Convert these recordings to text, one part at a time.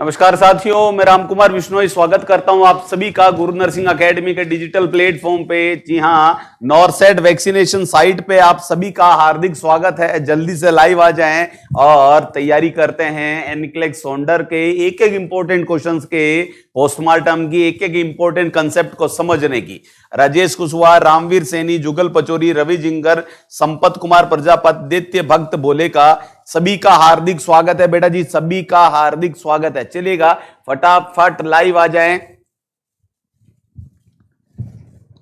नमस्कार साथियों, मैं राम कुमार बिश्नोई स्वागत करता हूं आप सभी का गुरु नरसिंह एकेडमी के डिजिटल प्लेटफॉर्म पे। जी हां, नॉरसेट वैक्सीनेशन साइट पे आप सभी का हार्दिक स्वागत है। जल्दी से लाइव आ जाएं और तैयारी करते हैं एनक्लेक्स सोंडर के एक एक इंपॉर्टेंट क्वेश्चंस के, पोस्टमार्टम की एक एक इंपॉर्टेंट कंसेप्ट को समझने की। राजेश कुशवाहा, रामवीर सैनी, जुगल पचौरी, रवि जिंगर, संपत कुमार प्रजापति, दित्य भक्त बोले का सभी का हार्दिक स्वागत है बेटा जी, सभी का हार्दिक स्वागत है। चलिएगा फटाफट लाइव आ जाएं।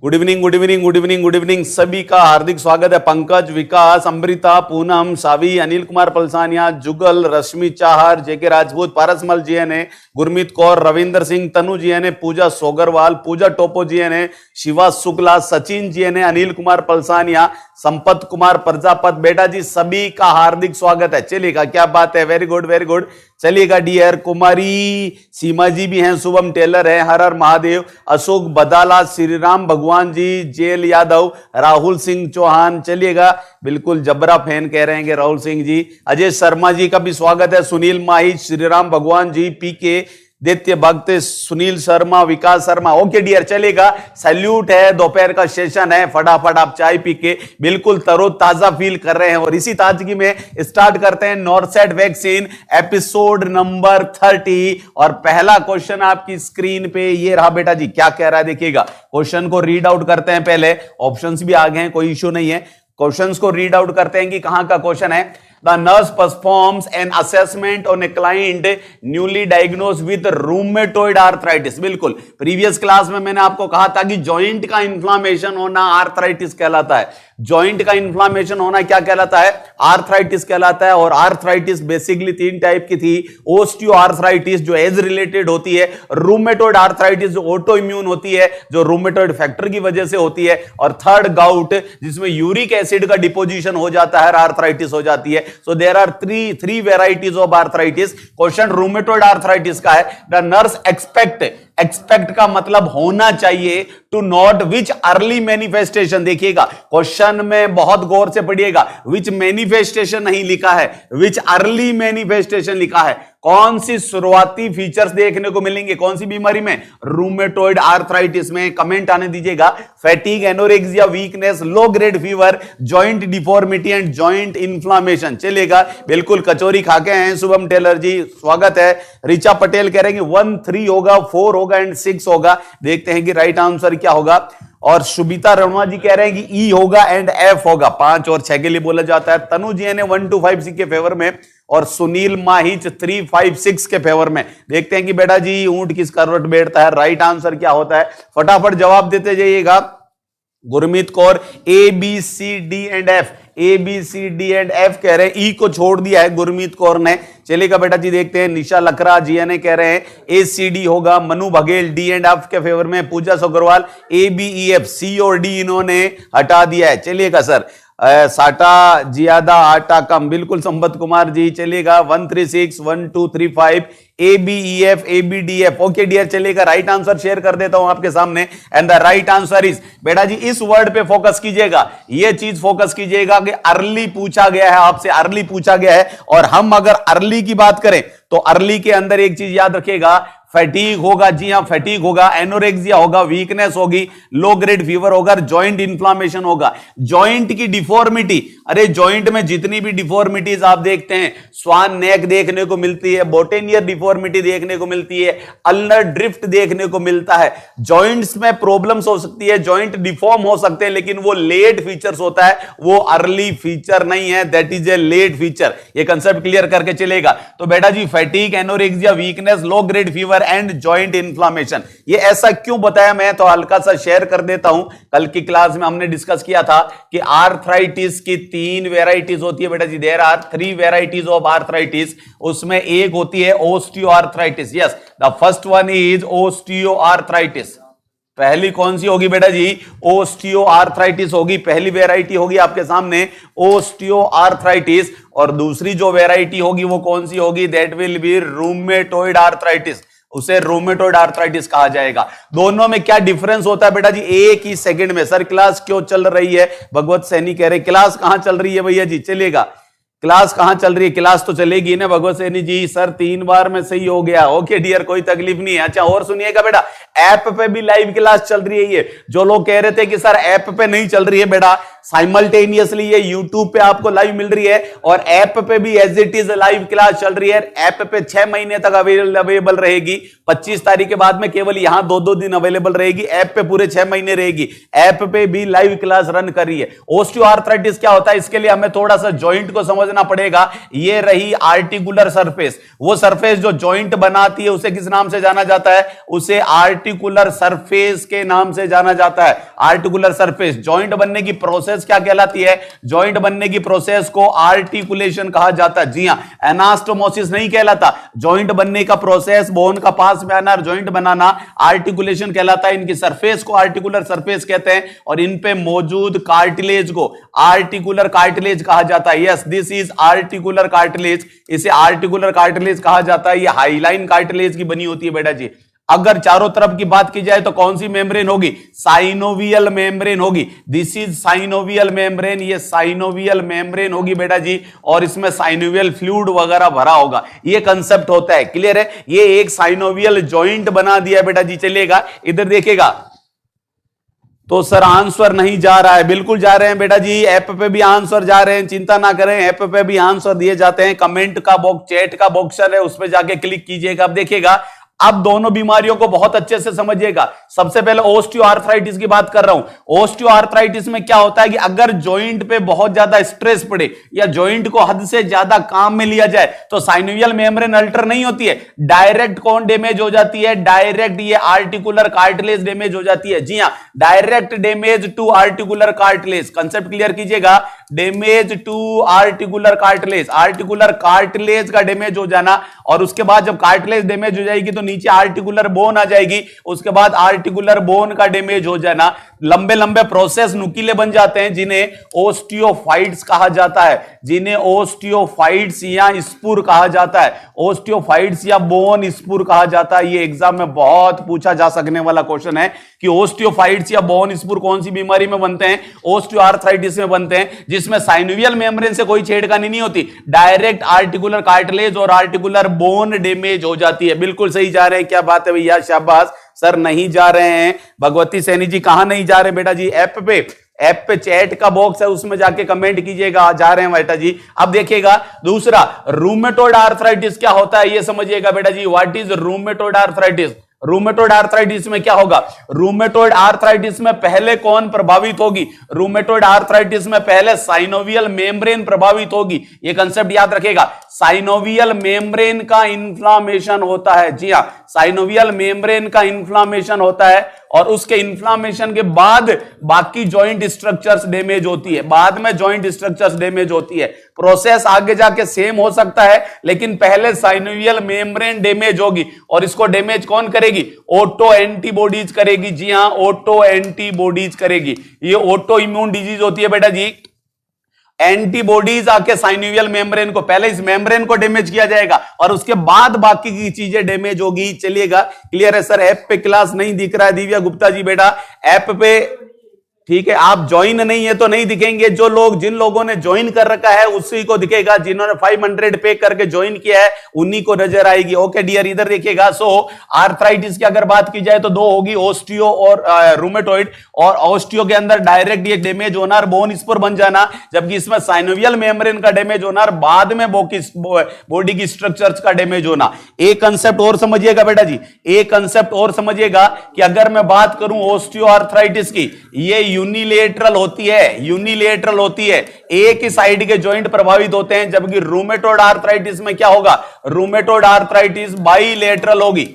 Good evening, good evening, good evening, good evening, सभी का हार्दिक स्वागत है। पंकज, विकास, अमृता, पूनम, सावी, अनिल कुमार पलसानिया, जुगल, रश्मि चाहर, जेके राजपूत, पारसमल जी ने, गुरमीत कौर, रविंदर सिंह, तनु जी ने, पूजा सोगरवाल, पूजा टोपो जी ने, शिवा शुक्ला, सचिन जी ने, अनिल कुमार पलसानिया, संपत कुमार प्रजापत, बेटा जी सभी का हार्दिक स्वागत है। चलिएगा, क्या बात है, वेरी गुड वेरी गुड। चलिएगा डियर, कुमारी सीमा जी भी हैं, शुभम टेलर है, हर हर महादेव, अशोक बदाला, श्रीराम भगवान जी, जेल यादव, राहुल सिंह चौहान। चलिएगा, बिल्कुल जबरा फैन कह रहे हैं कि राहुल सिंह जी। अजय शर्मा जी का भी स्वागत है, सुनील माही, श्रीराम भगवान जी, पीके, दित्य भक्त, सुनील शर्मा, विकास शर्मा। ओके डियर, चलेगा, सैल्यूट है, दोपहर का सेशन है, फटाफट आप चाय पी के बिल्कुल तरोताजा फील कर रहे हैं। और इसी ताजगी में स्टार्ट करते हैं नॉरसेट वैक्सीन एपिसोड नंबर 30। और पहला क्वेश्चन आपकी स्क्रीन पे ये रहा बेटा जी, क्या कह रहा है देखिएगा। क्वेश्चन को रीड आउट करते हैं, पहले ऑप्शंस भी आ गए हैं, कोई इश्यू नहीं है। क्वेश्चंस को रीड आउट करते हैं कि कहां का क्वेश्चन है। The nurse performs an assessment on a client newly diagnosed with rheumatoid arthritis। बिल्कुल, प्रीवियस क्लास में मैंने आपको कहा था कि जॉइंट का इन्फ्लामेशन होना आर्थराइटिस कहलाता है। जॉइंट का इन्फ्लामेशन होना क्या कहलाता है? आर्थराइटिस कहलाता है। और आर्थराइटिस बेसिकली तीन टाइप की थी। ओस्टियो आर्थराइटिस जो एज रिलेटेड होती है, रूमेटोइड आर्थराइटिस जो ऑटो इम्यून होती है, जो रूमेटोइड फैक्टर की वजह से होती है, और थर्ड गाउट जिसमें यूरिक एसिड का डिपोजिशन हो जाता है, आर्थराइटिस हो जाती है। So there are three varieties of arthritis. Question rheumatoid arthritis का है। The nurse expect का मतलब होना चाहिए, to note which early manifestation. देखिएगा, क्वेश्चन में बहुत गौर से पढ़िएगा, विच मैनिफेस्टेशन नहीं लिखा है, विच अर्ली मैनिफेस्टेशन लिखा है। कौन सी शुरुआती फीचर्स देखने को मिलेंगे, कौन सी बीमारी में? रूमेटोइड आर्थराइटिस में। कमेंट आने दीजिएगा। Fatigue, anorexia, weakness, low grade fever, joint deformity and joint inflammation. चलेगा, बिल्कुल कचौरी खाके हैं शुभम टेलर जी, स्वागत है। रिचा पटेल कह रहे हैं कि 1, 3 होगा, 4 होगा एंड 6 होगा। देखते हैं कि राइट आंसर क्या होगा। और सुबिता रणवा जी कह रहे हैं कि ई होगा एंड एफ होगा। 5 और 6 के लिए बोला जाता है। तनु जी ने 1, 2, 5, 6 के फेवर में, और सुनील माहिच 3, 5, 6 के फेवर में। देखते हैं कि बेटा जी ऊंट किस करवट बैठता है, राइट आंसर क्या होता है, फटाफट जवाब देते जाइएगा। Gurmeet Kaur A B C D and F, A B C D and F कह रहे हैं, ई को छोड़ दिया है गुरमीत कौर ने। चलेगा बेटा जी, देखते हैं। निशा लखरा जी ने कह रहे हैं ए सी डी होगा। Manu Baghel D and F के फेवर में। Puja Sogarwal A B E F, C और डी इन्होंने हटा दिया है। चलिएगा सर, साटा ज्यादा आटा कम, बिल्कुल संपत कुमार जी। चलेगा 1, 3, 6, 1, 2, 3, 5, A B E F, A B D F. Okay dear, चलेगा, राइट आंसर शेयर कर देता हूं आपके सामने। And the right answer is, बेटा जी इस वर्ड पे फोकस कीजिएगा, ये चीज फोकस कीजिएगा कि अर्ली पूछा गया है आपसे, अर्ली पूछा गया है। और हम अगर अर्ली की बात करें तो अर्ली के अंदर एक चीज याद रखिएगा, फैटीग होगा। जी हां, फैटीग होगा, एनोरेक्सिया होगा, वीकनेस होगी, लो ग्रेड फीवर होगा, जॉइंट इन्फ्लामेशन होगा। जॉइंट की डिफॉर्मिटी, अरे जॉइंट में जितनी भी डिफॉर्मिटीज आप देखते हैं, स्वान नेक देखने को मिलती है, बोटेनियर डिफॉर्मिटी देखने को मिलती है, अल्नर ड्रिफ्ट देखने को मिलता है। जॉइंट्स में प्रॉब्लम्स हो सकती है, जॉइंट डिफॉर्म हो सकते हैं, लेकिन वो लेट फीचर्स होता है, वो अर्ली फीचर नहीं है, that is a late feature. ये कंसेप्ट क्लियर करके चलेगा। तो बेटा जी fatigue, anorexia, weakness, low grade fever and joint inflammation. ये ऐसा क्यों बताया मैं, तो हल्का सा शेयर कर देता हूं। कल की क्लास में हमने डिस्कस किया था कि आर्थराइटिस की 3 वेराइटीज होती है बेटा जी। There are 3 varieties of arthritis. उसमें एक होती है osteoarthritis. Yes, the first one is osteoarthritis. पहली कौन सी होगी बेटा जी? ओस्टियो आर्थराइटिस होगी, पहली वेराइटी होगी आपके सामने ओस्टियो आर्थराइटिस। और दूसरी जो वेराइटी होगी वो कौन सी होगी? That will be rheumatoid arthritis. उसे रूमेटोइड आर्थराइटिस कहा जाएगा। दोनों में क्या डिफरेंस होता है बेटा जी? एक ही सेकंड में। सर क्लास क्यों चल रही है? भगवत सैनी कह रहे क्लास कहां चल रही है भैया जी? चलिएगा, क्लास कहां चल रही है? क्लास तो चलेगी ना भगवत सैनी जी। सर 3 बार में सही हो गया। ओके डियर, कोई तकलीफ नहीं है। अच्छा और सुनिएगा बेटा, ऐप पे भी लाइव क्लास चल रही है। ये जो लोग कह रहे थे कि सर ऐप पे नहीं चल रही है, बेटा साइमल्टेनियसली ये यूट्यूब पे आपको लाइव मिल रही है और ऐप पे भी as it is live class चल रही है। ऐप पे 6 महीने तक अवेलेबल रहेगी। 25 तारीख के बाद में केवल यहां 2-2 दिन अवेलेबल रहेगी। ऐप पे पूरे 6 महीने रहेगी। ऐप पे भी लाइव क्लास रन कर रही है। ओस्टियोआर्थराइटिस क्या होता है, इसके लिए हमें थोड़ा सा जॉइंट को समझना पड़ेगा। ये रही आर्टिकुलर सरफेस। वो सरफेस जो जॉइंट बनाती है उसे किस नाम से जाना जाता है? उसे आर्टिकुलर सरफेस के नाम से जाना जाता है। Articular surface. जॉइंट बनने की प्रोसेस क्या कहलाती है? जॉइंट बनने की प्रोसेस को आर्टिकुलेशन कहा जाता है। जी हां, एनास्टोमोसिस नहीं कहलाता। जॉइंट बनने का प्रोसेस, बोन का पास में आना और जॉइंट बनाना आर्टिकुलेशन कहलाता है। इनकी सरफेस को आर्टिकुलर सरफेस कहते हैं और इन पे मौजूद कार्टिलेज को आर्टिकुलर कार्टिलेज कहा जाता है। Yes, this is articular cartilage. इसे आर्टिकुलर कार्टिलेज कहा जाता है। ये हाईलाइन कार्टिलेज की बनी होती है बेटा जी। अगर चारों तरफ की बात की जाए तो कौन सी मेम्ब्रेन होगी? साइनोवियल मेम्ब्रेन होगी। This is synovial membrane. ये साइनोवियल मेम्ब्रेन होगी बेटा जी और इसमें साइनोवियल फ्लूइड वगैरह भरा होगा। ये कंसेप्ट होता है। क्लियर है? ये एक साइनोवियल जॉइंट बना दिया बेटा जी। चलिएगा इधर देखिएगा। तो सर आंसर नहीं जा रहा है। बिल्कुल जा रहे हैं बेटा जी, ऐप पे भी आंसर जा रहे हैं, चिंता ना करें, ऐप पे भी आंसर दिए जाते हैं। कमेंट का बॉक्स, चैट का बॉक्स है, उस पर जाके क्लिक कीजिएगा। अब देखिएगा, अब दोनों बीमारियों को बहुत अच्छे से समझिएगा। सबसे पहले ओस्टियोआर्थराइटिस की बात कर रहा हूं। ओस्टियोआर्थराइटिस में क्या होता है कि अगर जॉइंट पे बहुत ज्यादा स्ट्रेस पड़े या जॉइंट को हद से ज्यादा काम में लिया जाए तो साइनोवियल मेम्ब्रेन अल्टर नहीं होती है, डायरेक्ट कौन डैमेज हो जाती है? डायरेक्ट ये आर्टिकुलर कार्टिलेज डैमेज हो जाती है। जी हां, direct damage to articular cartilage. Concept clear कीजिएगा, damage to articular cartilage. Articular cartilage का डैमेज हो जाना और उसके बाद जब कार्टिलेज डैमेज हो जाएगी तो नीचे आर्टिकुलर बोन आ जाएगी। उसके बाद आर्टिकुलर बोन का डैमेज हो जाना, लंबे लंबे प्रोसेस नुकीले बन जाते हैं जिन्हें ओस्टियोफाइट्स कहा जाता है। जिन्हें ओस्टियोफाइट्स या स्पुर कहा जाता है। ओस्टियोफाइट्स या बोन स्पुर कहा जाता है। ये एग्जाम में बहुत पूछा जा सकने वाला क्वेश्चन है कि ओस्टियोफाइट्स या बोन स्पुर कौन सी बीमारी में बनते हैं? ओस्टियोआर्थराइटिस में बनते हैं, जिसमें साइनोवियल मेम्ब्रेन से कोई छेड़खानी नहीं होती। डायरेक्ट आर्टिकुलर कार्टिलेज और आर्टिकुलर बोन डैमेज हो जाती है। बिल्कुल सही जा रहे हैं। क्या बात है भैया, शाबाश। सर नहीं जा रहे हैं। भगवती सैनी जी कहां नहीं जा रहे बेटा जी? ऐप पे, ऐप पे चैट का बॉक्स है, उसमें जाके कमेंट कीजिएगा जा रहे हैं बेटा जी। अब देखिएगा दूसरा, रूमेटॉइड आर्थराइटिस क्या होता है ये समझिएगा बेटा जी। What is rheumatoid arthritis? Rheumatoid arthritis में क्या होगा? रूमेटॉइड आर्थराइटिस में पहले कौन प्रभावित होगी? रूमेटॉइड आर्थराइटिस में पहले साइनोवियल मेम्ब्रेन प्रभावित होगी। ये कंसेप्ट याद रखेगा। साइनोवियल मेम्ब्रेन का इन्फ्लामेशन होता है। जी हां, साइनोवियल मेम्ब्रेन का इन्फ्लामेशन होता है और उसके इन्फ्लामेशन के बाद बाकी जॉइंट स्ट्रक्चर्स डैमेज होती है। बाद में जॉइंट स्ट्रक्चर्स डैमेज होती है। प्रोसेस आगे जाके सेम हो सकता है लेकिन पहले साइनोवियल मेम्ब्रेन डैमेज होगी और इसको डैमेज कौन करेगी? ऑटो एंटीबॉडीज करेगी। जी हां, ऑटो एंटीबॉडीज करेगी। ये ऑटो इम्यून डिजीज होती है बेटा जी। एंटीबॉडीज आके साइनोवियल मेम्ब्रेन को, पहले इस मेम्ब्रेन को डैमेज किया जाएगा और उसके बाद बाकी की चीजें डैमेज होगी। चलिएगा, क्लियर है सर? ऐप पे क्लास नहीं दिख रहा है दिव्या गुप्ता जी बेटा, ऐप पे ठीक है। आप ज्वाइन नहीं है तो नहीं दिखेंगे। जो लोग, जिन लोगों ने ज्वाइन कर रखा है उसी को दिखेगा। जिन्होंने 500 पे करके ज्वाइन किया है उन्हीं को नजर आएगी। ओके डियर, इधर देखिएगा। सो आर्थराइटिस की अगर बात की जाए तो दो होगी, ओस्टियो और रूमेटॉइड। और ओस्टियो के अंदर डायरेक्ट ये डैमेज होना और बोन स्पुर बन जाना, जबकि इसमें साइनोवियल मेम्ब्रेन का डैमेज होना और बाद में बॉडी की स्ट्रक्चर्स का डैमेज होना। एक कंसेप्ट और समझिएगा बेटा जी, एक कंसेप्ट और समझिएगा कि अगर मैं बात करूं ओस्टियो आर्थराइटिस की, ये यूनिलेटरल होती है। यूनिलेटरल होती है, एक ही साइड के जॉइंट प्रभावित होते हैं। जबकि रूमेटॉइड आर्थराइटिस में क्या होगा? रूमेटॉइड आर्थराइटिस बाइलेटरल होगी।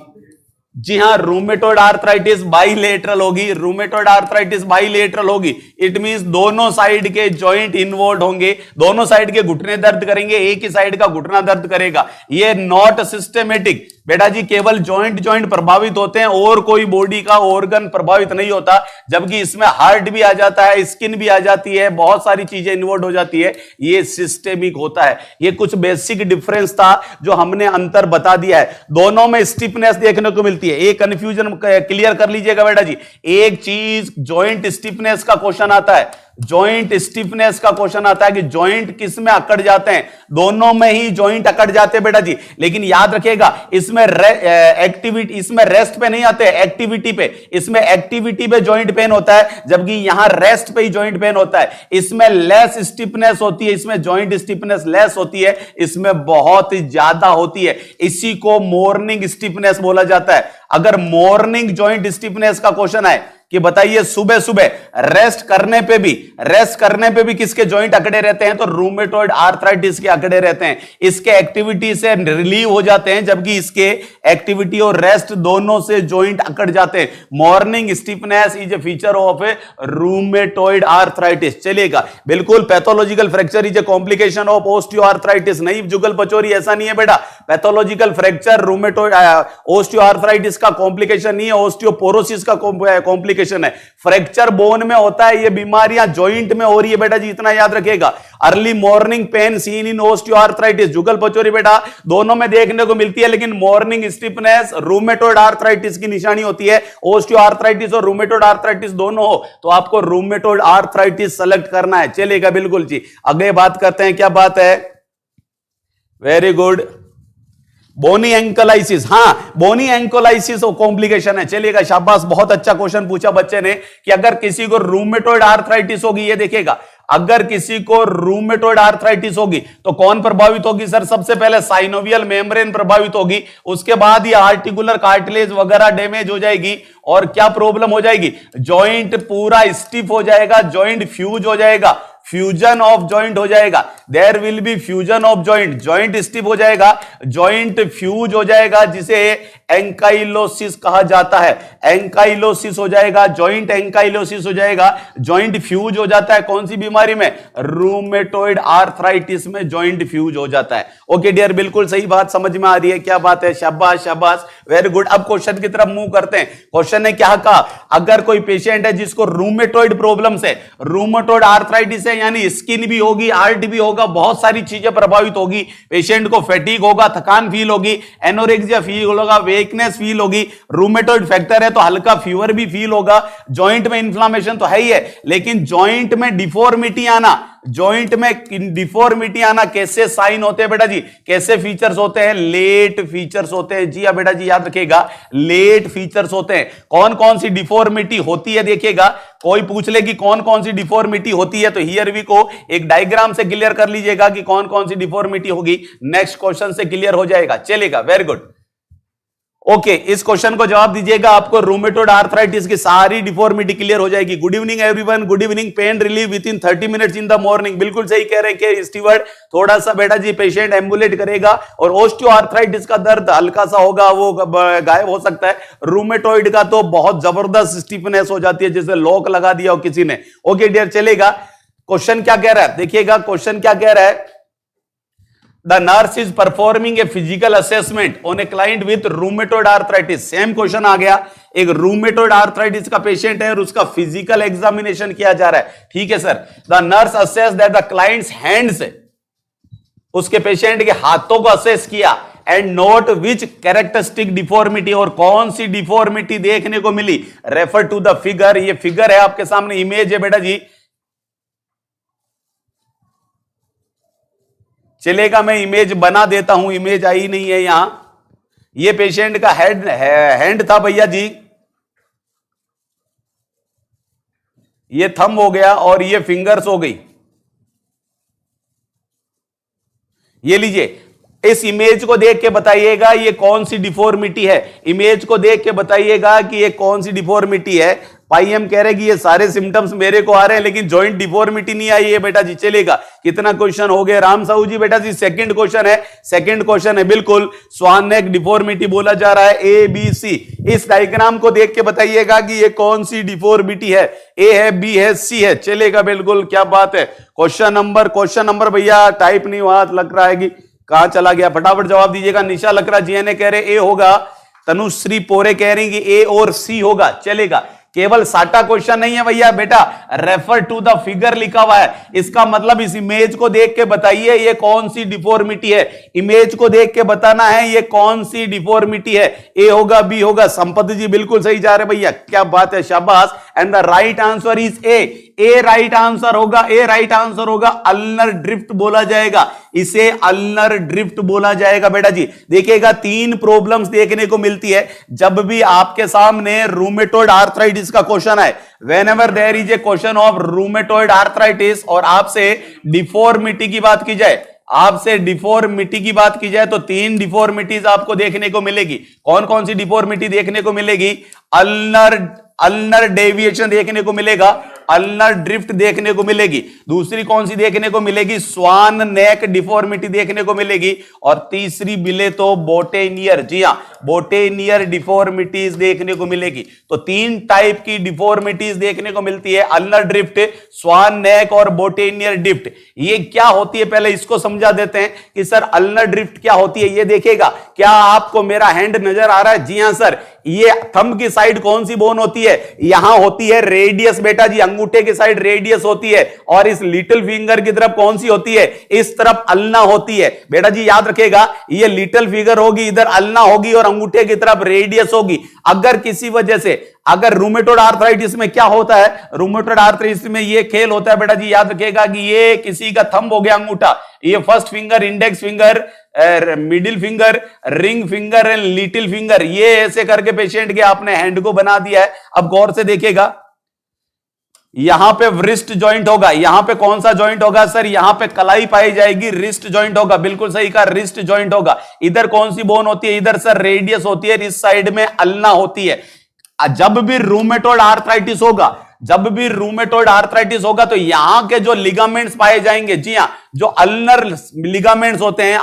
जी हां, रूमेटॉइड आर्थराइटिस बाइलेटरल होगी। रूमेटॉइड आर्थराइटिस बाइलेटरल होगी। इट मींस दोनों साइड के जॉइंट इन्वॉल्व होंगे, दोनों साइड के घुटने दर्द करेंगे, एक ही साइड का घुटना दर्द करेगा। ये नॉट सिस्टेमेटिक बेटा जी, केवल जॉइंट प्रभावित होते हैं और कोई बॉडी का ऑर्गन प्रभावित नहीं होता। जबकि इसमें हार्ट भी आ जाता है, स्किन भी आ जाती है, बहुत सारी चीजें इन्वॉल्व हो जाती है। ये सिस्टेमिक होता है। ये कुछ बेसिक डिफरेंस था जो हमने अंतर बता दिया है। दोनों में स्टिफनेस देखने को मिलती है। एक कंफ्यूजन क्लियर कर लीजिएगा बेटा जी। एक चीज जॉइंट स्टिफनेस का क्वेश्चन आता है जॉइंट स्टिफनेस का क्वेश्चन आता है कि जॉइंट किस में अकड़ जाते हैं, दोनों में ही जॉइंट अकड़ जाते हैं बेटा जी। लेकिन याद रखिएगा इसमें एक्टिविटी, इसमें रेस्ट पे नहीं आते, एक्टिविटी पे। इसमें एक्टिविटी पे जॉइंट पेन होता है, जबकि यहां रेस्ट पे ही जॉइंट पेन होता है। इसमें लेस स्टिफनेस होती है, इसमें जॉइंट स्टिफनेस लेस होती है, इसमें बहुत ज्यादा होती है। इसी को मॉर्निंग स्टिफनेस बोला जाता है। अगर मॉर्निंग जॉइंट स्टिफनेस का क्वेश्चन आए कि बताइए सुबह सुबह रेस्ट करने पे भी किसके जॉइंट अकड़े रहते हैं, तो रूमेटॉइड आर्थराइटिस के अकड़े रहते हैं। इसके एक्टिविटी से रिलीव हो जाते हैं, जबकि इसके एक्टिविटी और रेस्ट दोनों से जॉइंट अकड़ जाते हैं। Morning stiffness is a feature of A rheumatoid arthritis. चलिएगा, बिल्कुल pathological fracture is a complication of osteoarthritis. नहीं जुगल पचोरी, ऐसा नहीं है बेटा। पैथोलॉजिकल फ्रैक्चर रूमेटॉइड ओस्टियोआर्थराइटिस का कॉम्प्लिकेशन नहीं है, ओस्टियोपोरोसिस का कॉम्प्लिकेशन है। फ्रैक्चर बोन में होता है, ये बीमारियां जॉइंट में हो रही है बेटा जी, इतना याद रखिएगा। Early morning pain seen in osteoarthritis, Jugal Pachori बेटा, दोनों में देखने को मिलती है, लेकिन मॉर्निंग स्टिफनेस रूमेटॉइड आर्थराइटिस की निशानी होती है। ओस्टियोआर्थराइटिस और रूमेटॉइड आर्थराइटिस दोनों हो तो आपको रूमेटॉइड आर्थराइटिस सेलेक्ट करना है। चलेगा, बिल्कुल जी। अगले बात करते हैं, क्या बात है, वेरी गुड, बोनी एंकोलाइसिस। हां, बोनी एंकोलाइसिस और कॉम्प्लिकेशन है। चलिएगा, शाबाश, बहुत अच्छा क्वेश्चन पूछा बच्चे ने कि अगर किसी को रूमेटॉइड आर्थराइटिस होगी, ये देखिएगा, अगर किसी को रूमेटॉइड आर्थराइटिस होगी तो कौन प्रभावित होगी सर, सबसे पहले साइनोवियल मेम्ब्रेन प्रभावित होगी, उसके बाद ये आर्टिकुलर कार्टिलेज वगैरह डैमेज हो जाएगी, और क्या प्रॉब्लम हो जाएगी, जॉइंट पूरा स्टिफ हो जाएगा, जॉइंट फ्यूज हो जाएगा, फ्यूजन ऑफ जॉइंट हो जाएगा, there will be fusion of joint, joint stiff हो जाएगा, जॉइंट फ्यूज हो जाएगा, जिसे एंकाइलोसिस कहा जाता है। एंकाइलोसिस हो जाएगा, जॉइंट एंकाइलोसिस हो जाएगा, जॉइंट फ्यूज हो जाता है। कौन सी बीमारी में, रूमेटॉइड आर्थराइटिस में जॉइंट फ्यूज हो जाता है। ओके डियर, बिल्कुल सही बात समझ में आ रही है, क्या बात है, शाबाश शाबाश, वेरी गुड। अब क्वेश्चन की तरफ मूव करते हैं। क्वेश्चन ने क्या कहा, अगर कोई पेशेंट है जिसको रूमेटॉइड प्रॉब्लम से, रूमेटॉइड आर्थराइटिस है, यानी स्किन भी होगी, हार्ट भी होगा, बहुत सारी चीजें प्रभावित होगी, पेशेंट को फैटीग होगा, थकान फील होगी, एनोरेक्सिया फील होगा, वीकनेस फील होगी, रूमेटॉइड फैक्टर है तो हल्का फीवर भी फील होगा, जॉइंट में इन्फ्लामेशन तो है ही है, लेकिन जॉइंट में डिफॉर्मिटी आना, जॉइंट में डिफॉर्मिटी आना कैसे साइन होते हैं बेटा जी, कैसे फीचर्स होते हैं, लेट फीचर्स होते हैं। जी हाँ बेटा जी, याद रखिएगा, लेट फीचर्स होते हैं। कौन कौन सी डिफॉर्मिटी होती है, देखिएगा, कोई पूछ ले कि कौन कौन सी डिफॉर्मिटी होती है, तो हियर वी को एक डायग्राम से क्लियर कर लीजिएगा कि कौन कौन सी डिफॉर्मिटी होगी, नेक्स्ट क्वेश्चन से क्लियर हो जाएगा। चलेगा, वेरी गुड। ओके, इस क्वेश्चन को जवाब दीजिएगा, आपको रूमेटॉइड आर्थराइटिस की सारी डिफॉर्मिटी क्लियर हो जाएगी। Good evening everyone, good evening, pain relieve with in 30 minutes in the morning. बिल्कुल सही कह रहे हैं कि स्टीवर्ड, थोड़ा सा बेटा जी पेशेंट एम्बुलेट करेगा और ओस्टियोआर्थराइटिस का दर्द हल्का सा होगा, वो गायब हो सकता है। रूमेटॉइड का तो बहुत जबरदस्त स्टिफनेस हो जाती है, जैसे लॉक लगा दिया हो किसी ने। ओके डियर, चलेगा। क्वेश्चन क्या कह रहा है, देखिएगा क्वेश्चन क्या कह रहा है, The nurse is performing a physical assessment on a client with rheumatoid arthritis. Same question आ गया, एक रूमेटॉइड आर्थराइटिस का पेशेंट है और उसका फिजिकल एग्जामिनेशन किया जा रहा है। ठीक है sir, the nurse assess that the clients hands, उसके पेशेंट के हाथों को असेस किया, and note which characteristic deformity, और कौन सी डिफॉर्मिटी देखने को मिली, रेफर टू द फिगर। ये फिगर है आपके सामने, इमेज है बेटा जी, चलेगा, मैं इमेज बना देता हूं, इमेज आई नहीं है यहां। ये पेशेंट का हैंड था भैया जी, ये थंब हो गया और ये फिंगर्स हो गई। ये लीजिए, इस इमेज को देख के बताइएगा ये कौन सी डिफॉर्मिटी है, इमेज को देख के बताइएगा कि ये कौन सी डिफॉर्मिटी है। पाईएम कह रहे कि ये सारे सिम्टम्स मेरे को आ रहे हैं लेकिन जॉइंट डिफॉर्मिटी नहीं आई है बेटा जी। चलेगा, कितना क्वेश्चन हो गए राम साहू जी, बेटा जी सेकंड क्वेश्चन है, सेकंड क्वेश्चन है, बिल्कुल स्वान नेक डिफॉर्मिटी बोला जा रहा है, ए बी सी। इस डायग्राम को देख के बताइएगा कि ये कौन सी डिफॉर्मिटी है, ए है, बी है, सी है। चलेगा, बिल्कुल, क्या बात है। क्वेश्चन नंबर भैया टाइप नहीं हुआ, लग रहा है कि कहां चला गया, फटाफट जवाब दीजिएगा। निशा लकड़ा जीएनए कह रहे ए होगा, तनुश्री पोरे कह रही कि ए और सी होगा। चलेगा, केवल साटा क्वेश्चन नहीं है भैया, बेटा रेफर टू द फिगर लिखा हुआ है, इसका मतलब इस इमेज को देख के बताइए ये कौन सी डिफॉर्मिटी है, इमेज को देख के बताना है ये कौन सी डिफॉर्मिटी है, ए होगा, बी होगा। संपत जी बिल्कुल सही जा रहे भैया, क्या बात है, शाबाश। And the right answer is A, A right answer होगा, ए राइट आंसर होगा, अल्नर ड्रिफ्ट बोला जाएगा, इसे अल्नर ड्रिफ्ट बोला जाएगा बेटा जी। देखिएगा 3 प्रॉब्लम्स देखने को मिलती है जब भी आपके सामने रूमेटॉइड आर्थराइटिस का क्वेश्चन है। Whenever there is a question of rheumatoid arthritis और आपसे डिफॉर्मिटी की बात की जाए, आपसे डिफॉर्मिटी की बात की जाए तो 3 डिफॉर्मिटीज आपको देखने को मिलेगी। कौन कौन सी डिफॉर्मिटी देखने को मिलेगी? अल्नर डेविएशन देखने को मिलेगा, अल्नर ड्रिफ्ट देखने को मिलेगी। दूसरी कौन सी देखने को मिलेगी? स्वान नेक डिफॉर्मिटी देखने को मिलेगी। और तीसरी मिले तो बोटेनियर, जी हां, बोटेनियर डिफॉर्मिटीज देखने को मिलेगी। तो 3 टाइप की डिफॉर्मिटीज देखने को मिलती है, अल्नर ड्रिफ्ट, स्वान नेक और बोटेनियर ड्रिफ्ट। ये क्या होती है पहले इसको समझा देते हैं कि सर अल्नर ड्रिफ्ट क्या होती है। ये देखिएगा, क्या आपको मेरा हैंड नजर आ रहा है? जी हां सर। ये थंब की साइड कौन सी बोन होती है? यहां होती है रेडियस बेटा जी, अंगूठे की साइड रेडियस होती है। और इस लिटिल फिंगर की तरफ कौन सी होती है? इस तरफ अल्ना होती है। बेटा जी याद रखेगा, ये लिटिल फिंगर होगी, इधर अल्ना होगी और अंगूठे की तरफ रेडियस होगी। अगर किसी वजह से, अगर रूमेटॉइड आर्थराइटिस में क्या होता है? रूमेटॉइड आर्थराइटिस में ये खेल होता है बेटा जी, याद रखेगा कि ये किसी का थंब हो गया अंगूठा, ये first finger, index finger, middle finger, ring finger and little finger, ये ऐसे करके पेशेंट के आपने हैंड को बना दिया है। अब गौर से देखिएगा, यहां पे रिस्ट जॉइंट होगा, यहां पे कौन सा जॉइंट होगा सर? यहां पे कलाई पाई जाएगी, रिस्ट जॉइंट होगा, बिल्कुल सही कहा, रिस्ट जॉइंट होगा। इधर कौन सी बोन होती है? इधर सर रेडियस होती है, इस साइड में अल्ना होती है। जब भी रूमेटॉइड आर्थराइटिस होगा, जब भी रूमेटॉइड आर्थराइटिस होगा तो यहां के जो लिगामेंट्स पाए जाएंगे, जी हां, जो अल्नर लिगामेंट्स होते हैं,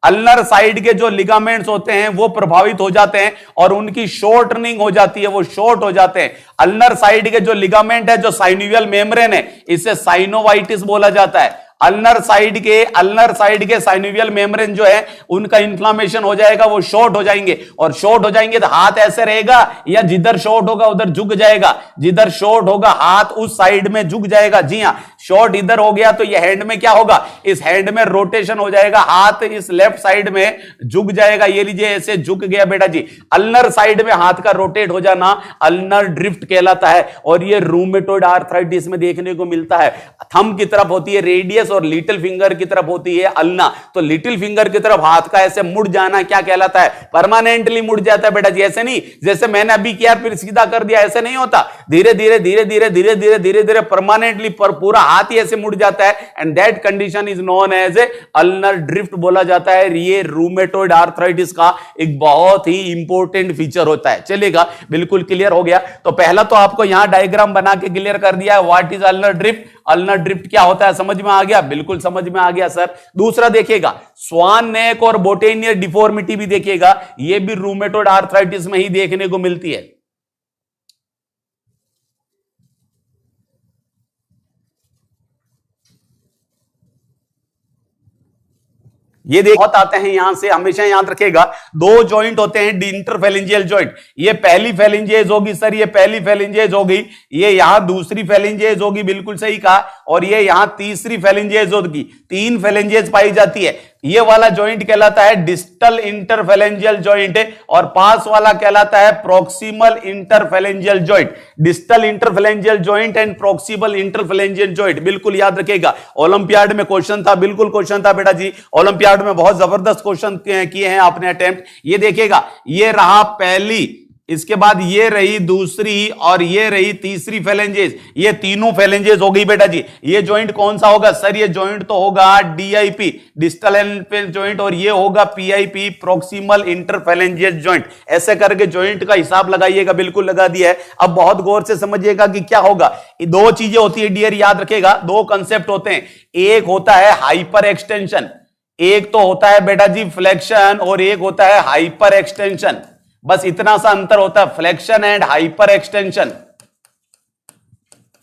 अल्नर साइड के जो लिगामेंट्स होते हैं वो प्रभावित हो जाते हैं और उनकी शॉर्टनिंग हो जाती है, वो शॉर्ट हो जाते हैं। अल्नर साइड के जो लिगामेंट है, जो साइनोवियल मेम्ब्रेन है, इसे साइनोवाइटिस बोला जाता है। अल्नर साइड के साइनोवियल मेम्ब्रेन जो है उनका इन्फ्लामेशन हो जाएगा, वो शॉर्ट हो जाएंगे। और शॉर्ट हो जाएंगे तो हाथ ऐसे रहेगा या जिधर शॉर्ट होगा उधर झुक जाएगा, जिधर शॉर्ट होगा हाथ उस साइड में झुक जाएगा। जी हां, शॉर्ट इधर हो गया तो ये हैंड में क्या होगा? इस हैंड में रोटेशन हो जाएगा, हाथ इस लेफ्ट साइड में झुक जाएगा। ये लीजिए ऐसे झुक गया बेटा जी। अल्नर साइड में हाथ का रोटेट हो जाना अल्नर ड्रिफ्ट कहलाता है और ये रूमेटॉइड आर्थराइटिस में देखने को मिलता है। थंब की तरफ होती है रेडियस और लिटिल फिंगर की तरफ होती है अल्ना। तो लिटिल फिंगर की तरफ हाथ का ऐसे मुड़ जाना क्या कहलाता है? परमानेंटली मुड़ जाता है बेटा जी। ऐसे नहीं जैसे मैंने अभी किया फिर सीधा कर दिया, ऐसे नहीं होता। धीरे धीरे धीरे धीरे धीरे धीरे धीरे धीरे परमानेंटली पूरा हाथ ही ऐसे मुड़ जाता है and that condition is known as a ulnar drift बोला जाता है। ये रूमेटॉइड आर्थराइटिस का एक बहुत ही इंपॉर्टेंट फीचर होता है। चलेगा, बिल्कुल क्लियर हो गया। तो पहला तो आपको यहां डायग्राम बना के क्लियर कर दिया है what is ulnar drift. Ulnar drift क्या होता है समझ में आ गया? बिल्कुल समझ में आ गया सर। दूसरा देखिएगा, स्वान नेक और बोटेनियर डिफॉर्मिटी भी देखिएगा, ये भी रूमेटॉइड आर्थराइटिस में ही देखने को मिलती है। ये बहुत आते हैं यहां से, हमेशा याद रखेगा 2 जॉइंट होते हैं इंटरफेलेंजियल जॉइंट। ये पहली फेलेंजियज होगी सर, ये पहली फेलेंजियज होगी, ये यहां दूसरी फेलेंजियज होगी, बिल्कुल सही कहा। और ये यहां तीसरी फेलेंजियज होगी। 3 फेलेंजियज पाई जाती है। ये वाला जॉइंट कहलाता है डिस्टल इंटरफेलेंजियल जॉइंट और पास वाला कहलाता है proximal interphalangeal joint. Distal interphalangeal joint and proximal interphalangeal joint, बिल्कुल याद रखेगा। ओलंपियाड में क्वेश्चन था, बिल्कुल क्वेश्चन था बेटा जी। ओलंपियाड में बहुत जबरदस्त क्वेश्चन किए हैं आपने अटेम्प्ट। ये देखिएगा, ये रहा पहली, इसके बाद ये रही दूसरी और ये रही तीसरी फेलेंजेस। ये तीनों फेलेंजेस हो गई बेटा जी। ये जॉइंट कौन सा होगा सर? ये जॉइंट तो होगा डीआईपी, डिस्टल एंड जॉइंट, और ये होगा पीआईपी, प्रॉक्सिमल इंटरफेलेंजियस जॉइंट। ऐसे करके जॉइंट का हिसाब लगाइएगा, बिल्कुल लगा दिया है। अब बहुत गौर से समझिएगा कि क्या होगा। 2 चीजें होती है डियर, याद रखेगा। 2 कंसेप्ट होते हैं, एक होता है हाइपर एक्सटेंशन, एक तो होता है बेटा जी फ्लेक्शन और एक होता है हाइपर एक्सटेंशन। बस इतना सा अंतर होता है, flexion and hyper extension.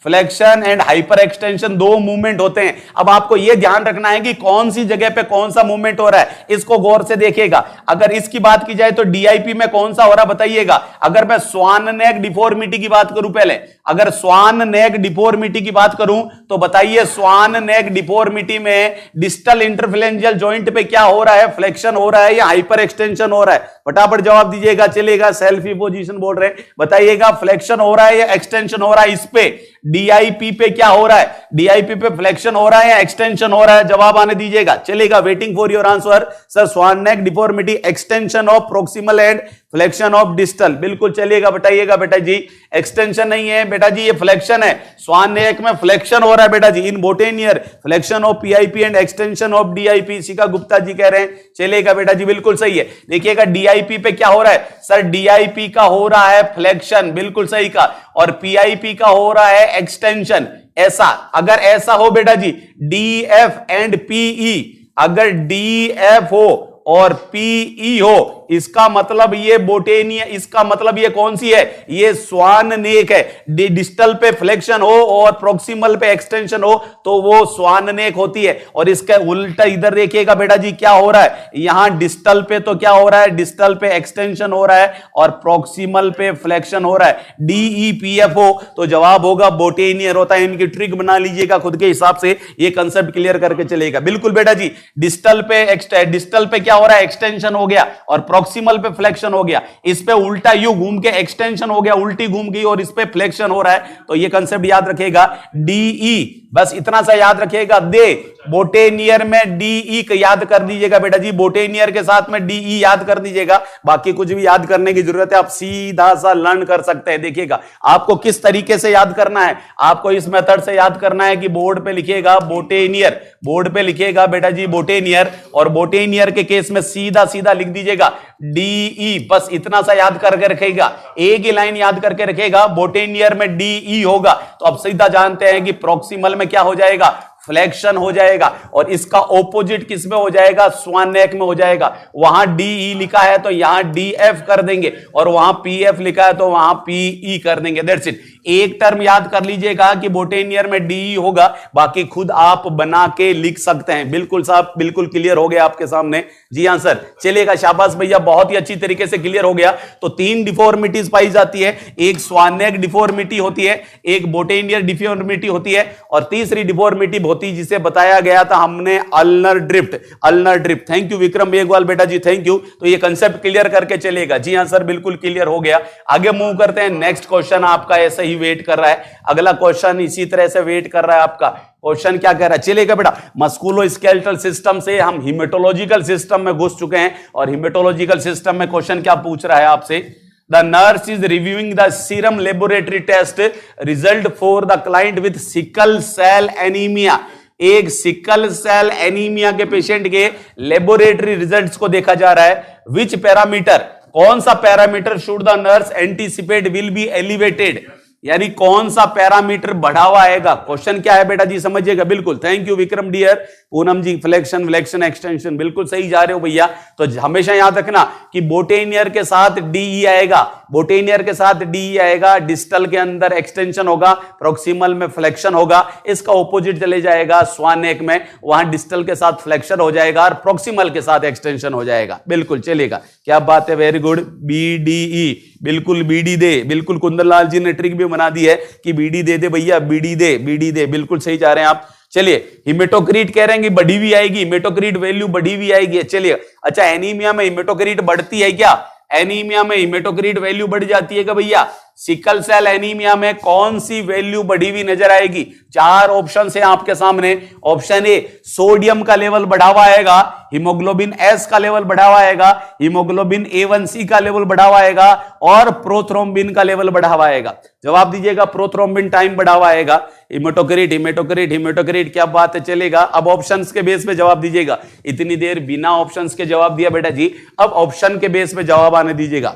Flexion and hyper extension 2 movement होते हैं। अब आपको यह ध्यान रखना है कि कौन सी जगह पे कौन सा मूवमेंट हो रहा है, इसको गौर से देखिएगा। अगर इसकी बात की जाए तो डीआईपी में कौन सा हो रहा है बताइएगा। अगर मैं स्वान नेक डिफॉर्मिटी की बात करूं, पहले अगर स्वान नेक डिफॉर्मिटी की बात करूं तो बताइए स्वान नेक डिफॉर्मिटी में डिस्टल इंटरफेलेंजियल जॉइंट पे क्या हो रहा है? फ्लेक्शन हो रहा है या हाइपर एक्सटेंशन हो रहा है? फटाफट जवाब दीजिएगा, चलेगा। सेल्फी पोजीशन बोल रहे हैं, बताइएगा फ्लेक्शन हो रहा है या एक्सटेंशन हो रहा है? इस पे डीआईपी पे क्या हो रहा है? डीआईपी पे फ्लेक्शन हो रहा है या एक्सटेंशन हो रहा है? जवाब आने दीजिएगा, चलेगा। Waiting for your answer. Sir swan neck deformity, extension of proximal and flexion of distal, बिल्कुल चलिएगा, बताइएगा बेटा जी। एक्सटेंशन नहीं है बेटा जी, ये फ्लेक्शन है। स्वान नेक में फ्लेक्शन हो रहा है बेटा जी। In boutonniere flexion of PIP and extension of DIP, Shikha Gupta ji कह रहे हैं, चलेगा बेटा जी, बिल्कुल सही है। देखिएगा डीआईपी पे क्या हो रहा है? सर डीआईपी का हो रहा है फ्लेक्शन, बिल्कुल सही का, और पीआईपी का हो रहा है एक्सटेंशन। ऐसा, अगर ऐसा हो बेटा जी, डीएफ एंड पीई, अगर डीएफ हो और पीई हो, इसका मतलब ये बोटेनिया, इसका मतलब ये कौन सी है? ये स्वान नेक है। डिस्टल पे फ्लेक्शन हो और प्रोक्सिमल पे एक्सटेंशन हो तो वो स्वान नेक होती है। और इसका उल्टा इधर देखिएगा बेटा जी, क्या हो रहा है? यहां डिस्टल पे तो क्या हो रहा है? डिस्टल पे एक्सटेंशन हो रहा है और प्रोक्सिमल पे फ्लेक्शन हो रहा है। डीईपीएफ हो तो जवाब होगा बोटेनियर होता है। इनकी ट्रिक बना लीजिएगा खुद के हिसाब से, ये कंसेप्ट क्लियर करके चलेगा। बिल्कुल बेटा जी, डिस्टल पे क्या हो रहा है? एक्सटेंशन हो गया और प्रोक्सिमल पे फ्लेक्शन हो गया। इस पे उल्टा यू घूम के एक्सटेंशन हो गया, उल्टी घूम गई और इस पे फ्लेक्शन हो रहा है। तो ये कंसेप्ट याद रखिएगा, डीई, बस इतना सा याद रखिएगा। दे बोटेनियर में डीई याद कर दीजिएगा बेटा जी, बोटेनियर के साथ में डीई याद कर दीजिएगा। बाकी कुछ भी याद करने की जरूरत है, आप सीधा सा लर्न कर सकते हैं। देखिएगा आपको किस तरीके से याद करना है, आपको इस मेथड से याद करना है कि बोर्ड पे लिखिएगा बोटेनियर, बोर्ड पे लिखिएगा बेटा जी बोटेनियर, और बोटेनियर के केस में सीधा सीधा लिख दीजिएगा डीई, बस इतना सा याद करके रखेगा। एक ही लाइन याद करके रखेगा, बोटेनियर में डीई होगा तो अब सीधा जानते हैं कि प्रोक्सिमल में क्या हो जाएगा? फ्लेक्शन हो जाएगा। और इसका ऑपोजिट किस में हो जाएगा? स्वान नेक में हो जाएगा। वहां डीई लिखा है तो यहां डीएफ कर देंगे, और वहां पीएफ लिखा है तो वहां पीई कर देंगे। That's it. एक टर्म याद कर लीजिएगा कि बोटेनियर में डीई होगा, बाकी खुद आप बना के लिख सकते हैं। बिल्कुल साहब, बिल्कुल क्लियर हो गया आपके सामने। जी हां सर, चलेगा, शाबाश भैया, बहुत ही अच्छी तरीके से क्लियर हो गया। तो तीन डिफॉर्मिटीज पाई जाती है, एक स्वान नेक डिफॉर्मिटी होती है, एक बोटेनियर डिफॉर्मिटी होती है, और तीसरी डिफॉर्मिटी होती जिसे बताया गया था हमने ulnar drift. Ulnar drift, thank you Vikram Meghwal बेटा जी, थैंक यू। तो ये कंसेप्ट क्लियर करके चलेगा। जी हां सर, बिल्कुल क्लियर हो गया। आगे मूव करते हैं। नेक्स्ट क्वेश्चन आपका ऐसे ही वेट कर रहा है, अगला क्वेश्चन इसी तरह से वेट कर रहा है आपका। क्वेश्चन क्या कह रहा है? चलेगा बेटा, मस्कुलोस्केलेटल सिस्टम से हम हिमेटोलॉजिकल सिस्टम में घुस चुके हैं, और हिमेटोलॉजिकल सिस्टम में क्वेश्चन क्या पूछ रहा है आपसे? The nurse is reviewing the serum laboratory test result for the client with sickle cell anemia. एक सिकल सेल एनीमिया के पेशेंट के लेबोरेटरी रिजल्ट्स को देखा जा रहा है। विच पैरामीटर, कौन सा parameter should the nurse anticipate will be elevated, यानी कौन सा पैरामीटर बढ़ावा आएगा? क्वेश्चन क्या है बेटा जी, समझिएगा। बिल्कुल, thank you Vikram dear, Poonam ji, flexion flexion extension, बिल्कुल सही जा रहे हो भैया। तो हमेशा याद रखना कि बोटेनियर के साथ डीई आएगा, बोटेनियर के साथ डीई आएगा, डिस्टल के अंदर एक्सटेंशन होगा, प्रोक्सिमल में फ्लेक्शन होगा, इसका ऑपोजिट चले जाएगा स्वान नेक में, वहां डिस्टल के साथ फ्लेक्शन हो जाएगा और प्रोक्सिमल के साथ एक्सटेंशन हो जाएगा। बिल्कुल चलेगा, क्या बात है, वेरी गुड। बीडीई, बिल्कुल बीडी दे, बिल्कुल कुंदन लाल जी ने ट्रिक भी बना दी है कि बीडी दे दे भैया, बीडी दे, बीडी दे, बिल्कुल सही जा रहे हैं आप। चलिए, हिमेटोक्रीट कह रहे हैं कि बढ़ी हुई आएगी, हिमेटोक्रीट वैल्यू बढ़ी हुई आएगी। चलिए, अच्छा एनीमिया में हिमेटोक्रीट बढ़ती है क्या? एनीमिया में हिमेटोक्रीट वैल्यू बढ़ जाती है क्या भैया? सिकल सेल एनीमिया में कौन सी वैल्यू बढ़ी हुई नजर आएगी? चार ऑप्शन है आपके सामने। ऑप्शन ए, सोडियम का लेवल बढ़ा हुआ आएगा, हीमोग्लोबिन एस का लेवल बढ़ा हुआ आएगा, हीमोग्लोबिन A1C का लेवल बढ़ा हुआ आएगा, और प्रोथ्रोम्बिन का लेवल बढ़ा हुआ आएगा। जवाब दीजिएगा, प्रोथ्रोम्बिन टाइम बढ़ा हुआ आएगा। हिमेटोक्रीट हिमेटोक्रीट हिमेटोक्रीट, क्या बात है, चलेगा। अब ऑप्शंस के बेस पे जवाब दीजिएगा। इतनी देर बिना ऑप्शंस के जवाब दिया बेटा जी, अब ऑप्शन के बेस पे जवाब आने दीजिएगा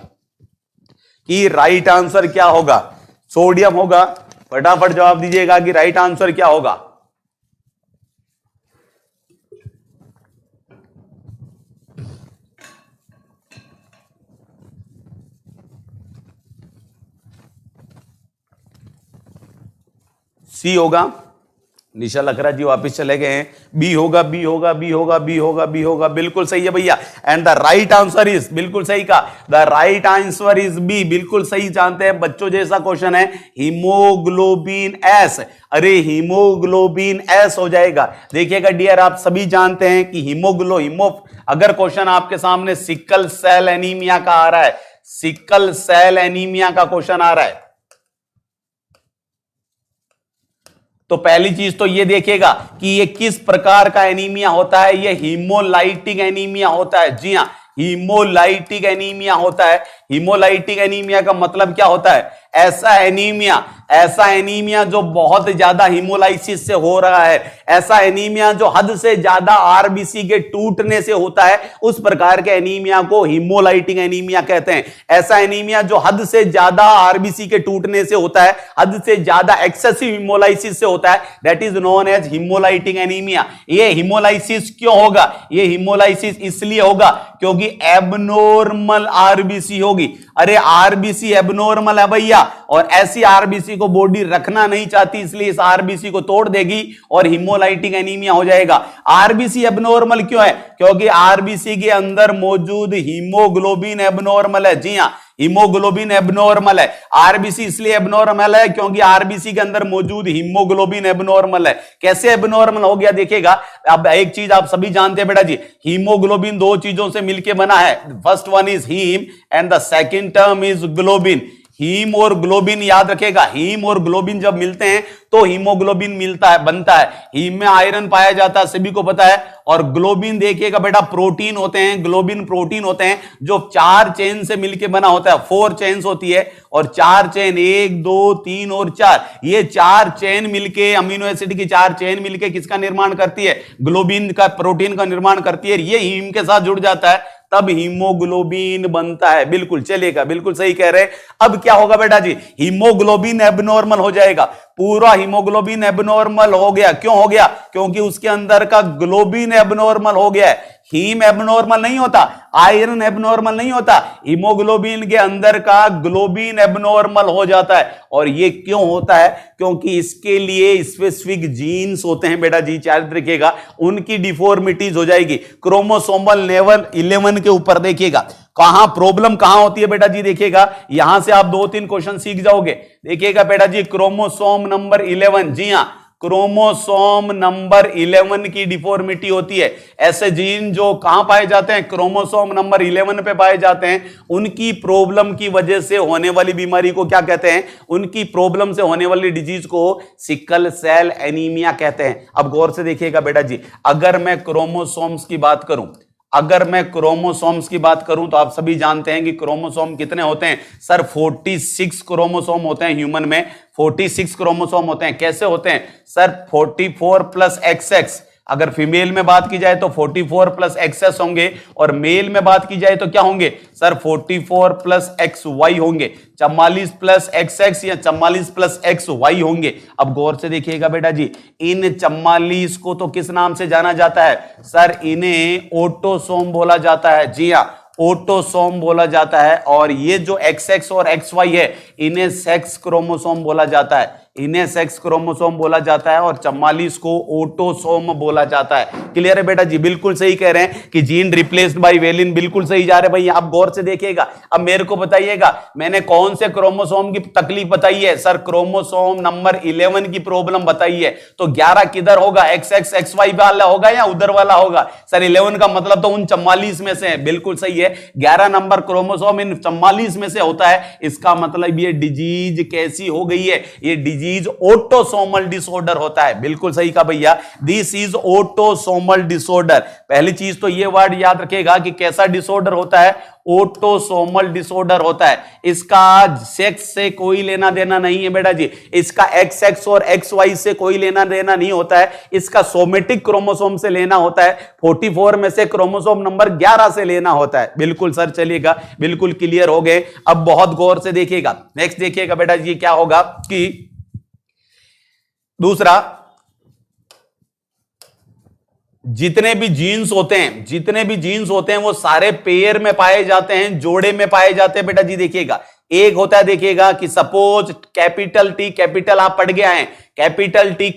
कि राइट आंसर क्या होगा। सोडियम होगा, फटाफट जवाब दीजिएगा कि राइट आंसर क्या होगा। सी होगा, निशा लखरा जी वापिस चले गए हैं। बी होगा, बी होगा, बी होगा, बी होगा, बी होगा, बिल्कुल सही है भैया। And the right answer is, बिल्कुल सही कहा, the right answer is B, बिल्कुल सही जानते हैं बच्चों जैसा क्वेश्चन है, हीमोग्लोबिन एस। अरे हीमोग्लोबिन एस हो जाएगा। देखिएगा डियर, आप सभी जानते हैं कि अगर क्वेश्चन आपके सामने सिकल सेल एनीमिया का आ रहा है, सिकल सेल एनीमिया का क्वेश्चन आ रहा है, तो पहली चीज तो ये देखिएगा कि ये किस प्रकार का एनीमिया होता है। ये हीमोलाइटिक एनीमिया होता है। जी हां, हीमोलाइटिक एनीमिया होता है। हीमोलाइटिक एनीमिया का मतलब क्या होता है? ऐसा एनीमिया जो बहुत ज्यादा हीमोलाइसिस से हो रहा है, ऐसा एनीमिया जो हद से ज्यादा आरबीसी के टूटने से होता है, उस प्रकार के एनीमिया को हीमोलाइटिक एनीमिया कहते हैं। ऐसा एनीमिया जो हद से ज्यादा आरबीसी के टूटने से होता है, हद से ज्यादा एक्सेसिव हीमोलाइसिस से होता है, that is known as haemolytic anaemia. ये हीमोलाइसिस क्यों होगा? ये हीमोलाइसिस इसलिए होगा क्योंकि एबनॉर्मल आरबीसी होगी। अरे आरबीसी एबनॉर्मल है भैया, और ऐसी आरबीसी को बॉडी रखना नहीं चाहती, इसलिए इस आरबीसी को तोड़ देगी और हीमोलाइटिक एनीमिया हो जाएगा। आरबीसी एबनॉर्मल क्यों है? क्योंकि आरबीसी के अंदर मौजूद हीमोग्लोबिन एबनॉर्मल है। जी हां, हीमोग्लोबिन एबनॉर्मल है। आरबीसी इसलिए एबनॉर्मल है क्योंकि आरबीसी के अंदर मौजूद हीमोग्लोबिन एबनॉर्मल है। कैसे एबनॉर्मल हो गया देखिएगा। अब एक चीज आप सभी जानते हैं बेटा जी, हीमोग्लोबिन दो चीजों से मिलकर बना है। First one is haem and the second term is globin. Haem और ग्लोबिन याद रखेगा, हीम और ग्लोबिन जब मिलते हैं तो हीमोग्लोबिन बनता है। हीम में आयरन पाया जाता है, सभी को पता है। और ग्लोबिन देखिएगा बेटा प्रोटीन होते हैं, ग्लोबिन प्रोटीन होते हैं जो 4 चेन से मिलके बना होता है। 4 चेन्स होती है और 4 चेन, 1 2 3 और 4, ये 4 चेन मिलके, अमीनो एसिड की 4 चेन मिलके किसका निर्माण करती है? ग्लोबिन का, प्रोटीन का निर्माण करती है। ये हीम के साथ जुड़ जाता है तब हीमोग्लोबिन बनता है। बिल्कुल चलेगा, बिल्कुल सही कह रहे हैं। अब क्या होगा बेटा जी? हीमोग्लोबिन एबनॉर्मल हो जाएगा। पूरा हीमोग्लोबिन एबनॉर्मल हो गया। क्यों हो गया? क्योंकि उसके अंदर का ग्लोबिन एबनॉर्मल हो गया है। हीम एबनॉर्मल नहीं होता, आयरन एबनॉर्मल नहीं होता, हीमोग्लोबिन के अंदर का ग्लोबिन एबनॉर्मल हो जाता है। और ये क्यों होता है? क्योंकि इसके लिए स्पेसिफिक जीन्स होते हैं बेटा जी, याद रखिएगा, उनकी डिफॉर्मिटीज हो जाएगी। क्रोमोसोमल लेवल 11 के ऊपर देखिएगा कहां प्रॉब्लम कहां होती है बेटा जी। देखिएगा यहां से आप 2-3 क्वेश्चन सीख जाओगे। देखिएगा बेटा जी, क्रोमोसोम नंबर 11, जी हां, क्रोमोसोम नंबर 11 की डिफॉर्मिटी होती है। ऐसे जीन जो कहां पाए जाते हैं? क्रोमोसोम नंबर 11 पे पाए जाते हैं। उनकी प्रॉब्लम की वजह से होने वाली बीमारी को क्या कहते हैं? उनकी प्रॉब्लम से होने वाली डिजीज को सिकल सेल एनीमिया कहते हैं। अब गौर से देखिएगा बेटा जी, अगर मैं क्रोमोसोम्स की बात करूं तो आप सभी जानते हैं कि क्रोमोसोम कितने होते हैं? सर 46 क्रोमोसोम होते हैं ह्यूमन में, 46 क्रोमोसोम होते हैं। कैसे होते हैं? सर 44 प्लस XX, अगर फीमेल में बात की जाए तो 44 प्लस XS होंगे, और मेल में बात की जाए तो क्या होंगे? सर 44 प्लस XY होंगे, 44 प्लस XX या 44 प्लस XY होंगे। अब गौर से देखिएगा बेटा जी, इन 44 को तो किस नाम से जाना जाता है? सर इन्हें ऑटोसोम बोला जाता है। जी हां, ऑटोसोम बोला जाता है। और ये जो XX और XY है, इन्हें सेक्स क्रोमोसोम बोला जाता है। इन्हें सेक्स क्रोमोसोम बोला जाता है और 44 को ऑटोसोम बोला जाता है। क्लियर है बेटा जी? बिल्कुल सही कह रहे हैं कि जीन रिप्लेस्ड बाय वेलिन, बिल्कुल सही जा रहे भाई। आप गौर से देखिएगा। अब मेरे को बताइएगा मैंने कौन से क्रोमोसोम की तकलीफ बताई है? सर क्रोमोसोम नंबर 11 की प्रॉब्लम बताई है। तो 11 किधर होगा? XX XY वाला होगा या उधर वाला होगा? सर 11 का मतलब तो उन 44 में से है। बिल्कुल सही है, 11 नंबर क्रोमोसोम इन 44 में से होता है। इसका मतलब ये डिजीज कैसी हो गई है? ये डिजीज ऑटोसोमल डिसऑर्डर होता है। बिल्कुल सही कहा भैया, दिस इज ऑटोसोमल डिसऑर्डर। पहली चीज तो ये वर्ड याद रखेगा कि कैसा डिसऑर्डर होता है? ऑटोसोमल डिसऑर्डर होता है। इसका सेक्स से कोई लेना देना नहीं है बेटा जी, इसका XX और XY से कोई लेना देना नहीं होता है, इसका सोमेटिक क्रोमोसोम से लेना होता है। 44 में से क्रोमोसोम नंबर 11 से लेना होता है। बिल्कुल सर, चलिएगा, बिल्कुल क्लियर हो गए। अब बहुत गौर से देखिएगा, नेक्स्ट देखिएगा बेटा जी, क्या होगा कि दूसरा, जितने भी जीन्स होते हैं वो सारे पेयर में पाए जाते हैं, जोड़े में पाए जाते हैं बेटा जी। देखिएगा एक होता है, देखिएगा कि सपोज कैपिटल T, कैपिटल आप पढ़ गए हैं, कैपिटल टी,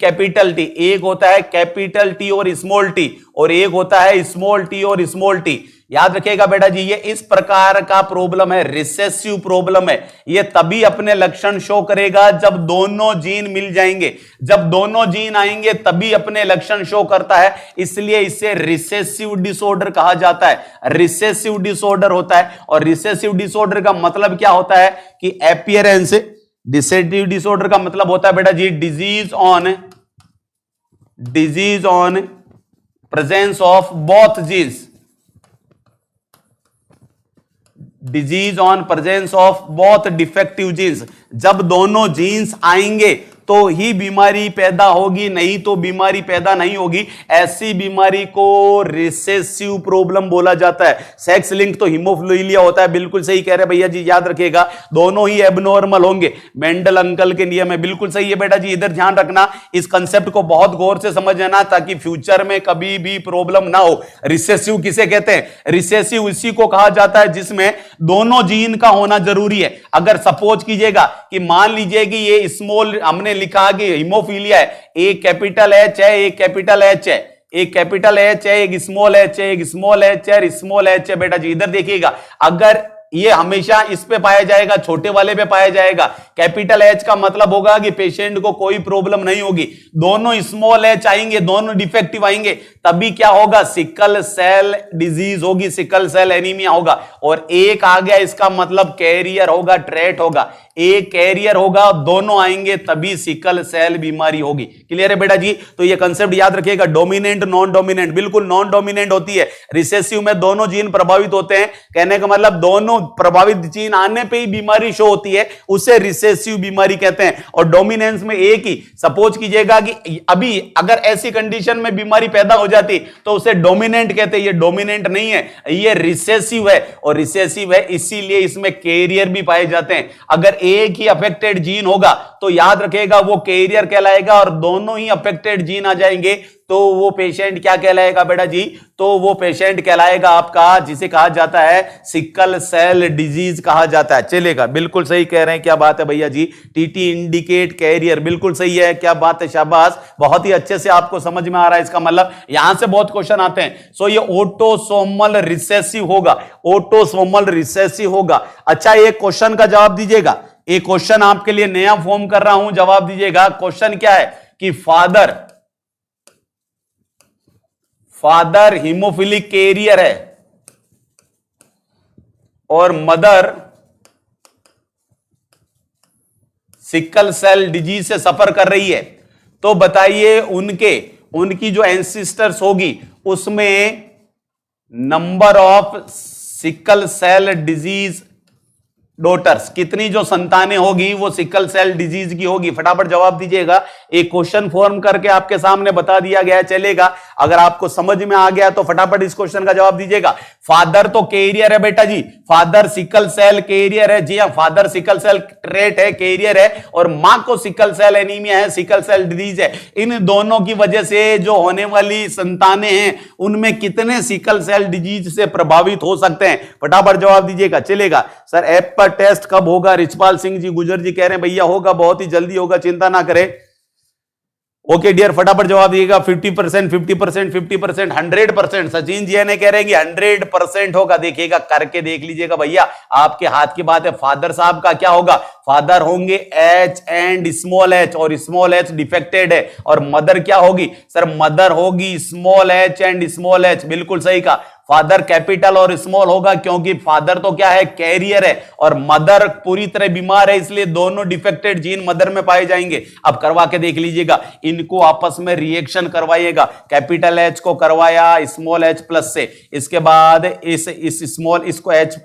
एक होता है कैपिटल टी और स्मॉल टी, और एक होता है स्मॉल टी और स्मॉल टी। याद रखिएगा बेटा जी, ये इस प्रकार का प्रॉब्लम है, रिसेसिव प्रॉब्लम है। ये तभी अपने लक्षण शो करेगा जब दोनों जीन मिल जाएंगे, जब दोनों जीन आएंगे तभी अपने लक्षण शो करता है, इसलिए इसे रिसेसिव डिसऑर्डर कहा जाता है। रिसेसिव डिसऑर्डर होता है, और रिसेसिव डिसऑर्डर का मतलब क्या होता है कि अपीयरेंस, रिसेसिव डिसऑर्डर का मतलब होता है बेटा जी disease on presence of both genes, disease on presence of both defective genes. जब दोनों जीन्स आएंगे तो ही बीमारी पैदा होगी, नहीं तो बीमारी पैदा नहीं होगी। ऐसी बीमारी को रिसेसिव प्रॉब्लम बोला जाता है। सेक्स लिंक तो हीमोफिलिया होता है, बिल्कुल सही कह रहे भैया जी, याद रखिएगा दोनों ही एबनॉर्मल होंगे। मेंडल अंकल के नियम है, बिल्कुल सही है बेटा जी। इधर ध्यान रखना, इस कंसेप्ट को बहुत गौर से समझना ताकि फ्यूचर में कभी भी प्रॉब्लम ना हो। रिसेसिव किसे कहते हैं? रिसेसिव इसी को कहा जाता है जिसमें दोनों जीन का होना जरूरी है। अगर सपोज कीजिएगा कि मान लीजिए कि ये स्मॉल, हमने लिखा कि हीमोफीलिया है, एक कैपिटल एच है, एक कैपिटल एच है, एक कैपिटल एच है, एक स्मॉल एच है, एक स्मॉल एच है, स्मॉल एच है। बेटा जी इधर देखिएगा, अगर ये हमेशा इस पे पाया जाएगा, छोटे वाले पे पाया जाएगा, कैपिटल एच का मतलब होगा कि पेशेंट को कोई प्रॉब्लम नहीं होगी। दोनों स्मॉल एच आएंगे, दोनों डिफेक्टिव आएंगे, तभी क्या होगा? सिकल सेल डिजीज होगी, सिकल सेल एनीमिया होगा। और एक आ गया, इसका मतलब कैरियर होगा, ट्रेट होगा। एक कैरियर होगा, दोनों आएंगे तभी सिकल सेल बीमारी होगी। क्लियर है बेटा जी? तो ये कंसेप्ट याद रखिएगा। डोमिनेंट, नॉन डोमिनेंट, बिल्कुल नॉन डोमिनेंट होती है। रिसेसिव में दोनों जीन प्रभावित होते हैं, कहने का मतलब दोनों प्रभावित जीन आने पे ही बीमारी शो होती है, उसे रिसेसिव बीमारी कहते हैं। और डोमिनेंस में एक ही, सपोज कीजिएगा कि अभी अगर ऐसी कंडीशन में बीमारी पैदा हो जाती तो उसे डोमिनेंट कहते हैं। ये डोमिनेंट नहीं है, ये रिसेसिव है। और रिसेसिव है इसीलिए इसमें कैरियर भी पाए जाते हैं। अगर एक ही अफेक्टेड जीन होगा तो याद रखिएगा वो कैरियर कहलाएगा, और दोनों ही अफेक्टेड जीन आ जाएंगे तो वो पेशेंट क्या कहलाएगा बेटा जी? तो वो पेशेंट कहलाएगा आपका, जिसे कहा जाता है सिकल सेल डिजीज कहा जाता है। चलेगा, बिल्कुल सही कह रहे हैं, क्या बात है भैया जी। टीटी इंडिकेट कैरियर, बिल्कुल सही है, क्या बात है, शाबाश, बहुत ही अच्छे से आपको समझ में आ रहा है। इसका मतलब यहां से बहुत क्वेश्चन आते हैं। सो ये ऑटोसोमल रिसेसिव होगा, ऑटोसोमल रिसेसिव होगा। अच्छा, एक क्वेश्चन का जवाब दीजिएगा, एक क्वेश्चन आपके लिए नया फॉर्म कर रहा हूं, जवाब दीजिएगा। क्वेश्चन क्या है कि फादर हीमोफिलिक कैरियर है और मदर सिकल सेल डिजीज से सफर कर रही है, तो बताइए उनकी जो एंसिस्टर्स होगी उसमें number of sickle cell disease daughters, कितनी जो संतानें होगी वो सिकल सेल डिजीज की होगी। फटाफट जवाब दीजिएगा। एक क्वेश्चन फॉर्म करके आपके सामने बता दिया गया है, चलेगा। अगर आपको समझ में आ गया तो फटाफट इस क्वेश्चन का जवाब दीजिएगा। फादर तो कैरियर है बेटा जी, फादर सिकल सेल कैरियर है, जी हां, फादर सिकल सेल ट्रेट है, कैरियर है, और मां को सिकल सेल एनीमिया है, सिकल सेल डिजीज है। इन दोनों की वजह से जो होने वाली संतानें हैं उनमें कितने सिकल सेल डिजीज से प्रभावित हो सकते हैं? फटाफट जवाब दीजिएगा। चलेगा सर, ऐप पर टेस्ट कब होगा? रिचपाल सिंह जी गुजर जी कह रहे हैं भैया होगा, बहुत ही जल्दी होगा, चिंता ना करें। ओके डियर, फटाफट जवाब दिएगा। 50%, 50%, 50%, 100%। सचिन जी ने कह रहे हैं कि 100% होगा। देखिएगा, करके देख लीजिएगा भैया, आपके हाथ की बात है। फादर साहब का क्या होगा? फादर होंगे एच एंड स्मॉल एच, और स्मॉल एच डिफेक्टेड है। और मदर क्या होगी? सर मदर होगी small H and small H, बिल्कुल सही कहा। फादर कैपिटल और स्मॉल होगा क्योंकि फादर तो क्या है? कैरियर है, और मदर पूरी तरह बीमार है, इसलिए दोनों डिफेक्टेड जीन मदर में पाए जाएंगे। अब करवा के देख लीजिएगा, इनको आपस में रिएक्शन करवाइएगा। कैपिटल एच को करवाया स्मॉल एच प्लस से, इसके बाद इस स्मॉल इसको एच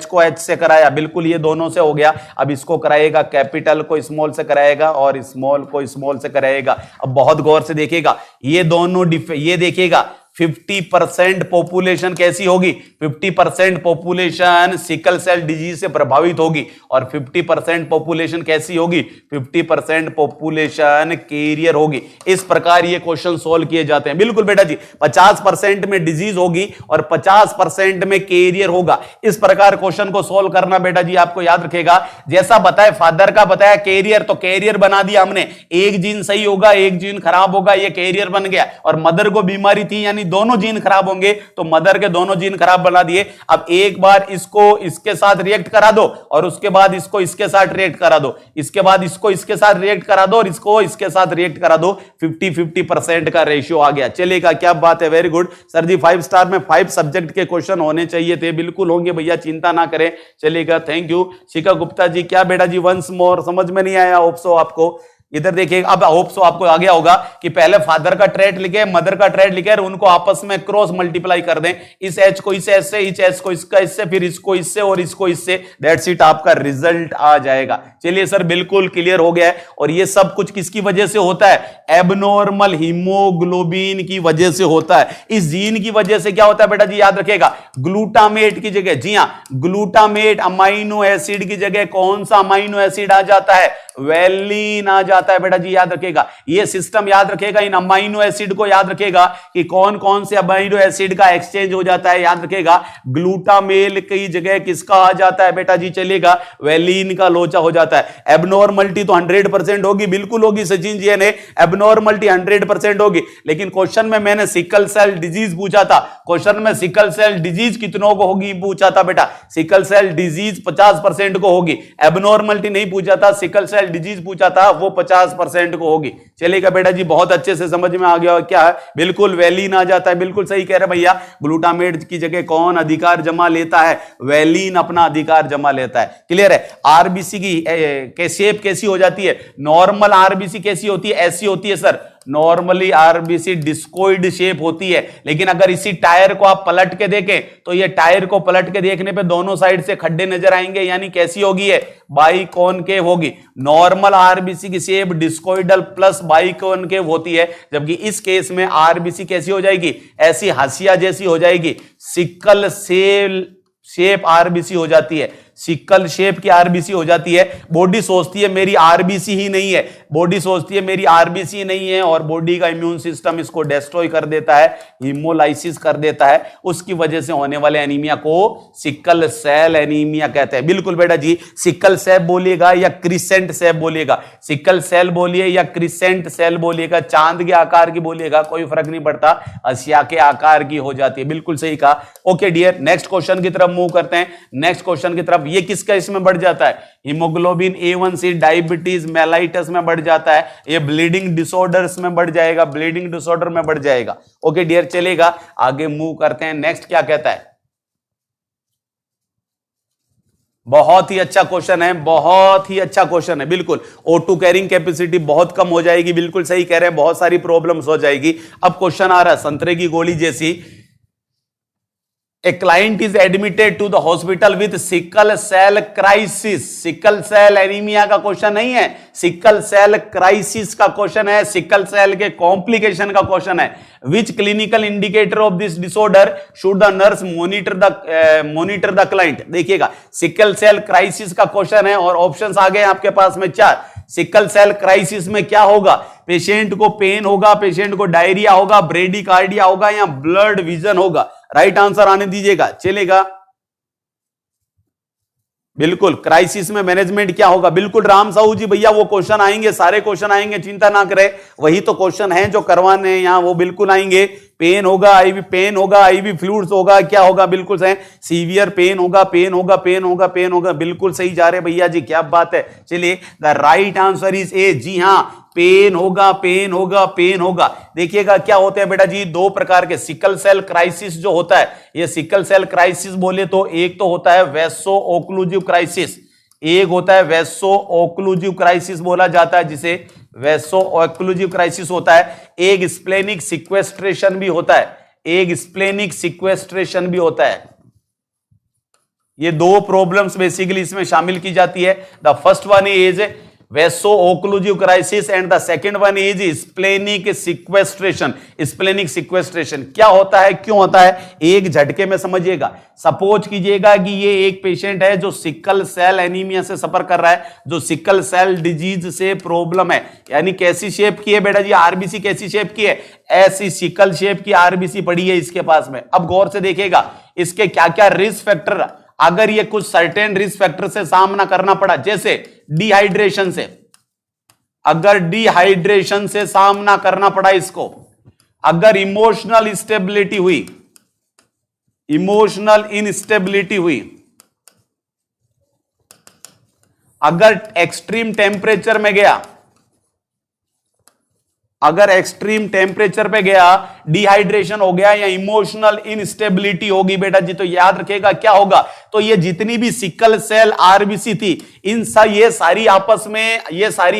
को एच से कराया, बिल्कुल ये दोनों से हो गया। अब इसको कराएगा, कैपिटल को स्मॉल से कराएगा और स्मॉल को स्मॉल से कराएगा। अब बहुत गौर से देखिएगा, ये दोनों ये देखिएगा, 50% पॉपुलेशन कैसी होगी? 50% पॉपुलेशन सिकल सेल डिजीज से प्रभावित होगी और 50% पॉपुलेशन कैसी होगी? 50% पॉपुलेशन कैरियर होगी। इस प्रकार ये क्वेश्चन सोल्व किए जाते हैं। बिल्कुल बेटा जी, 50% में डिजीज होगी और 50% में कैरियर होगा। इस प्रकार क्वेश्चन को सोल्व करना बेटा जी आपको याद रखेगा। जैसा बताया फादर का बताया कैरियर, तो कैरियर बना दिया हमने। एक जीन सही होगा, एक जीन खराब होगा, ये कैरियर बन गया। और मदर को बीमारी थी यानी दोनों जीन खराब होंगे, तो मदर के दोनों जीन खराब बना दिए। अब एक बार इसको इसके साथ रिएक्ट करा दो और उसके बाद इसको इसके साथ रिएक्ट करा दो, इसके बाद इसको इसके साथ रिएक्ट करा दो और इसको इसके साथ रिएक्ट करा दो। 50-50% का रेशियो आ गया। चलेगा, क्या बात है, वेरी गुड सर जी। 5 स्टार में 5 सब्जेक्ट के क्वेश्चन होने चाहिए थे, बिल्कुल होंगे भैया, चिंता ना करें। चलेगा, थैंक यू। शिखा गुप्ता जी, क्या बेटा जी वंस मोर, समझ में नहीं आया होप सो आपको। इधर देखिए, अब होप सो आपको आ गया होगा कि पहले फादर का ट्रेट लिखे, मदर का ट्रेट लिखे और उनको आपस में क्रॉस मल्टीप्लाई कर दें। इस एच को इस एच से, इस एच को इसका इससे, फिर इसको इससे और इसको इससे, दैट्स इट, आपका रिजल्ट आ जाएगा। चलिए सर, बिल्कुल क्लियर हो गया है। और ये सब कुछ किसकी वजह से होता है? एबनॉर्मल हीमोग्लोबिन की वजह से होता है। इस जीन की वजह से क्या होता है बेटा जी, याद रखिएगा, ग्लूटामेट की जगह, जी हां, ग्लूटामेट अमाइनो एसिड की जगह कौन सा अमाइनो एसिड आ जाता है? वेलिन आ जाता है बेटा जी, याद रखेगा। ये सिस्टम याद रखेगा, इन अमाइनो एसिड को याद रखेगा कि कौन कौन से अमाइनो एसिड का एक्सचेंज हो जाता है। याद रखेगा, ग्लूटामेल की जगह किसका आ जाता है बेटा जी? चलेगा, वेलिन का लोचा हो जाता है। एबनॉर्मलिटी तो 100% होगी, बिल्कुल होगी सचिन जी ने, एबनॉर्मलिटी 100% होगी। लेकिन क्वेश्चन में मैंने सिकल सेल डिजीज पूछा था। क्वेश्चन में सिकल सेल डिजीज कितनों को होगी पूछा था बेटा। सिकल सेल डिजीज 50% को होगी, एबनॉर्मलिटी नहीं पूछा था, सिकल सेल डिजीज पूछा था, वो 50% को होगी। चलेगा बेटा जी, बहुत अच्छे से समझ में आ गया क्या है? बिल्कुल वेलिन आ जाता है, बिल्कुल सही कह रहे भैया। ग्लूटामेट की जगह कौन अधिकार जमा लेता है? वेलिन अपना अधिकार जमा लेता है। क्लियर है? आरबीसी की शेप कैसी हो जाती है? नॉर्मल आरबीसी कैसी होती है? ऐसी होती है sir, normally RBC discoid shape होती है। लेकिन अगर इसी टायर को आप पलट के देखें तो ये टायर को पलट के देखने पे दोनों साइड से खड्डे नजर आएंगे, यानी कैसी होगी? ये बाइकॉनकेव होगी। नॉर्मल आरबीसी की शेप डिस्कोइडल प्लस बाइकॉनकेव होती है, जबकि इस केस में आरबीसी कैसी हो जाएगी? ऐसी हंसिया जैसी हो जाएगी, सिकल सेल शेप आरबीसी हो जाती है, सिकल शेप की आरबीसी हो जाती है। बॉडी सोचती है मेरी आरबीसी ही नहीं है, बॉडी सोचती है मेरी आरबीसी नहीं है, और बॉडी का इम्यून सिस्टम इसको डिस्ट्रॉय कर देता है, हीमोलाइसिस कर देता है। उसकी वजह से होने वाले एनीमिया को सिकल सेल एनीमिया कहते हैं। बिल्कुल बेटा जी, सिकल सेल बोलिएगा या क्रिसेंट सेल बोलिएगा, सिकल सेल बोलिए या क्रिसेंट सेल बोलिएगा, चांद के आकार की बोलिएगा, कोई फर्क नहीं पड़ता, हसिया के आकार की हो जाती है। बिल्कुल सही कहा। ओके डियर, नेक्स्ट क्वेश्चन की तरफ मूव करते हैं। नेक्स्ट क्वेश्चन की तरफ, ये किसका इसमें बढ़ जाता है? हीमोग्लोबिन A1C डायबिटीज मेलाइटस में बढ़ जाता है, ये ब्लीडिंग डिसऑर्डर्स में बढ़ जाएगा, ब्लीडिंग डिसऑर्डर में बढ़ जाएगा। ओके डियर, चलेगा, आगे मूव करते हैं। नेक्स्ट क्या कहता है? बहुत ही अच्छा क्वेश्चन है, बहुत ही अच्छा क्वेश्चन है। बिल्कुल, O2 कैरिंग कैपेसिटी बहुत कम हो जाएगी, बिल्कुल सही कह रहे हैं, बहुत सारी प्रॉब्लम्स हो जाएगी। अब क्वेश्चन आ रहा है संतरे की गोली जैसी। A client is admitted to the hospital with sickle cell crisis। Sickle cell anaemia का क्वेश्चन नहीं है, सिकल सेल क्राइसिस का क्वेश्चन है, सिकल सेल के कॉम्प्लिकेशन का क्वेश्चन है। Which clinical indicator of this disorder should the nurse monitor the client? देखिएगा, sickle cell crisis का क्वेश्चन है और ऑप्शंस आ गए आपके पास में 4। सिकल सेल क्राइसिस में क्या होगा? पेशेंट को पेन होगा, पेशेंट को डायरिया होगा, ब्रेडिकार्डिया होगा या ब्लड विजन होगा? राइट आंसर आने दीजिएगा। चलेगा, बिल्कुल, क्राइसिस में मैनेजमेंट क्या होगा? बिल्कुल राम साहू जी भैया, वो क्वेश्चन आएंगे, सारे क्वेश्चन आएंगे, चिंता ना करें, वही तो क्वेश्चन हैं जो करवाने हैं यहाँ, वो बिल्कुल आएंगे। पेन होगा, आईवी पेन होगा, आईवी फ्लूइड्स होगा, क्या होगा? बिल्कुल सही, सीवियर पेन होगा, पेन होगा, पेन होगा, पेन होगा, बिल्कुल सही जा रहे भैया जी, क्या बात है। चलिए, the right answer is A, जी हां, पेन होगा, पेन होगा, पेन होगा। देखिएगा क्या होते हैं बेटा जी, 2 प्रकार के सिकल सेल क्राइसिस जो होता है, ये सिकल सेल क्राइसिस बोले तो एक तो होता है वैसो ओक्लूसिव क्राइसिस, एक होता है वैसो ओक्लूसिव क्राइसिस बोला जाता है, जिसे वैसो ओक्लूसिव क्राइसिस होता है। एक स्प्लेनिक सिक्वेस्ट्रेशन भी होता है, एक स्प्लेनिक सिक्वेस्ट्रेशन भी होता है। ये 2 प्रॉब्लम्स बेसिकली इसमें शामिल की जाती है। The first one is वेसो occlusive crisis and the second one is splenic sequestration. Splenic sequestration क्या होता है, क्यों होता है, एक झटके में समझिएगा। सपोज कीजिएगा कि ये एक पेशेंट है जो सिकल सेल एनीमिया से सफर कर रहा है, जो सिकल सेल डिजीज से प्रॉब्लम है, यानी कैसी शेप की है बेटा जी, आरबीसी कैसी शेप की है, ऐसी सिकल शेप की आरबीसी पड़ी है इसके पास में। अब गौर से देखिएगा इसके क्या क्या रिस्क फैक्टर, अगर ये कुछ सर्टेन रिस्क फैक्टर से सामना करना पड़ा, जैसे डिहाइड्रेशन से, अगर डिहाइड्रेशन से सामना करना पड़ा इसको, अगर इमोशनल इंस्टेबिलिटी हुई, इमोशनल इनस्टेबिलिटी हुई, अगर एक्सट्रीम टेम्परेचर में गया, अगर एक्सट्रीम टेम्परेचर पे गया, डिहाइड्रेशन हो गया या इमोशनल इनस्टेबिलिटी होगी बेटा जी, तो याद रखिएगा क्या होगा, तो ये जितनी भी सिकल सेल आरबीसी थी ये सारी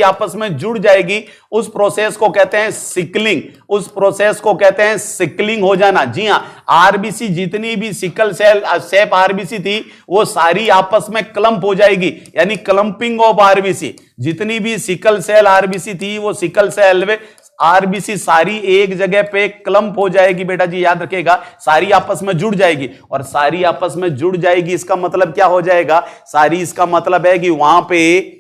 आपस में जुड़ जाएगी। उस प्रोसेस को कहते हैं सिकलिंग, उस प्रोसेस को कहते हैं सिकलिंग हो जाना। जी हां, आरबीसी जितनी भी सिकल सेल शेप आरबीसी थी वो सारी आपस में क्लंप हो जाएगी, यानी क्लंपिंग ऑफ आरबीसी। जितनी भी सिकल सेल आरबीसी थी वो सिकल सेल में आरबीसी सारी एक जगह पे क्लंप हो जाएगी बेटा जी, याद रखिएगा, सारी आपस में जुड़ जाएगी। और सारी आपस में जुड़ जाएगी इसका मतलब क्या हो जाएगा, सारी इसका मतलब है कि वहां पे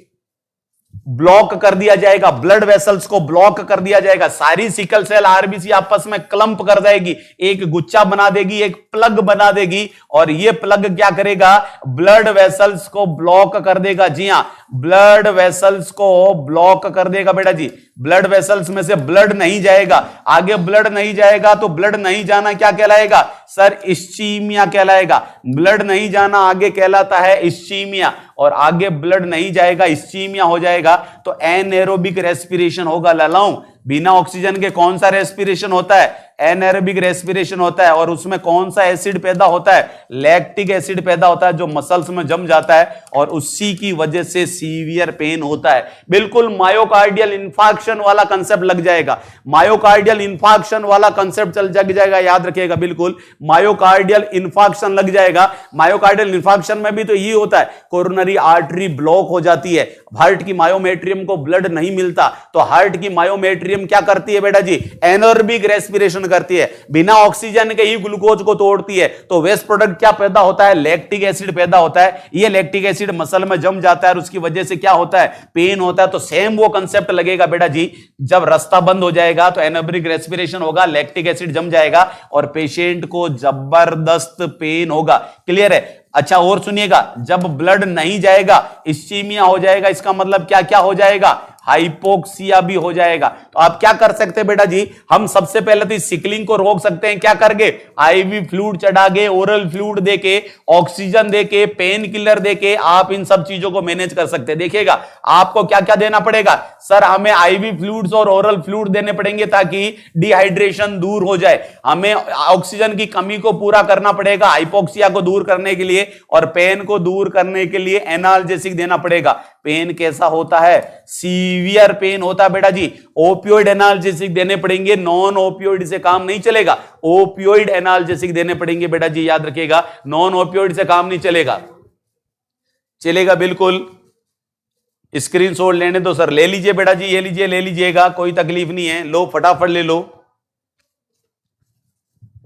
ब्लॉक कर दिया जाएगा, ब्लड वेसल्स को ब्लॉक कर दिया जाएगा। सारी सिकल सेल आरबीसी आपस में क्लंप कर जाएगी, एक गुच्छा बना देगी, एक प्लग बना देगी, और ये प्लग क्या करेगा, ब्लड वेसल्स को ब्लॉक कर देगा। जी हां, ब्लड वेसल्स को ब्लॉक कर देगा बेटा जी। ब्लड वेसल्स में से ब्लड नहीं जाएगा, आगे ब्लड नहीं जाएगा, तो ब्लड नहीं जाना क्या कहलाएगा सर, इस्चीमिया कहलाएगा। ब्लड नहीं जाना आगे कहलाता है इस्चीमिया, और आगे ब्लड नहीं जाएगा, इस्चीमिया हो जाएगा तो एनएरोबिक रेस्पिरेशन होगा। ललाऊं, बिना ऑक्सीजन के कौन सा रेस्पिरेशन होता है, एनएरोबिक रेस्पिरेशन होता है। और उसमें कौन सा एसिड पैदा होता है, लैक्टिक एसिड पैदा होता है, जो मसल्स में जम जाता है और उसी की वजह से सीवियर पेन होता है। बिल्कुल मायोकार्डियल इंफार्क्शन वाला कंसेप्ट लग जाएगा, मायोकार्डियल इंफार्क्शन वाला कंसेप्ट चल जग जाएगा, याद रखिएगा, बिल्कुल मायोकार्डियल इंफार्क्शन लग जाएगा। मायोकार्डियल इंफार्क्शन में भी तो ये होता है, कोरोनरी आर्टरी ब्लॉक हो जाती है, हार्ट की मायोमेट्रियम को ब्लड नहीं मिलता, तो हार्ट की मायोमेट्रियम क्या करती है बेटा जी, एनएरोबिक रेस्पिरेशन करती है, बिना ऑक्सीजन के ही ग्लूकोज को तोड़ती है, तो वेस्ट प्रोडक्ट क्या पैदा होता है, लैक्टिक एसिड पैदा होता है। ये लैक्टिक एसिड मसल में जम जाता है और उसकी वजह से क्या होता है, पेन होता है। तो सेम वो कंसेप्ट लगेगा बेटा जी, जब रास्ता बंद हो जाएगा तो एनएरोबिक रेस्पिरेशन होगा, लैक्टिक एसिड जम जाएगा और पेशेंट को जबरदस्त पेन होगा। क्लियर है? अच्छा और सुनिएगा, जब ब्लड नहीं जाएगा इस्चीमिया हो जाएगा, इसका मतलब क्या क्या हो जाएगा, हाइपोक्सिया भी हो जाएगा। तो आप क्या कर सकते हैं बेटा जी, हम सबसे पहले तो इस सिकलिंग को रोक सकते हैं, क्या करके, आईवी फ्लूइड चढ़ा के, ओरल फ्लूइड देके, ऑक्सीजन देके, पेन किलर देके आप इन सब चीजों को मैनेज कर सकते हैं। देखिएगा आपको क्या क्या देना पड़ेगा, सर हमें आईवी फ्लूइड्स और ओरल फ्लूइड देने पड़ेंगे ताकि डिहाइड्रेशन दूर हो जाए, हमें ऑक्सीजन की कमी को पूरा करना पड़ेगा हाइपोक्सिया को दूर करने के लिए, और पेन को दूर करने के लिए एनाल्जेसिक देना पड़ेगा। पेन कैसा होता है, सीवियर पेन होता है बेटा जी, ओपियोइड एनाल्जेसिक देने पड़ेंगे, नॉन ओपियोइड से काम नहीं चलेगा, ओपियोइड एनाल्जेसिक देने पड़ेंगे बेटा जी, याद रखिएगा, नॉन ओपियोइड से काम नहीं चलेगा। चलेगा बिल्कुल, स्क्रीनशॉट लेने दो सर, ले लीजिए बेटा जी, ये लीजिए, ले लीजिएगा, कोई तकलीफ नहीं है, लो फटाफट ले लो।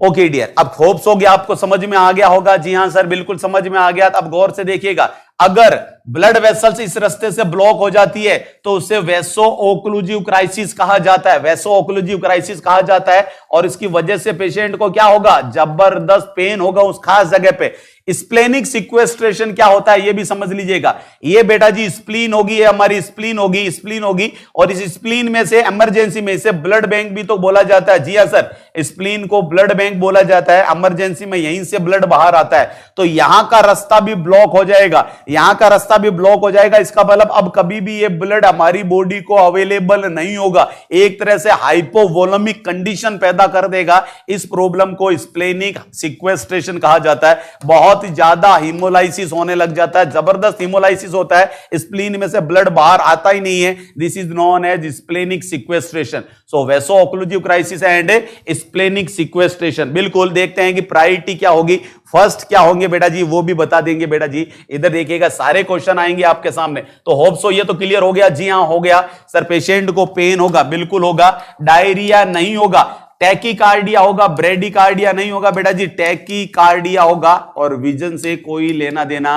ओके डियर, अब होप्स हो गया आपको समझ में आ गया होगा। जी हां सर बिल्कुल समझ में आ गया। अब गौर से देखिएगा, अगर ब्लड वेसल्स इस रास्ते से ब्लॉक हो जाती है तो उसे वेसो ओक्लूसिव क्राइसिस कहा जाता है, वेसो ओक्लूसिव क्राइसिस कहा जाता है, और इसकी वजह से पेशेंट को क्या होगा, जबरदस्त पेन होगा उस खास जगह पे। स्प्लेनिक सिक्वेस्ट्रेशन क्या होता है ये भी समझ लीजिएगा। ये बेटा जी स्प्लीन होगी, ये हमारी स्प्लीन होगी, और इस स्प्लीन में से इमरजेंसी में इसे ब्लड बैंक भी तो बोला जाता है। जी हां सर, स्प्लीन को ब्लड बैंक बोला जाता है, इमरजेंसी में यहीं से ब्लड बाहर आता है। तो यहां का रास्ता भी ब्लॉक हो जाएगा, यहां का रास्ता भी ब्लॉक हो जाएगा। इसका मतलब अब कभी भी ये ब्लड हमारी बॉडी को अवेलेबल नहीं होगा, एक तरह से हाइपोवोलेमिक कंडीशन पैदा कर देगा। इस प्रॉब्लम को स्प्लेनिक सिक्वेस्ट्रेशन कहा जाता है। बहुत ज्यादा हीमोलाइसिस होने लग जाता है, जबरदस्त हीमोलाइसिस होता है, स्प्लीन में से ब्लड बाहर आता ही नहीं है। This is known as splenic sequestration. So vaso occlusive crisis and splenic sequestration. बिल्कुल देखते हैं कि प्रायोरिटी क्या होगी, फर्स्ट क्या होंगे बेटा जी, वो भी बता देंगे बेटा जी। इधर देखिएगा देखिएगा सारे क्वेश्चन आएंगे आपके सामने। तो होप सो ये तो क्लियर हो गया। जी हाँ हो गया सर। पेशेंट को पेन होगा, बिल्कुल होगा। डायरिया नहीं होगा, टैकीकार्डिया होगा, ब्रेडिकार्डिया नहीं होगा बेटा जी, टैकीकार्डिया होगा। और विजन से कोई लेना देना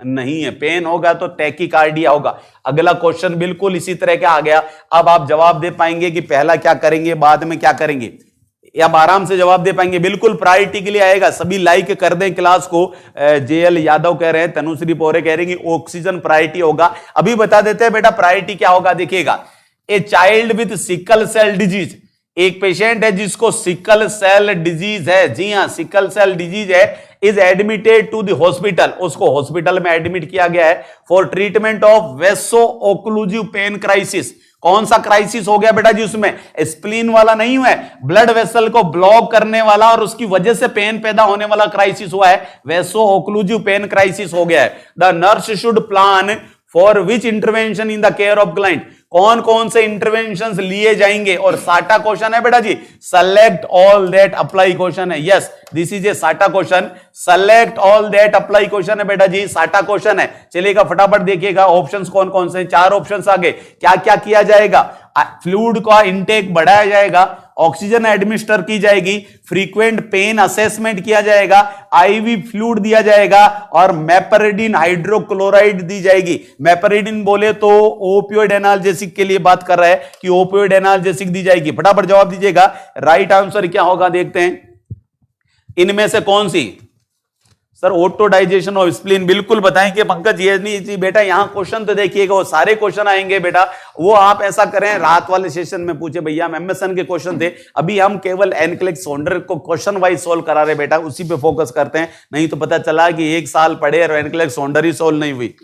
नहीं है। पेन होगा तो टैकीकार्डिया होगा। अगला क्वेश्चन बिल्कुल इसी तरह का आ गया। अब आप जवाब दे पाएंगे कि पहला क्या करेंगे, बाद में क्या करेंगे, अब आराम से जवाब दे पाएंगे। बिल्कुल प्रायोरिटी के लिए आएगा। सभी लाइक कर दें क्लास को। जेएल यादव कह रहे हैं, तनुश्री पोरे कह रहे हैं कि ऑक्सीजन प्रायोरिटी होगा। अभी बता देते हैं बेटा प्रायोरिटी क्या होगा। देखिएगा, a child with sickle cell disease, एक पेशेंट है जिसको सिकल सेल डिजीज है, जी हां सिकल सेल डिजीज है, is admitted to the hospital, उसको हॉस्पिटल में एडमिट किया गया है for treatment of vaso occlusive pain crisis. कौन सा क्राइसिस हो गया बेटा जी उसमें, स्प्लीन वाला नहीं हुआ है, ब्लड वेसल को ब्लॉक करने वाला और उसकी वजह से पेन पैदा होने वाला क्राइसिस हुआ है, वेसो ओक्लूसिव पेन क्राइसिस हो गया है। The nurse should plan for which intervention in the care of client, कौन कौन से इंटरवेंशंस लिए जाएंगे। और साटा क्वेश्चन है बेटा जी, select all that apply question है। Yes this is a SATA question, select all that apply question है बेटा जी, साटा क्वेश्चन है। चलिएगा फटाफट देखिएगा ऑप्शंस कौन कौन से, चार ऑप्शंस आगे। क्या क्या किया जाएगा, फ्लूइड का इंटेक बढ़ाया जाएगा, ऑक्सीजन एडमिनिस्टर की जाएगी, फ्रीक्वेंट पेन असेसमेंट किया जाएगा, आईवी फ्लूइड दिया जाएगा और मेपरिडिन हाइड्रोक्लोराइड दी जाएगी। मेपरिडिन बोले तो ओपियोइड एनाल्जेसिक के लिए बात कर रहा है कि ओपियोइड एनाल्जेसिक दी जाएगी। फटाफट जवाब दीजिएगा, राइट आंसर क्या होगा देखते हैं इनमें से कौन सी। Sir auto digestion of spleen, बिल्कुल बताएंगे पंकज। ये नहीं बेटा, यहां क्वेश्चन तो देखिएगा, वो सारे क्वेश्चन आएंगे बेटा। वो आप ऐसा करें, रात वाले सेशन में पूछे भैया एमएसएन के क्वेश्चन थे, अभी हम केवल एनक्लेक्सोंडर को क्वेश्चन वाइज सोल्व करा रहे बेटा, उसी पे फोकस करते हैं। नहीं तो पता चला कि एक साल पढ़े और एनक्लेक्सोंडर ही सोल्व नहीं हुई।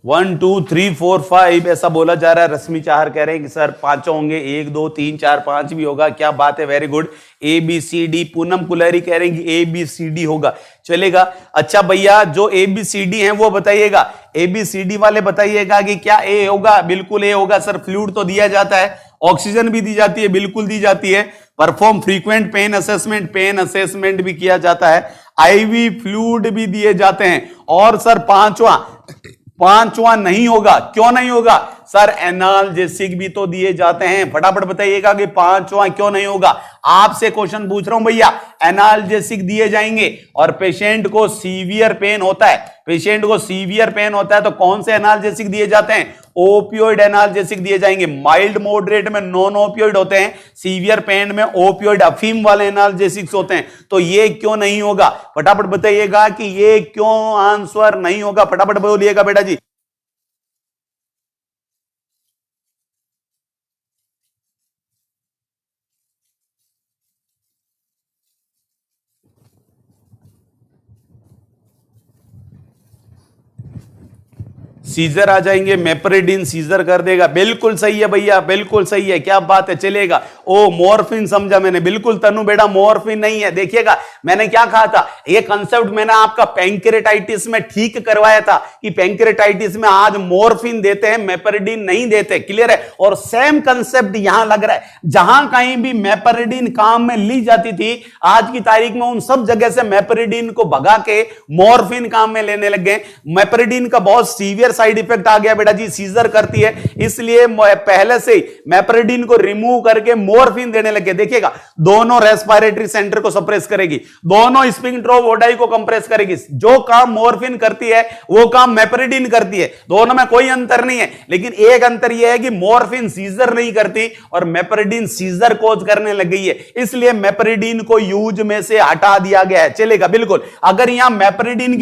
One two three four five ऐसा बोला जा रहा है। रश्मि चाहर कह रहे हैं कि सर पांचों होंगे, एक दो तीन चार पांच भी होगा। क्या बात है, very good. A B C D, Poonam Kulhari कह रहे हैं कि ए बी सी डी होगा, चलेगा। अच्छा भैया जो ए बी सी डी है वो बताइएगा, ए बी सी डी वाले बताइएगा कि क्या ए होगा। बिल्कुल ए होगा सर। फ्लूइड तो दिया जाता है, ऑक्सीजन भी दी जाती है, बिल्कुल दी जाती है। Perform frequent pain assessment, pain assessment भी किया जाता है। आईवी फ्लूइड भी दिए जाते हैं। और सर पांचवा नहीं होगा, क्यों नहीं होगा सर, एनाल्जेसिक भी तो दिए जाते हैं। फटाफट बताइएगा कि पांचवा क्यों नहीं होगा। आपसे क्वेश्चन पूछ रहा हूं भैया, एनाल्जेसिक दिए जाएंगे और पेशेंट को सीवियर पेन होता है, पेशेंट को सीवियर पेन होता है तो कौन से एनाल्जेसिक दिए जाते हैं, ओपियोइड एनाल्जेसिक दिए जाएंगे। माइल्ड मॉडरेट में नॉन ओपियोइड होते हैं, सीवियर पेन में ओपियोइड अफीम वाले एनाल्जेसिक्स होते हैं। तो ये क्यों नहीं होगा, फटाफट बताइएगा कि ये क्यों आंसर नहीं होगा, फटाफट बोलिएगा बेटा जी। सीजर आ जाएंगे, मेपरिडिन सीजर कर देगा। बिल्कुल सही है भैया, बिल्कुल सही है, क्या बात है, चलेगा। ओ मॉर्फिन समझा मैंने, बिल्कुल तनु बेटा मॉर्फिन नहीं है। देखिएगा मैंने क्या कहा था, ये कंसेप्ट मैंने आपका पैंक्रेटाइटिस में ठीक करवाया था कि पैंक्रेटाइटिस में आज मॉर्फिन देते हैं, मेपरिडिन नहीं देते, क्लियर है। और सेम कंसेप्ट यहां लग रहा है, जहां कहीं भी मेपरिडिन काम में ली जाती थी आज की तारीख में उन सब जगह से मेपरिडिन को भगा के मॉर्फिन काम में लेने लग गए। मेपरिडिन का बहुत सीवियर साइड इफेक्ट आ गया बेटा जी, सीजर करती है, इसलिए पहले से मेपरिडिन को रिमूव करके मॉर्फिन देने लगे। देखिएगा दोनों रेस्पिरेटरी सेंटर को सप्रेस करेगी, दोनों स्फिंक्टर ऑफ ओडाई को कंप्रेस करेगी। जो काम मॉर्फिन करती है वो काम मेपरिडिन करती है, दोनों में कोई अंतर नहीं है। लेकिन एक अंतर यह है कि मॉर्फिन सीजर नहीं करती और मेपरिडिन सीजर कोज करने लग गई है, इसलिए मेपरिडिन को यूज में से हटा दिया गया है, चलेगा बिल्कुल। अगर यहां मेपरिडिन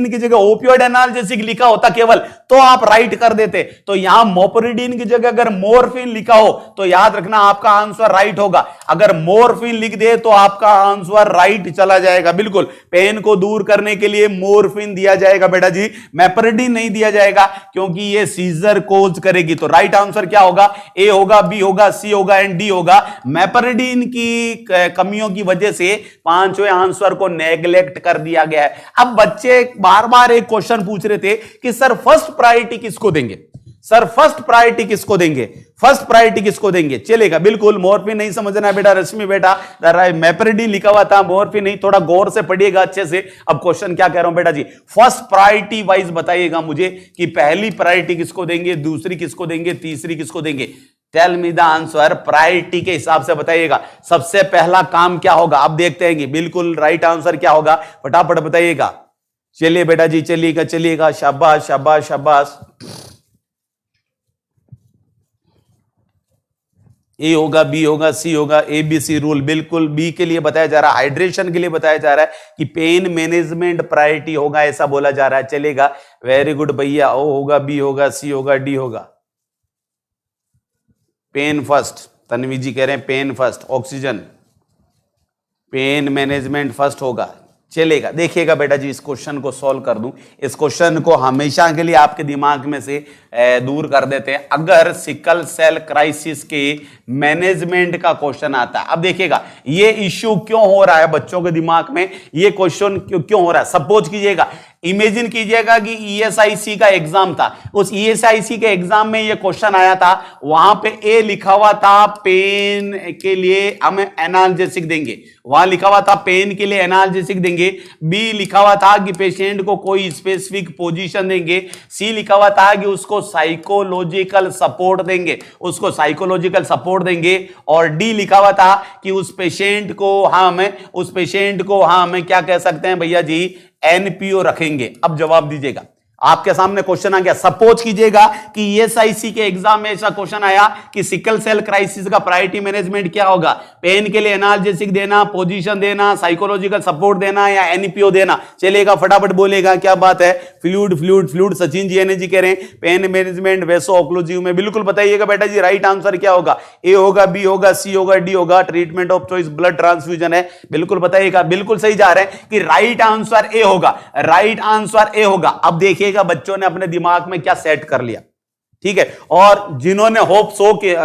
की जगह ओपियोइड एनाल्जेसिक लिखा होता केवल तो आप राइट कर देते। तो यहां मोपरिडिन की जगह अगर मॉर्फिन लिखा हो तो तो याद रखना आपका आंसर राइट होगा। अगर मोरफिन लिख दे तो आपका आंसर राइट चला जाएगा। बिल्कुल पेन को दूर करने के लिए मोरफिन दिया जाएगा बेटा जी, मेपरिडीन नहीं दिया जाएगा क्योंकि ये सीजर कोज करेगी। तो राइट आंसर क्या होगा? ए होगा, बी होगा, सी होगा एंड डी होगा। मेपरिडीन की कमियों की वजह से पांचवें आंसर को नेग्लेक्ट कर दिया गया है। अब बच्चे बार बार एक क्वेश्चन पूछ रहे थे कि सर फर्स्ट प्रायोरिटी किसको देंगे, सर फर्स्ट प्रायोरिटी किसको देंगे, फर्स्ट प्रायोरिटी किसको देंगे? चलेगा, बिल्कुल मोरफिन नहीं समझना है बेटा, रश्मि बेटा मेपरिडीन लिखा हुआ था, मोरफिन नहीं, थोड़ा गौर से पढ़िएगा अच्छे से। अब क्वेश्चन क्या कह रहा हूं बेटा जी, फर्स्ट प्रायोरिटी वाइज बताइएगा मुझे कि पहली प्रायोरिटी किसको देंगे, दूसरी किसको देंगे, तीसरी किसको देंगे। Tell me the answer, priority के हिसाब से बताइएगा। सबसे पहला काम क्या होगा अब देखते हैं कि बिल्कुल राइट आंसर क्या होगा, फटाफट बताइएगा। चलिए बेटा जी, चलिएगा चलिएगा, शाबाश शाबाश शाबाश। ए होगा, बी होगा, सी होगा, ABC रूल। बिल्कुल बी के लिए बताया जा रहा है, हाइड्रेशन के लिए बताया जा रहा है कि पेन मैनेजमेंट प्रायोरिटी होगा, ऐसा बोला जा रहा है। चलेगा, वेरी गुड भैया। ओ होगा, बी होगा, सी होगा, डी होगा। पेन फर्स्ट, तन्वी जी कह रहे हैं pain first, oxygen, pain management first होगा। चलेगा, देखिएगा बेटा जी, इस क्वेश्चन को सॉल्व कर दूं। इस क्वेश्चन को हमेशा के लिए आपके दिमाग में से दूर कर देते हैं। अगर सिकल सेल क्राइसिस के मैनेजमेंट का क्वेश्चन आता है, अब देखिएगा ये इश्यू क्यों हो रहा है बच्चों के दिमाग में, ये क्वेश्चन क्यों हो रहा है। सपोज कीजिएगा, इमेजिन कीजिएगा कि ESIC का एग्जाम था, उस ESIC के एग्जाम में ये क्वेश्चन आया था, वहां पे ए लिखा हुआ था पेन के लिए हम एनाल्जेसिक देंगे, वहां लिखा हुआ था पेन के लिए एनाल्जेसिक देंगे, बी लिखा हुआ था कि पेशेंट को कोई स्पेसिफिक पोजीशन देंगे, सी लिखा हुआ था कि उसको साइकोलॉजिकल सपोर्ट देंगे, उसको साइकोलॉजिकल सपोर्ट देंगे, और डी लिखा हुआ था कि उस पेशेंट को हम क्या कह सकते हैं भैया जी, NPO रखेंगे। अब जवाब दीजिएगा, आपके सामने क्वेश्चन आ गया। सपोज कीजिएगा कि ESIC के एग्जाम में ऐसा क्वेश्चन आया कि सिकल सेल क्राइसिस का प्रायोरिटी मैनेजमेंट क्या होगा, पेन के लिए एनाल्जेसिक देना, पोजीशन देना, साइकोलॉजिकल सपोर्ट देना या NPO देना। चलेगा, फटाफट बोलेगा, क्या बात है। Fluid fluid fluid, Sachin ji energy कह रहे हैं पेन मैनेजमेंट वैसो ऑक्लूसिव में। बिल्कुल बताइएगा बेटा जी, राइट आंसर क्या होगा, ए होगा, बी होगा, सी होगा, डी होगा। Treatment of choice blood transfusion है। बिल्कुल बताइएगा, बिल्कुल सही जा रहे हैं कि राइट आंसर ए होगा, राइट आंसर ए होगा। अब देखिए बच्चों ने अपने दिमाग में क्या सेट कर लिया, ठीक है। और जिन्होंने होप सो के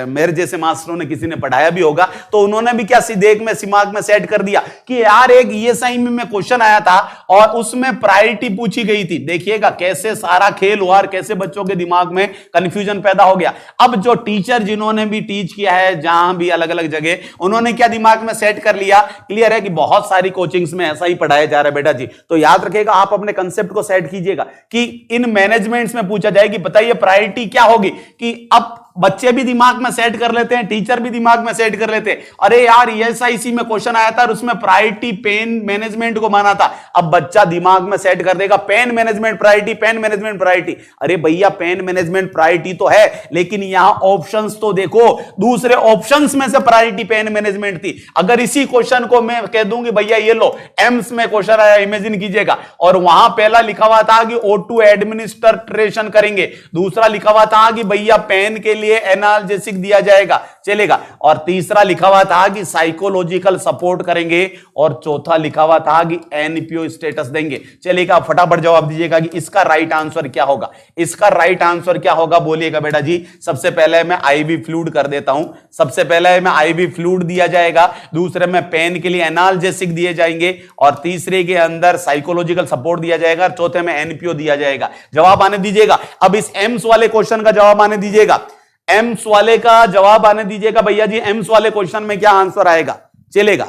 मेरे जैसे मास्टरों ने किसी ने पढ़ाया भी होगा, तो उन्होंने भी क्या दिमाग में सेट कर दिया कि यार एक ESI में क्वेश्चन आया था और उसमें प्रायोरिटी पूछी गई थी। देखिएगा कैसे सारा खेल हुआ और कैसे बच्चों के दिमाग में कंफ्यूजन पैदा हो गया। अब जो टीचर जिन्होंने भी टीच किया है जहां भी अलग अलग जगह, उन्होंने क्या दिमाग में सेट कर लिया, क्लियर है कि बहुत सारी कोचिंग्स में ऐसा ही पढ़ाया जा रहा है बेटा जी। तो याद रखिएगा, आप अपने कंसेप्ट को सेट कीजिएगा कि इन मैनेजमेंट्स में पूछा जाए कि बताइए प्रायोरिटी क्या होगी, कि अब बच्चे भी दिमाग में सेट कर लेते हैं, टीचर भी दिमाग में सेट कर लेते हैं। अरे यार ESIC में क्वेश्चन आया था और उसमें प्रायोरिटी पेन मैनेजमेंट को माना था। अब बच्चा दिमाग में सेट कर देगा pen management priority, pen management priority. अरे भैया पेन मैनेजमेंट प्रायोरिटी तो है, लेकिन यहां ऑप्शंस तो देखो, दूसरे ऑप्शंस में से प्रायोरिटी पेन मैनेजमेंट थी। अगर इसी क्वेश्चन को मैं कह दूंगी भैया ये लो एम्स में क्वेश्चन आया, इमेजिन कीजिएगा, और वहां पहला लिखा हुआ था कि O2 एडमिनिस्ट्रेशन करेंगे, दूसरा लिखा हुआ था कि भैया पेन के लिए एनाल्जेसिक दिया जाएगा, चलेगा, और तीसरा लिखा हुआ था कि साइकोलॉजिकल सपोर्ट करेंगे, और चौथा लिखा हुआ था कि NPO स्टेटस देंगे। चलेगा, फटाफट जवाब दीजिएगा कि इसका राइट आंसर क्या होगा, इसका राइट आंसर क्या होगा, बोलिएगा बेटा जी। सबसे पहले मैं IV फ्लूइड कर देता हूं, सबसे पहले मैं IV फ्लूइड दिया जाएगा, दूसरे में पेन के लिए एनाल्जेसिक दिए जाएंगे, और तीसरे के अंदर साइकोलॉजिकल सपोर्ट दिया जाएगा, चौथे में NPO दिया जाएगा। जवाब आने दीजिएगा। अब इस एम्स वाले क्वेश्चन का जवाब आने दीजिएगा, एम्स वाले का जवाब आने दीजिएगा भैया जी। एम्स वाले क्वेश्चन में क्या आंसर आएगा, चलेगा।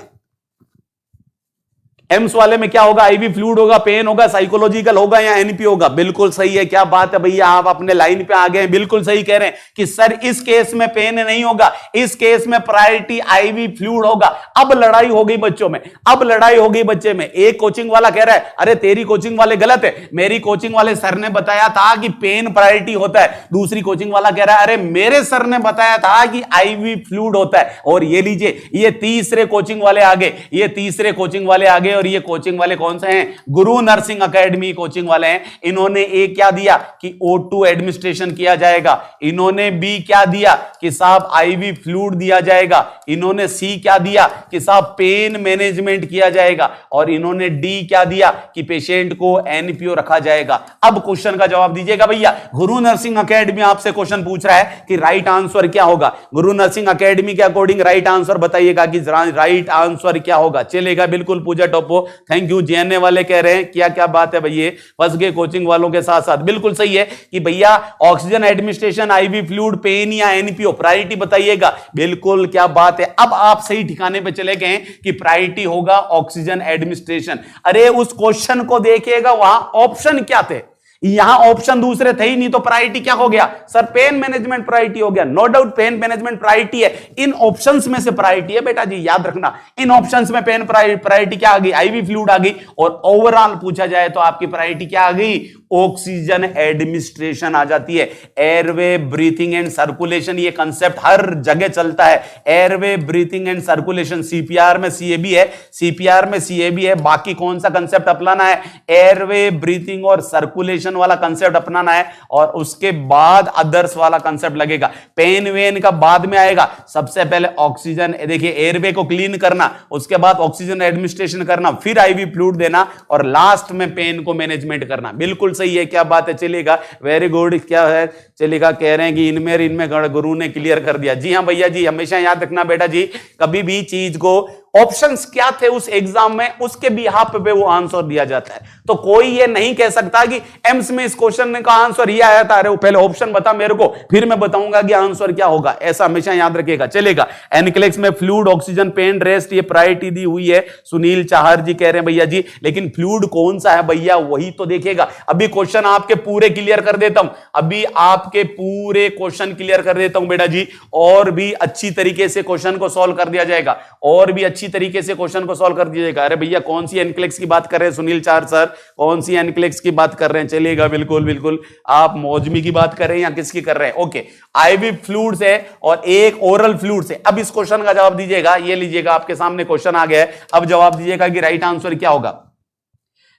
एम्स वाले में क्या होगा, IV फ्लूइड होगा, पेन होगा, साइकोलॉजिकल होगा या NPO होगा। बिल्कुल सही है, क्या बात है भैया, आप अपने लाइन पे आ गए हैं। बिल्कुल सही कह रहे हैं कि सर इस केस में पेन नहीं होगा, इस केस में प्रायोरिटी IV फ्लूइड होगा। अब लड़ाई हो गई बच्चों में, अब लड़ाई हो गई बच्चे में। एक कोचिंग वाला कह रहा है अरे तेरी कोचिंग वाले गलत है, मेरी कोचिंग वाले सर ने बताया था कि पेन प्रायोरिटी होता है। दूसरी कोचिंग वाला कह रहा है अरे मेरे सर ने बताया था कि IV फ्लूइड होता है। और ये लीजिए, ये तीसरे कोचिंग वाले आगे, ये तीसरे कोचिंग वाले आगे, और ये कोचिंग वाले कौन से हैं? गुरु नर्सिंग एकेडमी कोचिंग वाले हैं। इन्होंने ए क्या दिया कि O2 एडमिनिस्ट्रेशन किया जाएगा। इन्होंने बी क्या दिया कि साहब आईवी फ्लूइड दिया जाएगा। इन्होंने सी क्या दिया कि साहब पेन मैनेजमेंट किया जाएगा। और इन्होंने डी क्या दिया कि पेशेंट को एनपीओ रखा जाएगा। अब क्वेश्चन का जवाब दीजिएगा भैया। गुरु नर्सिंग एकेडमी आपसे क्वेश्चन पूछ रहा है कि राइट आंसर क्या होगा। गुरु नर्सिंग एकेडमी के अकॉर्डिंग राइट आंसर बताइएगा कि राइट आंसर क्या होगा। चलेगा, बिल्कुल पूजा टोपो, थैंक यू। जीएनए वाले कह रहे हैं क्या क्या बात है भैया, फंस गए कोचिंग वालों के साथ साथ। बिल्कुल सही है कि भैया oxygen administration, IV fluid, pain या एनपीओ, प्रायोरिटी बताइएगा। बिल्कुल क्या बात है। अब आप सही ठिकाने पे चले गए कि प्रायोरिटी होगा ऑक्सीजन एडमिनिस्ट्रेशन। अरे उस क्वेश्चन को देखिएगा, वहां ऑप्शन क्या थे, यहां ऑप्शन दूसरे थे ही नहीं, तो प्रायोरिटी क्या हो गया सर? पेन मैनेजमेंट प्रायोरिटी हो गया। No doubt pain management priority है, इन ऑप्शंस में से प्रायोरिटी है बेटा जी, याद रखना। इन ऑप्शंस में पेन प्रायोरिटी क्या आ गई? आईवी फ्लूइड आ गई। और ओवरऑल पूछा जाए तो आपकी प्रायोरिटी क्या आ गई? ऑक्सीजन एडमिनिस्ट्रेशन आ जाती है। एयरवे ब्रीथिंग एंड सर्कुलेशन, ये कंसेप्ट हर जगह चलता है। Airway breathing and circulation, CPR में सीएबी है, सीपीआर में सीएबी है। बाकी कौन सा कंसेप्ट अपनाना है? एयरवे ब्रीथिंग और सर्कुलेशन वाला कंसेप्ट अपनाना है। और उसके बाद अदर्स वाला कंसेप्ट लगेगा। पेन वेन का बाद में आएगा। सबसे पहले ऑक्सीजन, देखिए एयरवे को क्लीन करना, उसके बाद ऑक्सीजन एडमिनिस्ट्रेशन करना, फिर आईवी फ्लूइड देना, और लास्ट में पेन को मैनेजमेंट करना। बिल्कुल सही है, क्या बात है। चलेगा, वेरी गुड। क्या है? चलेगा, कह रहे हैं कि इनमें गुरु ने क्लियर कर दिया। जी हां भैया जी, हमेशा याद रखना बेटा जी, कभी भी चीज को ऑप्शंस क्या थे उस एग्जाम में, उसके बिहाफ पे वो आंसर दिया जाता है। तो कोई ये नहीं कह सकता कि एम्स में इस क्वेश्चन का आंसर ये आया था, अरे वो पहले ऑप्शन बता मेरे को, फिर मैं बताऊंगा कि आंसर क्या होगा। ऐसा हमेशा याद रखिएगा। चलेगा, एनक्लेक्स में फ्लूइड, ऑक्सीजन, पेन, रेस्ट, ये प्रायोरिटी दी हुई है। सुनील चाहर जी कह रहे हैं भैया जी, लेकिन फ्लूइड कौन सा है भैया, वही तो देखेगा। अभी क्वेश्चन आपके पूरे क्लियर कर देता हूं, अभी आपके पूरे क्वेश्चन क्लियर कर देता हूं बेटा जी, और भी अच्छी तरीके से क्वेश्चन को सॉल्व कर दिया जाएगा, और भी अच्छी तरीके से क्वेश्चन को सॉल्व कर दीजिएगा। अरे भैया कौन सी एनक्लेक्स की बात कर रहे हैं सुनील चार सर, कौन सी एनक्लेक्स की बात कर रहे हैं? चलिएगा, बिल्कुल बिल्कुल। आप मौजमी की बात कर रहे हैं या किसकी कर रहे हैं? ओके, आईवी फ्लूइड से और एक ओरल फ्लूइड से। अब इस क्वेश्चन का जवाब दीजिएगा। ये लीजिएगा, आपके सामने क्वेश्चन आ गया है। अब जवाब दीजिएगा कि राइट आंसर क्या होगा।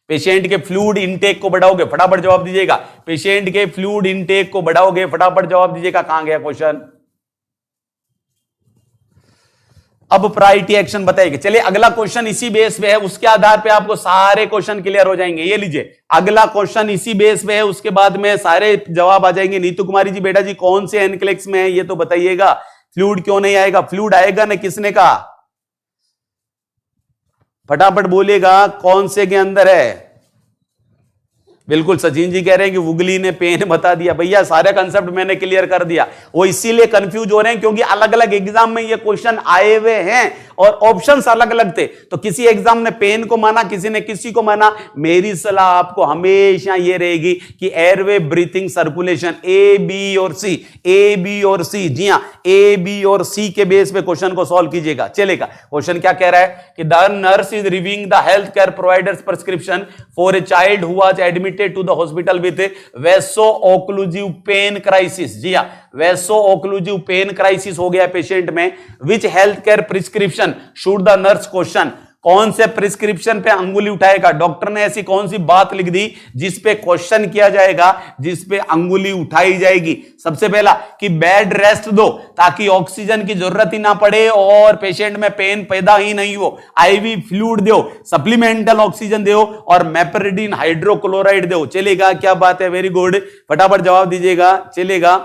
पेशेंट के फ्लूइड इनटेक को बढ़ाओगे, फटाफट जवाब दीजिएगा। पेशेंट के फ्लूइड इनटेक को बढ़ाओगे, फटाफट जवाब दीजिएगा। कहां गया क्वेश्चन? अब प्रायोरिटी एक्शन बताइए। चलिए अगला क्वेश्चन इसी बेस पे है, उसके आधार पे आपको सारे क्वेश्चन क्लियर हो जाएंगे। ये लीजिए, अगला क्वेश्चन इसी बेस पे है, उसके बाद में सारे जवाब आ जाएंगे। नीतू कुमारी जी बेटा जी, कौन से एनक्लेक्स में है ये तो बताइएगा। फ्लूइड क्यों नहीं आएगा? फ्लूइड आएगा ना, किसने कहा? फटाफट बोलिएगा, कौन से के अंदर है? बिल्कुल सचिन जी कह रहे हैं कि उगली ने पेन बता दिया। भैया सारे कंसेप्ट मैंने क्लियर कर दिया। वो इसीलिए कंफ्यूज हो रहे हैं क्योंकि अलग अलग एग्जाम में ये क्वेश्चन आए हुए हैं और ऑप्शंस अलग अलग थे। तो किसी एग्जाम ने पेन को माना, किसी ने किसी को माना। मेरी सलाह आपको हमेशा ये रहेगी कि airway breathing circulation, A B और सी, ए बी और सी, जी हां, ए बी और सी के बेस पे क्वेश्चन को सॉल्व कीजिएगा। चलेगा, क्वेश्चन क्या कह रहा है कि the nurse is reviewing the health care providers prescription for a child who was admitted to the hospital with vaso occlusive pain crisis. जी हां, वैसो ओक्लूसिव पेन क्राइसिस हो गया पेशेंट में। Which health care prescription should the nurse question? कौन से prescription पे अंगुली उठाएगा? डॉक्टर ने ऐसी कौन सी बात लिख दी जिस पे क्वेश्चन किया जाएगा, जिस पे अंगुली उठाई जाएगी? सबसे पहला कि बेड रेस्ट दो ताकि ऑक्सीजन की जरूरत ही ना पड़े और पेशेंट में पेन पैदा ही नहीं हो। आईवी फ्लूइड दो, सप्लीमेंटल ऑक्सीजन दो और मेपरिडीन हाइड्रोक्लोराइड दो। चलेगा, क्या बात है, वेरी गुड। फटाफट जवाब दीजिएगा। चलेगा,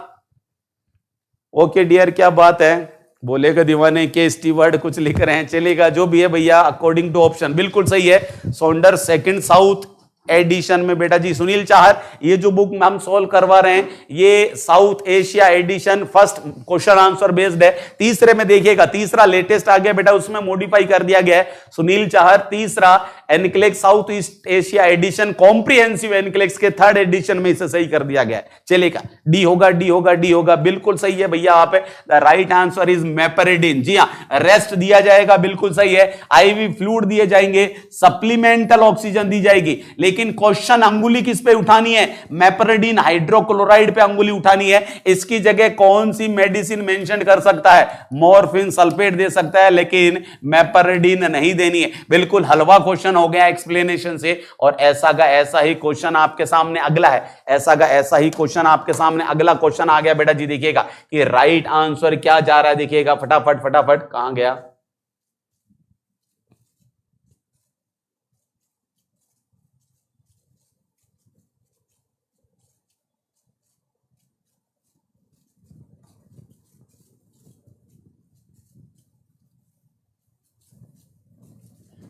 ओके डियर, क्या बात है। बोलेगा दीवाने के स्टीवर्ड कुछ लिख रहे हैं। चलेगा, जो भी है भैया, अकॉर्डिंग टू ऑप्शन बिल्कुल सही है। सौंडर सेकंड साउथ एडिशन में बेटा जी। सुनील चाहर, ये जो बुक हम सॉल्व करवा रहे हैं ये South Asia edition first question answer based है। तीसरे में देखिएगा, तीसरा लेटेस्ट आ गया बेटा, उसमें मॉडिफाई कर दिया गया है। सुनील चाहर तीसरा NCLEX South East Asia edition comprehensive NCLEX के थर्ड एडिशन में इसे सही कर दिया गया है। चलेगा, डी होगा, डी होगा, डी होगा, बिल्कुल सही है भैया। आप द राइट आंसर इज मेपरिडीन। जी हां, रेस्ट दिया जाएगा, बिल्कुल सही है। आईवी फ्लूइड दिए जाएंगे, सप्लीमेंटल ऑक्सीजन दी जाएगी। लेकिन लेकिन क्वेश्चन अंगुली किस पे उठानी है, मेपरिडीन हाइड्रोक्लोराइड पे अंगुली उठानी है। इसकी जगह कौन सी मेडिसिन मेंशन कर सकता है, मॉर्फिन सल्फेट दे सकता है, लेकिन मेपरिडीन नहीं देनी है। बिल्कुल हलवा क्वेश्चन हो गया एक्सप्लेनेशन से। और ऐसा का ऐसा ही क्वेश्चन आपके सामने अगला है, ऐसा का ऐसा ही क्वेश्चन आपके सामने अगला क्वेश्चन आ गया बेटा जी। देखिएगा कि राइट आंसर क्या जा रहा है, देखिएगा फटाफट फटाफट, कहां गया।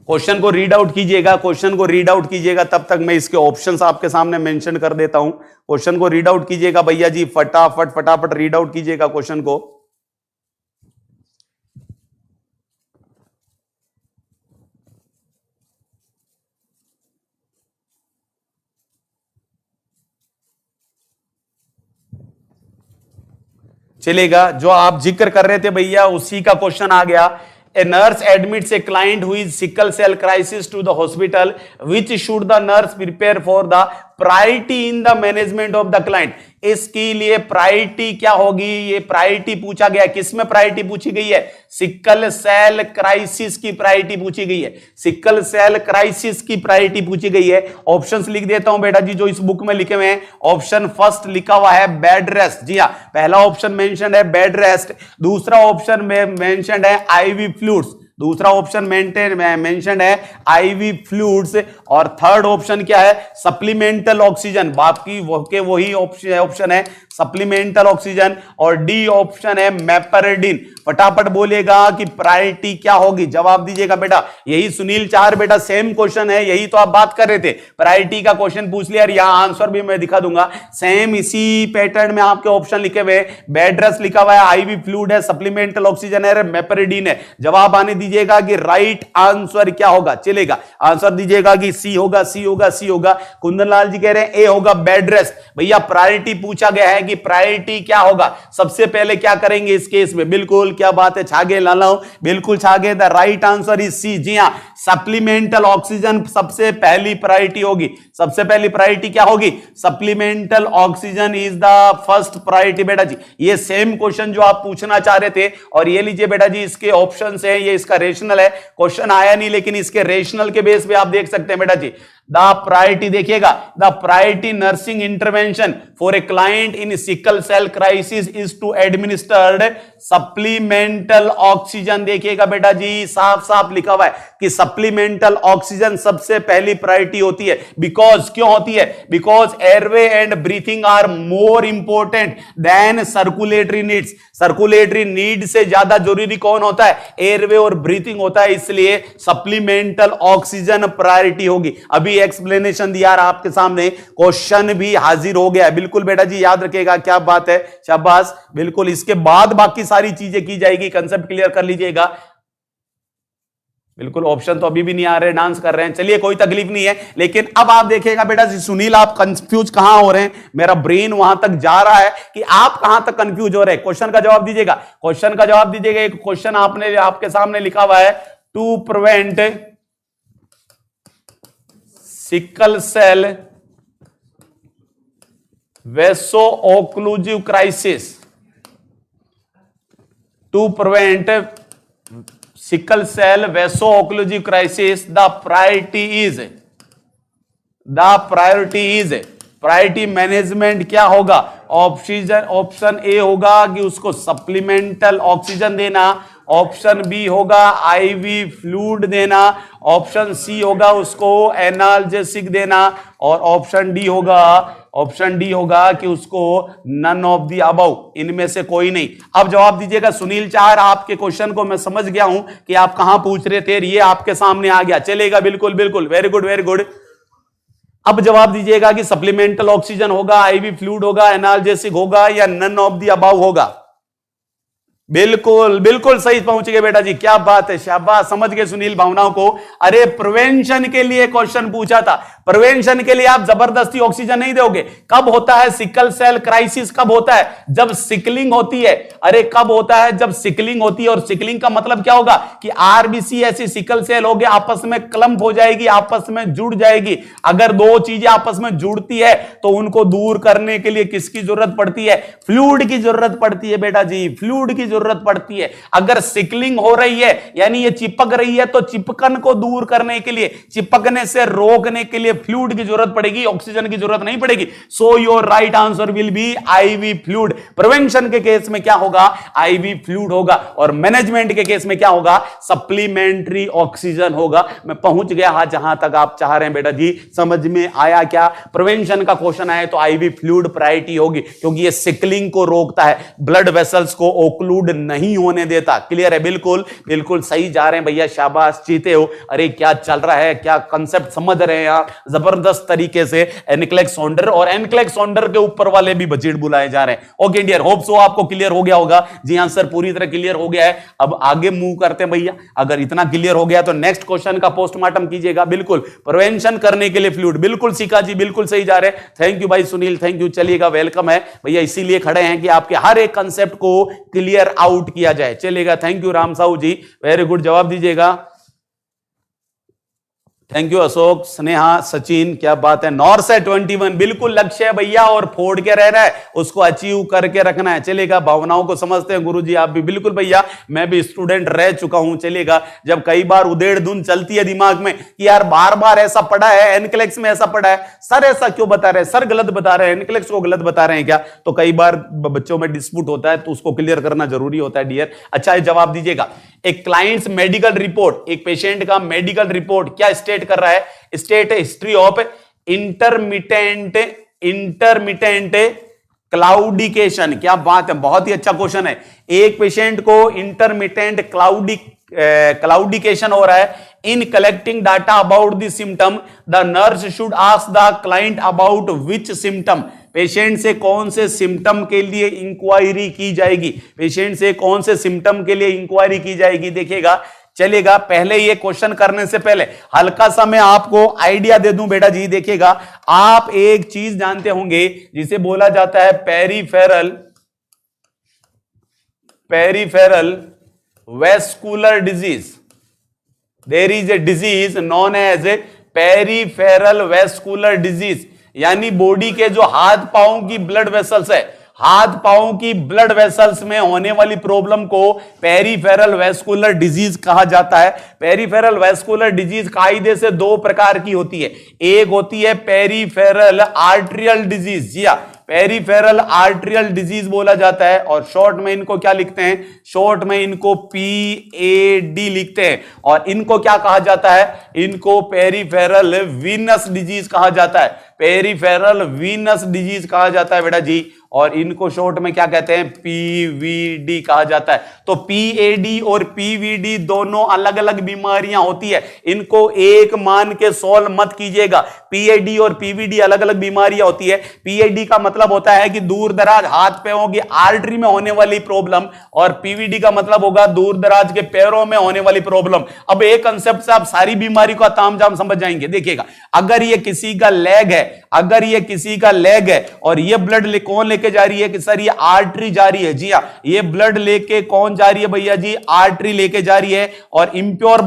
क्वेश्चन को रीड आउट कीजिएगा, क्वेश्चन को रीड आउट कीजिएगा, तब तक मैं इसके ऑप्शंस आपके सामने मेंशन कर देता हूं। क्वेश्चन को रीड आउट कीजिएगा भैया जी, फटाफट फटाफट रीड आउट कीजिएगा क्वेश्चन को। चलेगा, जो आप जिक्र कर रहे थे भैया उसी का क्वेश्चन आ गया। A nurse admits a client who is sickle cell crisis to the hospital. Which should the nurse prepare for the priority in the management of the client? इसके लिए प्रायोरिटी क्या होगी, ये प्रायोरिटी पूछा गया। किसमें प्रायोरिटी पूछी गई है, सिकल सेल क्राइसिस की प्रायोरिटी पूछी गई है। सिकल सेल क्राइसिस की प्रायोरिटी पूछी गई है। ऑप्शंस लिख देता हूं बेटा जी जो इस बुक में लिखे हुए हैं। ऑप्शन फर्स्ट लिखा हुआ है बेड रेस्ट, जी हाँ, पहला ऑप्शन मेंशन है बेड रेस्ट। दूसरा ऑप्शन में मेंशन है आईवी फ्लूइड्स, दूसरा ऑप्शन मेंशन है आईवी फ्लूइड्स। और थर्ड ऑप्शन क्या है, सप्लीमेंटल ऑक्सीजन। बाकी वही ऑप्शन है सप्लीमेंटल ऑक्सीजन। और डी ऑप्शन है मेपरिडीन। फटाफट बोलेगा कि प्रायोरिटी क्या होगी, जवाब दीजिएगा बेटा। यही सुनील चार बेटा सेम क्वेश्चन है, यही तो आप बात कर रहे थे, प्रायोरिटी का क्वेश्चन पूछ लिया। यहां आंसर भी मैं दिखा दूंगा, सेम इसी पैटर्न में आपके ऑप्शन लिखे हुए। बेड रेस्ट लिखा हुआ है, आईवी फ्लूइड है, सप्लीमेंटल ऑक्सीजन है, मेपरिडीन है। जवाब आने दीजिएगा कि राइट आंसर क्या होगा। चलेगा, आंसर दीजिएगा कि सी होगा, सी होगा, सी होगा। कुंदन लाल जी कह रहे हैं ए होगा बेड रेस्ट। भैया प्रायोरिटी पूछा गया है कि प्रायोरिटी क्या होगा, सबसे पहले क्या करेंगे इस केस में। बिल्कुल, क्या बात है, छागे लाला, बिल्कुल Chhage. The right answer is C, जी हां, सप्लीमेंटल ऑक्सीजन सबसे पहली प्रायोरिटी होगी। सबसे पहली प्रायोरिटी क्या होगी, supplemental oxygen is the first priority बेटा जी। ये सेम क्वेश्चन जो आप पूछना चाह रहे थे। और ये लीजिए बेटा जी, इसके ऑप्शन है, ये इसका रेशनल है। क्वेश्चन आया नहीं लेकिन इसके रेशनल के बेस पे आप देख सकते हैं बेटा जी। द प्रायोरिटी देखिएगा, the priority nursing intervention for a client in sickle cell crisis is to administered supplemental oxygen. देखिएगा बेटा जी, साफ साफ लिखा हुआ है कि सप्लीमेंटल ऑक्सीजन सबसे पहली प्रायोरिटी होती है। बिकॉज क्यों होती है, because airway and breathing are more important than circulatory needs. Circulatory need से ज्यादा जरूरी कौन होता है, एयरवे और ब्रीथिंग होता है, इसलिए सप्लीमेंटल ऑक्सीजन प्रायोरिटी होगी। अभी एक्सप्लेनेशन दिया आपके सामने, क्वेश्चन भी हाजिर हो गया। बिल्कुल बेटा जी, याद रखिएगा, क्या बात है, शाबाश। बिल्कुल, इसके बाद बाकी सारी चीजें की जाएगी, कंसेप्ट क्लियर कर लीजिएगा। बिल्कुल, ऑप्शन तो अभी भी नहीं आ रहे, डांस कर रहे हैं। चलिए, कोई तकलीफ नहीं है। लेकिन अब आप देखिएगा बेटा जी, सुनील आप कंफ्यूज कहां हो रहे हैं, मेरा ब्रेन वहां तक जा रहा है कि आप कहां तक कंफ्यूज हो रहे हैं। क्वेश्चन का जवाब दीजिएगा, क्वेश्चन का जवाब दीजिएगा। एक क्वेश्चन आपने आपके सामने लिखा हुआ है, to prevent sickle cell vaso occlusive crisis, to prevent sickle cell vaso occlusive crisis, the priority is priority management क्या होगा। ऑप्शन ए होगा कि उसको सप्लीमेंटल ऑक्सीजन देना, ऑप्शन बी होगा आईवी फ्लूइड देना, ऑप्शन सी होगा उसको एनाल्जेसिक देना, और ऑप्शन डी होगा कि उसको नन ऑफ दी अबव, इनमें से कोई नहीं। अब जवाब दीजिएगा सुनील चार, आपके क्वेश्चन को मैं समझ गया हूं कि आप कहां पूछ रहे थे, ये आपके सामने आ गया। चलेगा, बिल्कुल बिल्कुल, वेरी गुड वेरी गुड। अब जवाब दीजिएगा कि सप्लीमेंटल ऑक्सीजन होगा, आईवी फ्लूइड होगा, एनाल्जेसिक होगा, या नन ऑफ दी अबव होगा। बिल्कुल बिल्कुल सही पहुंच गए बेटा जी, क्या बात है, शाबाश, समझ गए सुनील भावनाओं को। अरे प्रिवेंशन के लिए क्वेश्चन पूछा था, प्रिवेंशन के लिए आप जबरदस्ती ऑक्सीजन नहीं दोगे। कब होता है सिकल सेल क्राइसिस, कब होता है, जब सिकलिंग होती है। अरे कब होता है, जब सिकलिंग होती है। और सिकलिंग का मतलब क्या होगा कि आरबीसी ऐसी सिकल सेल हो गया, आपस में क्लम्प हो जाएगी, आपस में जुड़ जाएगी। अगर दो चीजें आपस में जुड़ती है तो उनको दूर करने के लिए किसकी जरूरत पड़ती है, फ्लूइड की जरूरत पड़ती है बेटा जी, फ्लूइड की जरूरत पड़ती है। अगर सिकलिंग हो रही है यानी ये चिपक रही है तो चिपकन को दूर करने के लिए, चिपकने से रोकने के लिए फ्लूइड की जरूरत पड़ेगी, ऑक्सीजन की जरूरत नहीं पड़ेगी। So your right answer will be IV fluid. Prevention के केस में क्या होगा, आईवी फ्लूइड होगा। और मैनेजमेंट के केस में क्या होगा, सप्लीमेंट्री ऑक्सीजन होगा। मैं पहुंच गया हां जहां तक आप चाह रहे हैं बेटा जी, समझ में आया क्या। प्रिवेंशन का क्वेश्चन आए तो आईवी फ्लूइड प्रायोरिटी होगी, क्योंकि ये सिकलिंग को रोकता है, ब्लड वेसल्स को ओक्लूड नहीं होने देता। क्लियर है, बिल्कुल बिल्कुल सही जा रहे हैं भैया, शाबाश, जीते हो। अरे क्या चल रहा है, क्या कंसेप्ट समझ रहे हैं आप जबरदस्त तरीके से। एनक्लेक्सोंडर और एनक्लेक्सोंडर के ऊपर वाले भी बजट बुलाए जा रहे हैं। ओके डियर, होप सो आपको क्लियर हो गया होगा। जी हाँ सर, पूरी तरह क्लियर हो गया है। अब आगे मूव करते हैं भैया। अगर इतना क्लियर हो गया तो नेक्स्ट क्वेश्चन का पोस्टमार्टम कीजिएगा। बिल्कुल, प्रिवेंशन करने के लिए फ्लूइड, बिल्कुल सीखा जी, बिल्कुल सही जा रहे हैं। थैंक यू भाई सुनील, थैंक यू। चलिएगा, वेलकम है भैया, इसीलिए खड़े हैं कि आपके हर एक कंसेप्ट को क्लियर आउट किया जाए। चलेगा, thank you Ram Sahu ji, very good, जवाब दीजिएगा। थैंक यू अशोक, स्नेहा, सचिन, क्या बात है। नॉर्थ से 21 बिल्कुल लक्ष्य है भैया, और फोड़ के रहना है, उसको अचीव करके रखना है। चलेगा, भावनाओं को समझते हैं गुरुजी आप भी, बिल्कुल भैया, मैं भी स्टूडेंट रह चुका हूं। चलेगा, जब कई बार उधेड़ धुन चलती है दिमाग में कि यार बार बार ऐसा पढ़ा है, एनक्लेक्स में ऐसा पढ़ा है, सर ऐसा क्यों बता रहे हैं, सर गलत बता रहे हैं, एनक्लेक्स को गलत बता रहे हैं क्या, तो कई बार बच्चों में डिस्प्यूट होता है, तो उसको क्लियर करना जरूरी होता है डियर। अच्छा, जवाब दीजिएगा। एक क्लाइंट्स मेडिकल रिपोर्ट, एक पेशेंट का मेडिकल रिपोर्ट क्या स्टेट कर रहा है, स्टेट हिस्ट्री ऑफ इंटरमिटेंट क्लाउडिकेशन। क्या बात है, बहुत ही अच्छा क्वेश्चन है। एक पेशेंट को इंटरमिटेंट क्लाउडिकेशन हो रहा है। In collecting data about the symptom, the nurse should ask the client about which symptom. Patient से कौन से सिम्टम के लिए इंक्वायरी की जाएगी, पेशेंट से कौन से सिम्टम के लिए इंक्वायरी की जाएगी, देखिएगा। चलेगा, पहले ये क्वेश्चन करने से पहले हल्का सा मैं आपको आइडिया दे दूं बेटा जी। देखिएगा, आप एक चीज जानते होंगे जिसे बोला जाता है peripheral vascular disease. There is a disease known as a peripheral vascular disease, यानी बॉडी के जो हाथ पांव की ब्लड वेसल्स है, हाथ पांव की ब्लड वेसल्स में होने वाली प्रॉब्लम को पेरीफेरल वेस्कुलर डिजीज कहा जाता है। पेरीफेरल वेस्कुलर डिजीज कायदे से दो प्रकार की होती है। एक होती है पेरीफेरल आर्टरियल डिजीज, जी हाँ, पेरीफेरल आर्टरियल डिजीज बोला जाता है, और शॉर्ट में इनको क्या लिखते हैं, शॉर्ट में इनको PAD लिखते हैं। और इनको क्या कहा जाता है, इनको पेरीफेरल वीनस डिजीज कहा जाता है, पेरीफेरल वीनस डिजीज कहा जाता है बेटा जी। और इनको शॉर्ट में क्या कहते हैं, PVD कहा जाता है। तो PAD और PVD दोनों अलग अलग बीमारियां होती है, इनको एक मान के सॉल्व मत कीजिएगा। PAD और PVD अलग अलग बीमारियां होती है। PAD का मतलब होता है कि दूर दराज हाथ पैरों की आर्टरी में होने वाली प्रॉब्लम, और PVD का मतलब होगा दूर दराज के पैरों में होने वाली प्रॉब्लम। अब एक कंसेप्ट से आप सारी बीमारी का तामझाम समझ जाएंगे। देखिएगा, अगर ये किसी का लेग है, अगर ये किसी का लेग है और ये ब्लड कौन लेके जा रही है कि सर ये आर्टरी जा रही है, जी हां, ये ब्लड लेके कौन जा रही है भैया जी, आर्टरी लेके जा रही है। और इंप्योर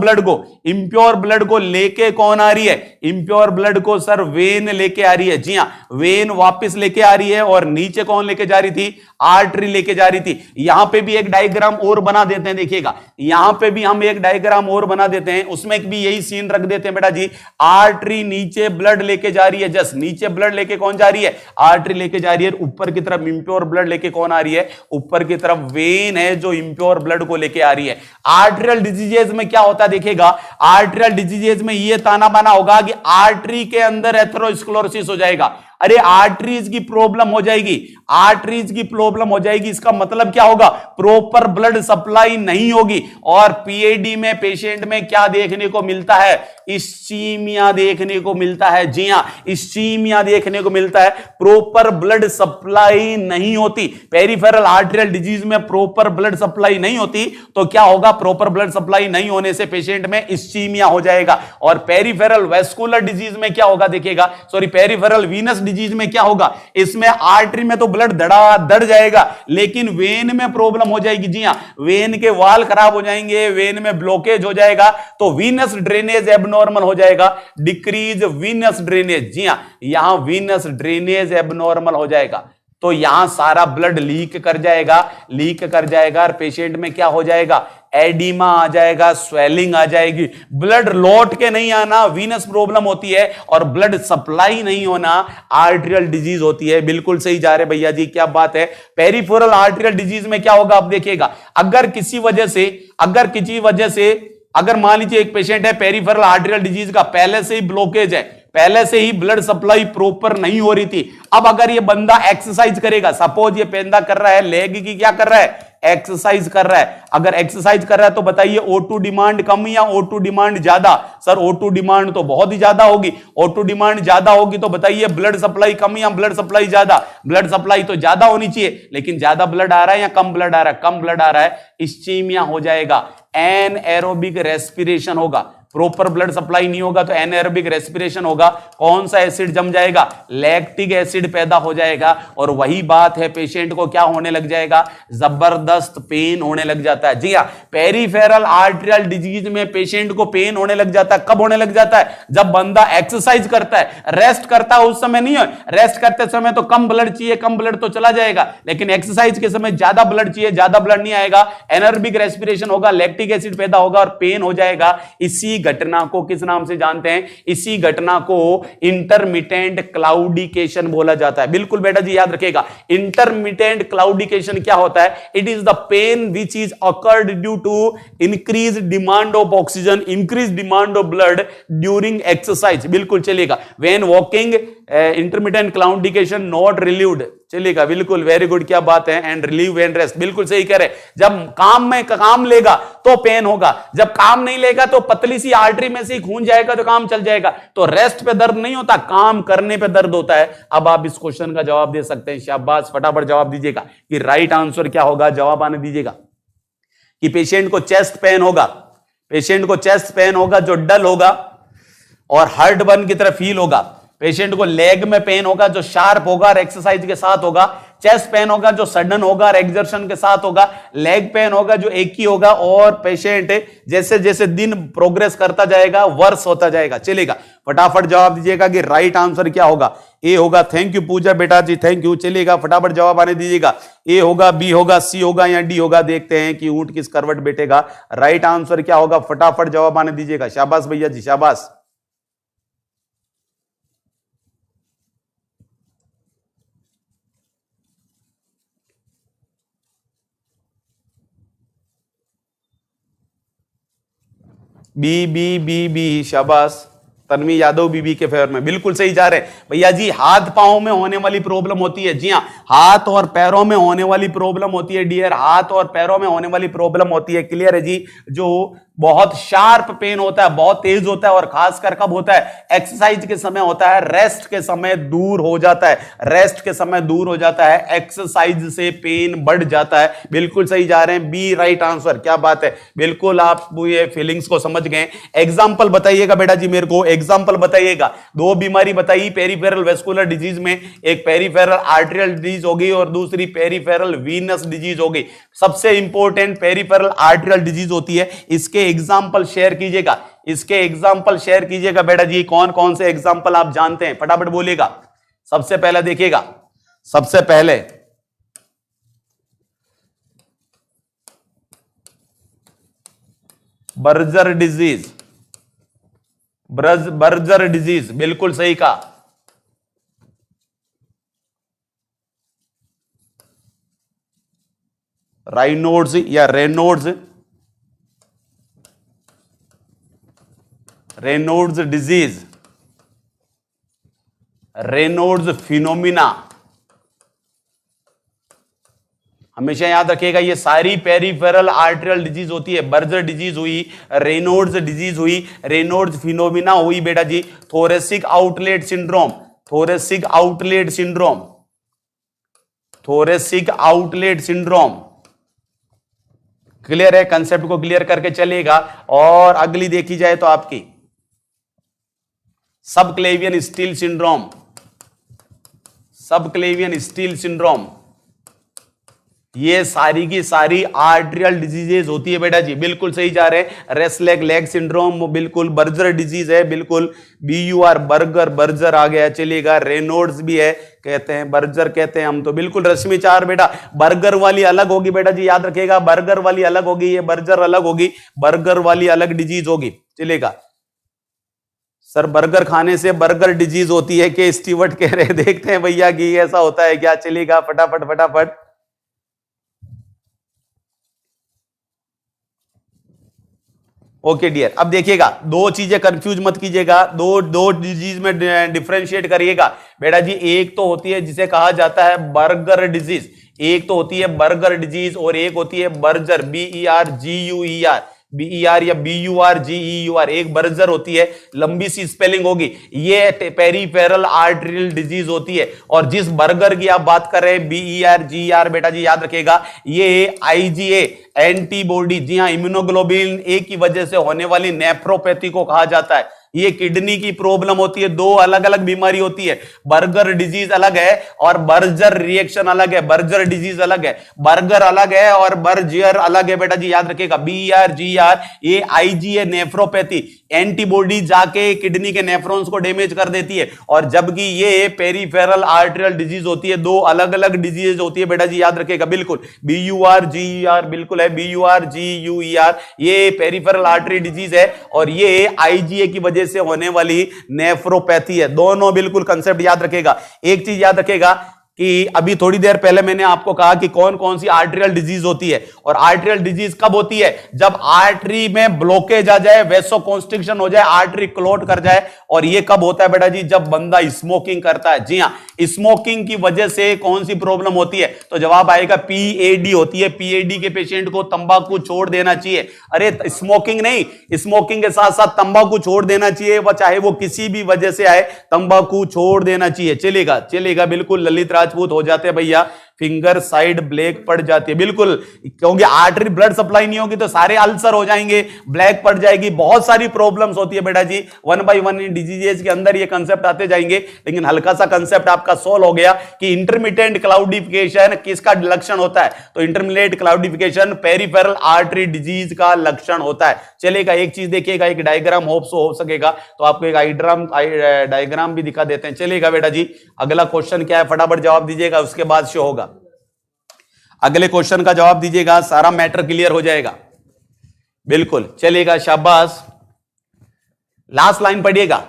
ब्लड को लेके कौन आ रही है, इंप्योर ब्लड को सर वेन लेके आ रही है, जी हां, वेन वापस लेके आ रही है। और नीचे कौन लेके जा रही थी, आर्टरी लेके जा रही थी। यहां पे भी एक डायग्राम और बना देते हैं, देखिएगा, यहां पे भी हम एक डायग्राम और बना देते हैं, उसमें भी यही सीन रख देते हैं बेटा जी। आर्टरी नीचे ब्लड लेके जा रही है, जस्ट नीचे ब्लड लेके कौन जा रही है, आर्टरी लेके जा रही है। ऊपर की तरफ इंप्योर ब्लड लेके कौन आ रही है, ऊपर की तरफ वेन है जो इंप्योर ब्लड को लेके आ रही है। आर्टरियल डिजीजेज में क्या होता है, देखिएगा, आर्टरियल डिजीजेज में ये ताना बाना होगा कि आर्टरी के अंदर एथेरोस्क्लेरोसिस हो जाएगा, अरे आर्टरीज की प्रॉब्लम हो जाएगी, आर्टरीज की प्रॉब्लम हो जाएगी, इसका मतलब क्या होगा, प्रॉपर ब्लड सप्लाई नहीं होगी। और पीएडी में पेशेंट में क्या देखने को मिलता है, इस्चीमिया देखने को मिलता है। जी हां, इस्चीमिया देखने को मिलता है, प्रॉपर ब्लड सप्लाई नहीं होती। पेरिफेरल आर्टेरियल डिजीज में प्रॉपर ब्लड सप्लाई नहीं होती तो क्या होगा, प्रॉपर ब्लड सप्लाई नहीं होने से पेशेंट में इस्चीमिया हो जाएगा। और पेरिफेरल वेस्कुलर डिजीज में क्या होगा, देखिएगा, सॉरी पेरिफेरल वीनस डिजीज में क्या होगा, इसमें आर्टरी में तो ब्लड धड़ जाएगा लेकिन वेन में प्रॉब्लम हो जाएगी। जी हां, वेन के वाल खराब हो जाएंगे, वेन में ब्लॉकेज हो जाएगा तो वीनस ड्रेनेज एबनॉर्मल हो जाएगा, डिक्रीज वीनस ड्रेनेज। जी हां, यहां वीनस ड्रेनेज एबनॉर्मल हो जाएगा तो यहां सारा ब्लड लीक कर जाएगा और पेशेंट में क्या हो जाएगा, एडिमा आ जाएगा, स्वेलिंग आ जाएगी, ब्लड लौट के नहीं आना वीनस प्रॉब्लम होती है और ब्लड सप्लाई नहीं होना आर्टेरियल डिजीज होती है। बिल्कुल सही जा रहे भैया जी, क्या बात है। पेरिफेरल आर्टेरियल डिजीज में क्या होगा, आप देखिएगा, अगर किसी वजह से अगर मान लीजिए एक पेशेंट है पेरिफेरल आर्टेरियल डिजीज का, पहले से ही ब्लॉकेज है, पहले से ही ब्लड सप्लाई प्रॉपर नहीं हो रही थी, अब अगर ये बंदा एक्सरसाइज करेगा, सपोज ये बंदा कर रहा है लेग की, क्या कर रहा है, एक्सरसाइज कर रहा है, अगर एक्सरसाइज कर रहा है तो बताइए O2 डिमांड कम या O2 डिमांड ज्यादा, सर O2 डिमांड तो बहुत ही ज्यादा होगी, O2 डिमांड ज्यादा होगी तो बताइए ब्लड सप्लाई कम या ब्लड सप्लाई ज्यादा, ब्लड सप्लाई तो ज्यादा होनी चाहिए लेकिन ज्यादा ब्लड आ रहा है या कम ब्लड आ रहा है, कम ब्लड आ रहा है, इस्चीमिया हो जाएगा, एनएरोबिक रेस्पिरेशन होगा, प्रॉपर ब्लड सप्लाई नहीं होगा तो एनएरोबिक रेस्पिरेशन होगा, कौन सा एसिड जम जाएगा, लैक्टिक एसिड पैदा हो जाएगा और वही बात है, पेशेंट को क्या होने लग जाएगा, जबरदस्त पेन होने लग जाता है। जी हां, पेरिफेरल आर्टेरियल डिजीज में पेशेंट को पेन होने लग जाता है, कब होने लग जाता है, जब बंदा एक्सरसाइज करता है, रेस्ट करता है उस समय नहीं है, रेस्ट करते समय तो कम ब्लड चाहिए, कम ब्लड तो चला जाएगा, लेकिन एक्सरसाइज के समय ज्यादा ब्लड चाहिए, ज्यादा ब्लड नहीं आएगा, एनएरोबिक रेस्पिरेशन होगा, लैक्टिक एसिड पैदा होगा और पेन हो जाएगा। इसी घटना को किस नाम से जानते हैं, इसी घटना को इंटरमिटेंट क्लाउडिकेशन बोला जाता है। बिल्कुल बेटा जी याद रखिएगा, इंटरमिटेंट क्लाउडिकेशन क्या होता है, it is the pain which is occurred due to increase demand of oxygen, increase demand of blood during exercise. बिल्कुल चलेगा, when walking intermittent claudication not relieved, चलेगा, बिल्कुल वेरी गुड, क्या बात है, एंड रिलीव व्हेन रेस्ट, बिल्कुल सही कह रहे, जब काम लेगा तो पेन होगा, जब काम नहीं लेगा तो पतली सी आर्टरी में से ही खून जाएगा तो काम चल जाएगा, तो रेस्ट पे दर्द नहीं होता, काम करने पे दर्द होता है। अब आप इस क्वेश्चन का जवाब दे सकते हैं, शाबाश, फटाफट जवाब दीजिएगा कि राइट आंसर क्या होगा, जवाब आने दीजिएगा कि पेशेंट को चेस्ट पेन होगा, पेशेंट को चेस्ट पेन होगा जो डल होगा और हार्ट बर्न की तरह फील होगा, पेशेंट को लेग में पेन होगा जो शार्प होगा और एक्सरसाइज के साथ होगा, चेस्ट पेन होगा जो सडन होगा और एक्सर्शन के साथ होगा, लेग पेन होगा जो एक ही होगा और पेशेंट जैसे जैसे दिन प्रोग्रेस करता जाएगा वर्स होता जाएगा। चलेगा, फटाफट जवाब दीजिएगा कि राइट आंसर क्या होगा, ए होगा। थैंक यू पूजा बेटा जी, थैंक यू। चलेगा, फटाफट जवाब आने दीजिएगा, ए होगा, बी होगा, सी होगा या डी होगा। देखते हैं कि ऊंट किस करवट बैठेगा, राइट आंसर क्या होगा, फटाफट जवाब आने दीजिएगा। शाबाश भैया जी, शाबाश। बी बी बी बी, शाबाश। तन्वी यादव बीबी के फेवर में, बिल्कुल सही जा रहे भैया जी। हाथ पांव में होने वाली प्रॉब्लम होती है, जी हाँ, हाथ और पैरों में होने वाली प्रॉब्लम होती है डियर, हाथ और पैरों में होने वाली प्रॉब्लम होती है, क्लियर है जी। जो बहुत शार्प पेन होता है, बहुत तेज होता है और खासकर कब होता है, एक्सरसाइज के समय होता है, रेस्ट के समय दूर हो जाता है, रेस्ट के समय दूर हो जाता है, एक्सरसाइज से पेन बढ़ जाता है। बिल्कुल सही जा रहे हैं, बी राइट आंसर, क्या बात है, बिल्कुल आप ये फीलिंग्स को समझ गए। एग्जाम्पल बताइएगा बेटा जी, मेरे को एग्जाम्पल बताइएगा। दो बीमारी बताइए पेरिफेरल वेस्कुलर डिजीज में, एक पेरिफेरल आर्टेरियल डिजीज होगी और दूसरी पेरिफेरल वीनस डिजीज होगी। सबसे इंपॉर्टेंट पेरिफेरल आर्टेरियल डिजीज होती है, इसके एग्जाम्पल शेयर कीजिएगा, इसके एग्जाम्पल शेयर कीजिएगा बेटा जी। कौन कौन से एग्जाम्पल आप जानते हैं, फटाफट बोलिएगा। सबसे पहले देखिएगा, सबसे पहले बर्जर डिजीज, बर्जर डिजीज, बिल्कुल सही कहा। राइनोड्स या Raynaud's, Raynaud's disease, Reynolds phenomena. हमेशा याद रखिएगा ये सारी पेरिफेरल आर्टेरियल डिजीज होती है। बर्जर डिजीज हुई, रेनॉल्ड्स डिजीज हुई, रेनॉल्ड्स फिनोमिना हुई बेटा जी, thoracic outlet syndrome, thoracic outlet syndrome, thoracic outlet syndrome. Clear है? कंसेप्ट को क्लियर करके चलेगा। और अगली देखी जाए तो आपकी subclavian steal syndrome, subclavian steal syndrome. ये सारी की सारी आर्टेरियल डिजीजेज होती है बेटा जी। बिल्कुल सही जा रहे हैं। रेसलेग लेग सिंड्रोम बिल्कुल बर्जर डिजीज है, बिल्कुल BUR बर्गर, बर्जर आ गया, चलेगा। रेनॉल्ड्स भी है, कहते हैं बर्जर कहते हैं हम तो, बिल्कुल। रश्मि चार बेटा बर्गर वाली अलग होगी बेटा जी, याद रखिएगा, बर्गर वाली अलग होगी, ये बर्जर अलग होगी, बर्गर वाली अलग डिजीज होगी, चलेगा। सर बर्गर खाने से बर्गर डिजीज होती है कि स्टीवर्ट कह रहे हैं, देखते हैं भैया कि ऐसा होता है क्या, चलेगा। फटाफट फटाफट। ओके डियर, अब देखिएगा, दो चीजें कंफ्यूज मत कीजिएगा, दो डिजीज में डिफरेंशिएट करिएगा बेटा जी। एक तो होती है जिसे कहा जाता है बर्गर डिजीज, एक तो होती है बर्गर डिजीज और एक होती है बर्जर, BERGUER, BER या BURGEUR। एक बर्जर होती है, लंबी सी स्पेलिंग होगी, ये पेरिफेरल आर्टेरियल डिजीज होती है। और जिस बर्गर की आप बात कर रहे हैं BERGER बेटा जी, याद रखिएगा, ये IgA एंटीबॉडी, जी हाँ, इम्यूनोग्लोबुलिन ए की वजह से होने वाली नेफ्रोपैथी को कहा जाता है। ये किडनी की प्रॉब्लम होती है, दो अलग अलग बीमारी होती है। बर्गर डिजीज अलग है और बर्जर रिएक्शन अलग है, बर्जर डिजीज अलग है, बर्गर अलग है और बर्जर अलग है बेटा जी, याद रखिएगा। BERGER ये IgA नेफ्रोपैथी, एंटीबॉडी जाके किडनी के नेफ्रॉन्स को डैमेज कर देती है, और जबकि ये पेरिफेरल आर्टेरियल डिजीज होती है, दो अलग अलग डिजीज होती है बेटा जी, याद रखिएगा। बिल्कुल BURGER बिल्कुल है, BURGEUR ये पेरिफेरल आर्टरी डिजीज है और ये IgA की वजह से होने वाली नेफ्रोपैथी है। दोनों बिल्कुल कंसेप्ट याद रखेगा। एक चीज याद रखेगा कि अभी थोड़ी देर पहले मैंने आपको कहा कि कौन कौन सी आर्टेरियल डिजीज होती है, और आर्टेरियल डिजीज कब होती है, जब आर्टरी में ब्लॉकेज आ जाए, वेसोकॉन्स्ट्रिक्शन हो जाए, आर्टरी क्लोट कर जाए। और ये कब होता है बेटा जी, जब बंदा स्मोकिंग करता है। जी हां, स्मोकिंग की वजह से कौन सी प्रॉब्लम होती है, तो जवाब आएगा PAD होती है। PAD के पेशेंट को तंबाकू छोड़ देना चाहिए। अरे स्मोकिंग नहीं, स्मोकिंग के साथ साथ तंबाकू छोड़ देना चाहिए, वह चाहे वो किसी भी वजह से आए, तंबाकू छोड़ देना चाहिए, चलेगा चलेगा। बिल्कुल ललित राजपूत हो जाते हैं भैया, फिंगर साइड ब्लैक पड़ जाती है, बिल्कुल, क्योंकि आर्टरी ब्लड सप्लाई नहीं होगी तो सारे अल्सर हो जाएंगे, ब्लैक पड़ जाएगी, बहुत सारी प्रॉब्लम्स होती है बेटा जी। 1 by 1 इन डिजीजेस के अंदर ये कंसेप्ट आते जाएंगे, लेकिन हल्का सा कंसेप्ट आपका सोल्व हो गया कि इंटरमिटेंट क्लाउडिफिकेशन किसका लक्षण होता है, तो इंटरमिटेंट क्लाउडिफिकेशन पेरिफेरल आर्टरी डिजीज का लक्षण होता है। चलेगा, एक चीज देखिएगा, एक डायग्राम हो सकेगा तो आपको एक डायग्राम भी दिखा देते हैं, चलेगा बेटा जी। अगला क्वेश्चन क्या है, फटाफट जवाब दीजिएगा, उसके बाद शो होगा। अगले क्वेश्चन का जवाब दीजिएगा, सारा मैटर क्लियर हो जाएगा। बिल्कुल चलेगा, शाबाश। लास्ट लाइन पढ़िएगा,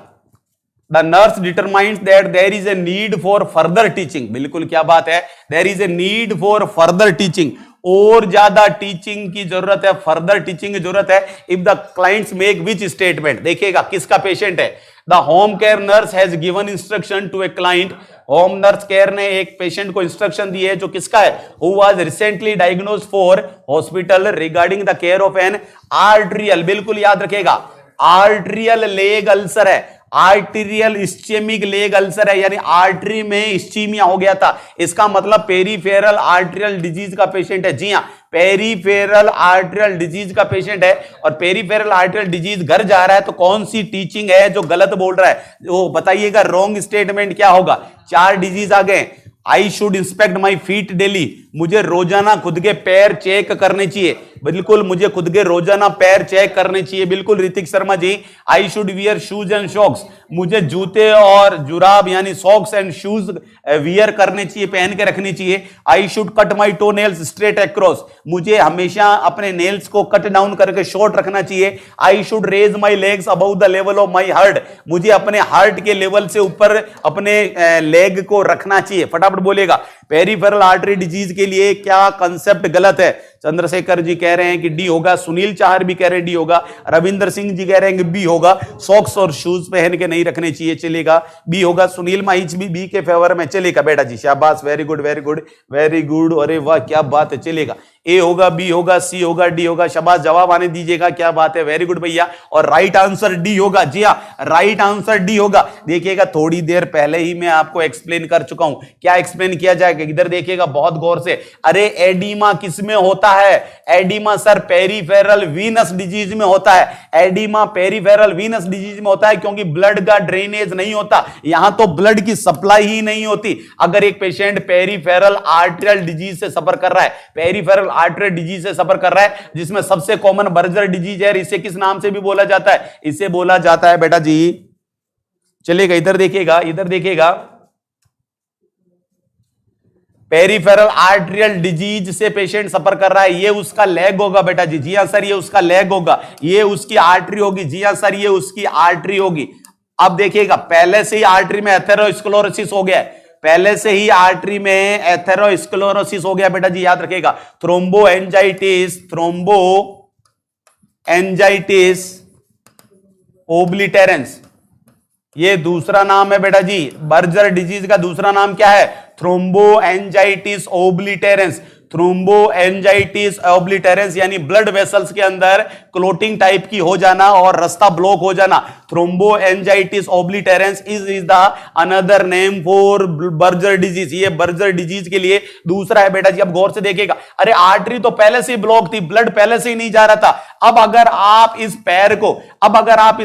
the nurse determines that there is a need for further teaching. बिल्कुल, क्या बात है, there is a need for further teaching, और ज्यादा टीचिंग की जरूरत है, फर्दर टीचिंग की जरूरत है। If the clients make which statement, देखिएगा किसका पेशेंट है, the home care nurse has given instruction to a client. Home nurse care ने एक पेशेंट को इंस्ट्रक्शन दी है, जो किसका है, who was recently diagnosed for hospital regarding the care of an arterial, बिल्कुल याद रखेगा, आर्टरियल लेग अल्सर है, आर्टेरियल इस्चेमिक लेग अल्सर है, यानी आर्टरी में इस्चीमिया हो गया था। इसका मतलब पेरिफेरल आर्टेरियल डिजीज का पेशेंट है। जी हां, पेरिफेरल आर्टेरियल डिजीज का पेशेंट है, और पेरिफेरल आर्टेरियल डिजीज घर जा रहा है, तो कौन सी टीचिंग है जो गलत बोल रहा है, वो बताइएगा। रॉन्ग स्टेटमेंट क्या होगा, 4 डिजीज आ गए। I should inspect my feet daily, मुझे रोजाना खुद के पैर चेक करने चाहिए, बिल्कुल मुझे खुद के रोजाना पैर चेक करने चाहिए, बिल्कुल Hrithik Sharma ji. I should wear shoes and socks, मुझे जूते और जुराब यानी सॉक्स एंड शूज वियर करने चाहिए, पहन के रखनी चाहिए। I should cut my to nails straight across, मुझे हमेशा अपने नेल्स को कट डाउन करके शॉर्ट रखना चाहिए। I should raise my legs above the level of my heart, मुझे अपने हार्ट के लेवल से ऊपर अपने लेग को रखना चाहिए। फटाफट बोलेगा, पेरिफेरल आर्टरी डिजीज के लिए क्या कंसेप्ट गलत है, चंद्रशेखर जी कह रहे हैं कि डी होगा, सुनील चाहर भी कह रहे हैं डी होगा, रविंद्र सिंह जी कह रहे हैं कि बी होगा, सॉक्स और शूज पहन के नहीं रखने चाहिए, चलेगा, बी होगा। सुनील माहिच भी बी के फेवर में, चलेगा बेटा जी, शाबाश, very good very good very good, अरे वाह क्या बात है, चलेगा। ए होगा, बी होगा, सी होगा, डी होगा, शाबाश, जवाब आने दीजिएगा, क्या बात है, वेरी गुड भैया। और राइट आंसर डी होगा, जी हाँ, राइट आंसर डी होगा। देखिएगा थोड़ी देर पहले ही मैं आपको एक्सप्लेन कर चुका हूं, क्या एक्सप्लेन किया जाएगा, इधर देखिएगा बहुत गौर से। अरे एडिमा किसमें होता है? Oedema sir peripheral Venus disease में होता है, एडिमा पेरिफेरल वीनस डिजीज में होता है, क्योंकि ब्लड का ड्रेनेज नहीं होता, यहां तो ब्लड की सप्लाई ही नहीं होती। अगर एक पेशेंट पेरिफेरल आर्टरियल डिजीज से सफर कर रहा है, पेरिफेरल आर्टरियल डिजीज से सफर कर रहा है, जिसमें सबसे कॉमन बर्जर डिजीज है, इसे किस नाम से भी बोला जाता है? इसे बोला जाता है बेटा जी, चलिएगा इधर देखिएगा, इधर देखिएगा, पेरिफेरल आर्टरियल डिजीज से पेशेंट सफर कर रहा है, ये उसका लेग होगा बेटा जी, जी हां सर, ये उसका लेग होगा, ये उसकी आर्टरी होगी, जी हां सर, ये उसकी आर्टरी होगी। अब देखिएगा पहले से ही आर्टरी में एथेरोस्क्लेरोसिस हो गया है, पहले से ही आर्टरी में एथेरोस्क्लेरोसिस हो गया बेटा जी, याद रखिएगा। थ्रोम्बोएंजाइटिस, थ्रोम्बोएंजाइटिस ओब्लिटेरेंस, ये दूसरा नाम है बेटा जी, बर्जर डिजीज का दूसरा नाम क्या है? थ्रोम्बोएंजाइटिस ओब्लिटेरेंस, थ्रोम्बोएंजाइटिस ओब्लिटेरेंस यानी ब्लड वेसल्स के अंदर क्लोटिंग टाइप की हो जाना और रास्ता ब्लॉक हो जाना, thromboangiitis obliterans is the another name for Buerger disease, ये बर्जर डिजीज के लिए दूसरा है बेटा जी। अब गौर से देखिएगा, अरे आर्टरी तो पहले से ही ब्लॉक थी, ब्लड पहले से ही नहीं जा रहा था, अब अगर आप इस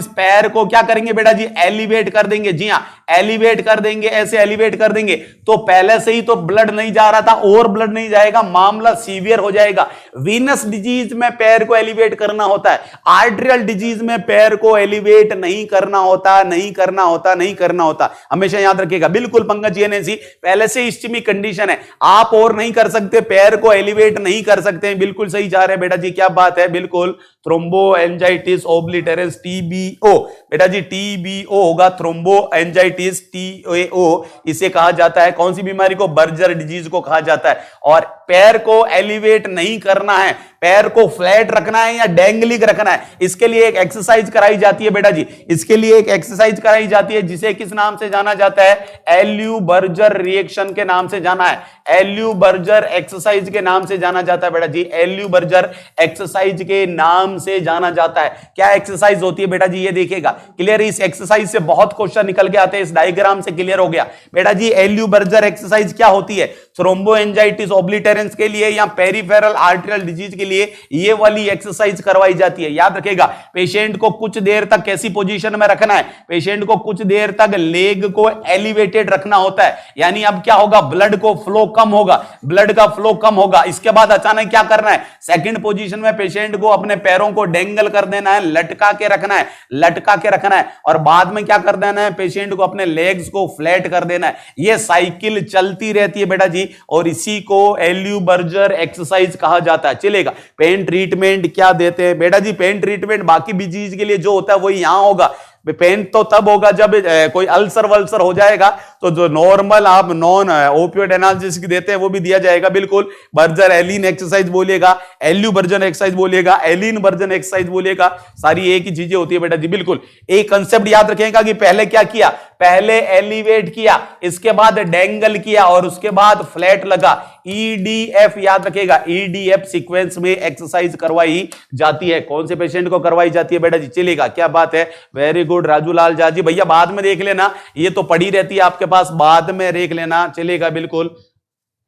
पैर को क्या करेंगे बेटा जी? एलिवेट कर देंगे, जी हां, एलिवेट कर देंगे, ऐसे एलिवेट कर देंगे, तो पहले से ही तो ब्लड नहीं जा रहा था और ब्लड नहीं जाएगा, मामला सीवियर हो जाएगा। वीनस डिजीज में पैर को एलिवेट करना होता है, आर्टरियल डिजीज में पैर को एलिवेट नहीं करना होता, नहीं करना होता, नहीं करना होता, हमेशा याद रखिएगा। बिल्कुल पंकज जी, पहले से इस्चमिक कंडीशन है, आप और नहीं कर सकते, पैर को एलिवेट नहीं कर सकते, बिल्कुल सही जा रहे हैं बेटा जी, क्या बात है, बिल्कुल। थ्रोम्बोएंजाइटिस ओब्लिटेरेंस TBO बेटा जी, TBO होगा, थ्रोम्बोएंजाइटिस TAO, इसे कहा जाता है कौन सी बीमारी को? बर्जर डिजीज को कहा जाता है। और पैर को एलिवेट नहीं करना है, पैर को फ्लैट रखना है या डैंगलिंग रखना है, इसके लिए एक एक्सरसाइज कराई जाती है बेटा जी, इसके लिए एक एक्सरसाइज कराई जाती है, जिसे किस नाम से जाना जाता है? एल्यू बर्जर रिएक्शन के नाम से जाना है, एल्यू बर्जर एक्सरसाइज के नाम से जाना जाता है बेटा जी, एल्यू बर्जर एक्सरसाइज के नाम से जाना जाता है। क्या एक्सरसाइज होती है बेटा जी? ये देखिएगा, क्लियर, इस एक्सरसाइज से बहुत क्वेश्चन निकल के आते हैं, इस डायग्राम से क्लियर हो गया बेटा जी। एल्यू बर्जर एक्सरसाइज क्या होती है? थ्रोम्बोएंजाइटिस ओब्लिटेरेंस के लिए या पेरिफेरल आर्टरियल डिजीज के लिए ये वाली एक्सरसाइज करवाई जाती है, याद रखिएगा। पेशेंट को कुछ देर तक कैसी पोजीशन में रखना है? पेशेंट को कुछ देर तक लेग को एलिवेटेड रखना होता है, यानी अब क्या होगा? ब्लड को फ्लो कम होगा, ब्लड का फ्लो कम होगा। इसके बाद अचानक क्या करना है? सेकंड पोजीशन में पेशेंट को अपने पैरों को डेंगल कर देना है, लटका के रखना है, लटका के रखना है, और बाद में क्या कर देना है? पेशेंट को अपने लेग्स को फ्लैट कर देना है। यह साइकिल चलती रहती है बेटा जी, और इसी को एल्यू बर्जर एक्सरसाइज कहा जाता है। चलेगा। पेन ट्रीटमेंट क्या देते हैं बेटा जी? पेन ट्रीटमेंट बाकी भी चीज के लिए जो होता है वही यहां होगा। पेन तो तब होगा जब कोई अल्सर वल्सर हो जाएगा, तो जो नॉर्मल आप नॉन ओपियोइड एनाल्जेसिक देते हैं वो भी दिया जाएगा। बिल्कुल, बर्जर एलिन एक्सरसाइज बोलिएगा, एल्यू बर्जन एक्सरसाइज बोलिएगा, एलिन बर्जन एक्सरसाइज बोलिएगा, सारी एक ही चीजें होती है बेटा जी। बिल्कुल, एक कंसेप्ट याद रखेगा कि पहले क्या किया? पहले एलिवेट किया, इसके बाद डेंगल किया, और उसके बाद फ्लैट लगा। EDF याद रखेगा, EDF सीक्वेंस में एक्सरसाइज करवाई जाती है। कौन से पेशेंट को करवाई जाती है बेटा जी? चलेगा, क्या बात है, वेरी गुड राजूलाल झा जी। भैया बाद में देख लेना, ये तो पड़ी रहती है आपके पास, बाद में देख लेना, चलेगा। बिल्कुल,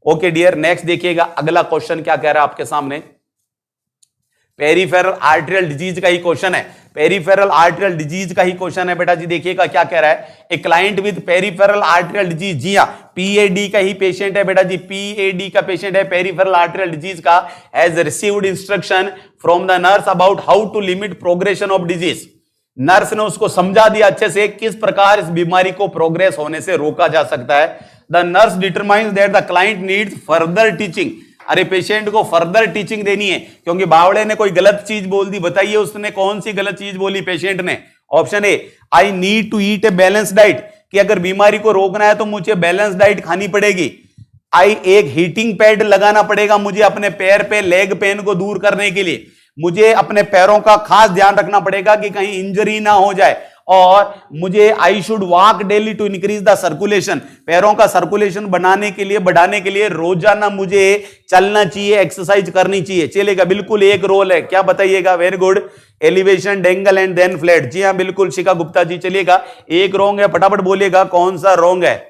ओके डियर। नेक्स्ट देखिएगा, अगला क्वेश्चन क्या कह रहा है आपके सामने, पेरिफेरल आर्टरियल डिजीज का ही क्वेश्चन है, पेरिफेरल आर्टरियल डिजीज का ही क्वेश्चन है बेटा जी। देखिएगा क्या कह रहा है, a client with peripheral arterial disease, जी हां, PAD का ही पेशेंट है बेटा जी, PAD का पेशेंट है, पेरिफेरल आर्टरियल डिजीज का, has received instruction from the nurse about how to limit progression of disease. Nurse ने उसको समझा दिया अच्छे से किस प्रकार इस बीमारी को प्रोग्रेस होने से रोका जा सकता है। The nurse determines that the client needs further teaching. अरे पेशेंट को फर्दर टीचिंग देनी है, क्योंकि बावड़े ने कोई गलत चीज बोल दी। बताइए उसने कौन सी गलत चीज बोली पेशेंट ने? Option A, I need to eat a balance diet, कि अगर बीमारी को रोकना है तो मुझे बैलेंस डाइट खानी पड़ेगी। एक हीटिंग पैड लगाना पड़ेगा मुझे अपने पैर पे लेग पेन को दूर करने के लिए। मुझे अपने पैरों का खास ध्यान रखना पड़ेगा कि कहीं इंजरी ना हो जाए। और मुझे I should walk daily to increase the circulation, पैरों का सर्कुलेशन बनाने के लिए, बढ़ाने के लिए रोजाना मुझे चलना चाहिए, एक्सरसाइज करनी चाहिए। चलेगा, बिल्कुल एक रोल है, क्या बताइएगा? Very good, elevation, dangle and then flat. जी हाँ बिल्कुल शिखा गुप्ता जी। चलिएगा, एक रॉन्ग है, फटाफट बोलिएगा कौन सा रॉन्ग है।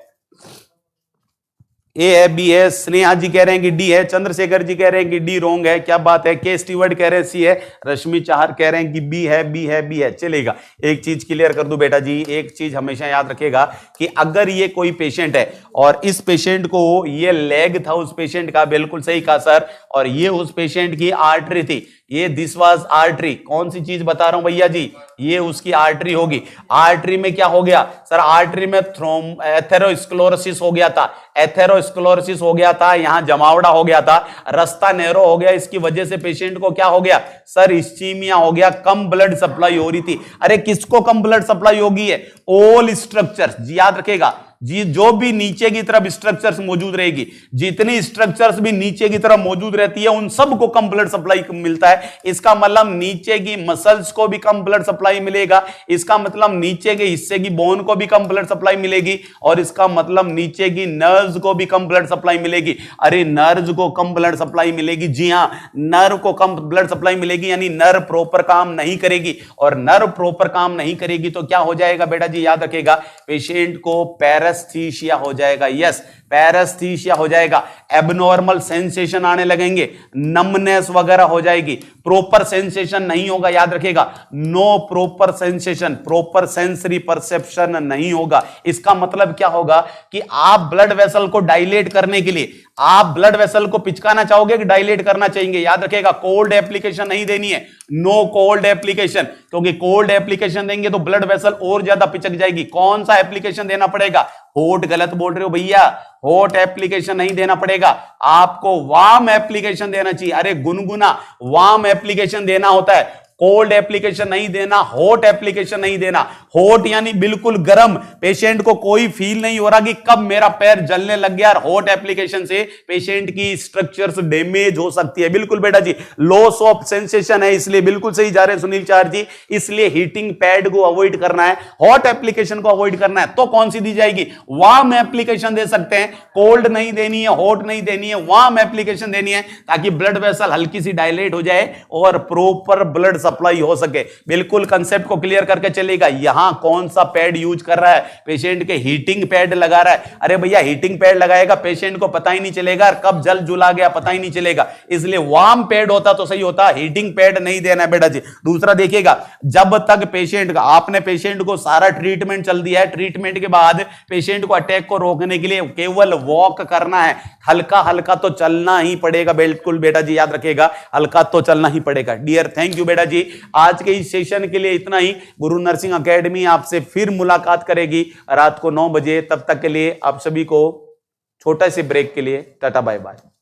ए है, बी है, स्नेहा जी कह रहे हैं कि डी है, चंद्रशेखर जी कह रहे हैं कि डी रॉन्ग है, क्या बात है। के स्टीवर्ड कह रहे हैं सी है, रश्मि चाहर कह रहे हैं कि बी है, बी है, बी है। चलेगा, एक चीज क्लियर कर दूं बेटा जी, एक चीज हमेशा याद रखेगा कि अगर ये कोई पेशेंट है और इस पेशेंट को ये लेग था उस पेशेंट का, बिल्कुल सही कहा सर, और ये उस पेशेंट की आर्टरी थी, ये दिस वाज आर्टरी। कौन सी चीज बता रहा हूं भैया जी, ये उसकी आर्टरी होगी। आर्टरी में क्या हो गया सर? आर्टरी में एथेरोस्क्लेरोसिस हो गया था, एथेरोस्क्लेरोसिस हो गया था, यहां जमावड़ा हो गया था, रास्ता नैरो हो गया, इसकी वजह से पेशेंट को क्या हो गया सर? इस्चीमिया हो गया, कम ब्लड सप्लाई हो रही थी। अरे किसको कम ब्लड सप्लाई होगी है? ऑल स्ट्रक्चर्स, याद रखेगा जी, जो भी नीचे की तरफ स्ट्रक्चर्स मौजूद रहेगी, जितनी स्ट्रक्चर्स भी नीचे की तरफ मौजूद रहती है उन सबको कम ब्लड सप्लाई मिलता है। इसका मतलब नीचे की मसल्स को भी कम ब्लड सप्लाई मिलेगा, इसका मतलब नीचे के हिस्से की बोन को भी कम ब्लड सप्लाई मिलेगी, और इसका मतलब नीचे की नर्व्स को भी कम ब्लड सप्लाई मिलेगी। अरे नर्व्स को कम ब्लड सप्लाई मिलेगी, जी हां, नर्व को कम ब्लड सप्लाई मिलेगी, यानी नर्व प्रॉपर काम नहीं करेगी, और नर्व प्रॉपर काम नहीं करेगी तो क्या हो जाएगा बेटा जी? याद रखेगा, पेशेंट को पैरेस्थीसिया हो जाएगा। यस, पैरेस्थीसिया हो जाएगा, एबनॉर्मल सेंसेशन आने लगेंगे, नमनेस वगैरह हो जाएगी, प्रॉपर सेंसेशन नहीं होगा। याद रखेगा, no proper sensation, proper sensory perception नहीं होगा। इसका मतलब क्या होगा कि आप ब्लड वेसल को डायलेट करने के लिए, आप ब्लड वेसल को पिचकाना चाहोगे कि डायलेट करना चाहिए? याद रखेगा, कोल्ड एप्लीकेशन नहीं देनी है, नो कोल्ड एप्लीकेशन, क्योंकि कोल्ड एप्लीकेशन देंगे तो ब्लड वेसल और ज्यादा पिचक जाएगी। कौन सा एप्लीकेशन देना पड़ेगा? हॉट, गलत बोल रहे हो भैया, हॉट एप्लीकेशन नहीं देना पड़ेगा, आपको वार्म एप्लीकेशन देना चाहिए। अरे गुनगुना, वार्म एप्लीकेशन देना होता है, कोल्ड एप्लीकेशन नहीं देना, हॉट एप्लीकेशन नहीं देना। हॉट यानी बिल्कुल गर्म, पेशेंट को कोई फील नहीं हो रहा कि कब मेरा पैर जलने लग गया, और हॉट एप्लीकेशन से पेशेंट की स्ट्रक्चर्स डैमेज हो सकती है। बिल्कुल बेटा जी, लॉस ऑफ सेंसेशन है, इसलिए बिल्कुल सही जा रहे हैं सुनील चार जी, इसलिए हीटिंग पैड को अवॉइड करना है, हॉट एप्लीकेशन को अवॉइड करना है। तो कौन सी दी जाएगी? वार्म एप्लीकेशन दे सकते हैं, कोल्ड नहीं देनी है, हॉट नहीं देनी है, वार्म एप्लीकेशन देनी है, ताकि ब्लड वेसल हल्की सी डायलेट हो जाए और प्रॉपर ब्लड सप्लाई हो सके। बिल्कुल कंसेप्ट को क्लियर करके चलेगा। यहां कौन सा पैड यूज कर रहा है? पेशेंट के हीटिंग पैड लगा रहा है। अरे भैया, हीटिंग पैड लगाएगा, पेशेंट को पता ही नहीं चलेगा कब जल जुला गया, पता ही नहीं चलेगा, इसलिए वार्म पैड होता तो सही होता, हीटिंग पैड नहीं देना है बेटा जी। दूसरा देखिएगा, जब तक पेशेंट का, आपने पेशेंट को सारा ट्रीटमेंट चल दिया है, ट्रीटमेंट के बाद पेशेंट को अटैक को रोकने के लिए केवल वॉक करना है, हल्का हल्का तो चलना ही पड़ेगा। बिल्कुल बेटा जी, याद रखेगा, हल्का तो चलना ही पड़ेगा। डियर, थैंक यू बेटा जी। आज के इस सेशन के लिए इतना ही। गुरु नर्सिंग एकेडमी आपसे फिर मुलाकात करेगी रात को 9 बजे। तब तक के लिए आप सभी को छोटा से ब्रेक के लिए टाटा बाय बाय।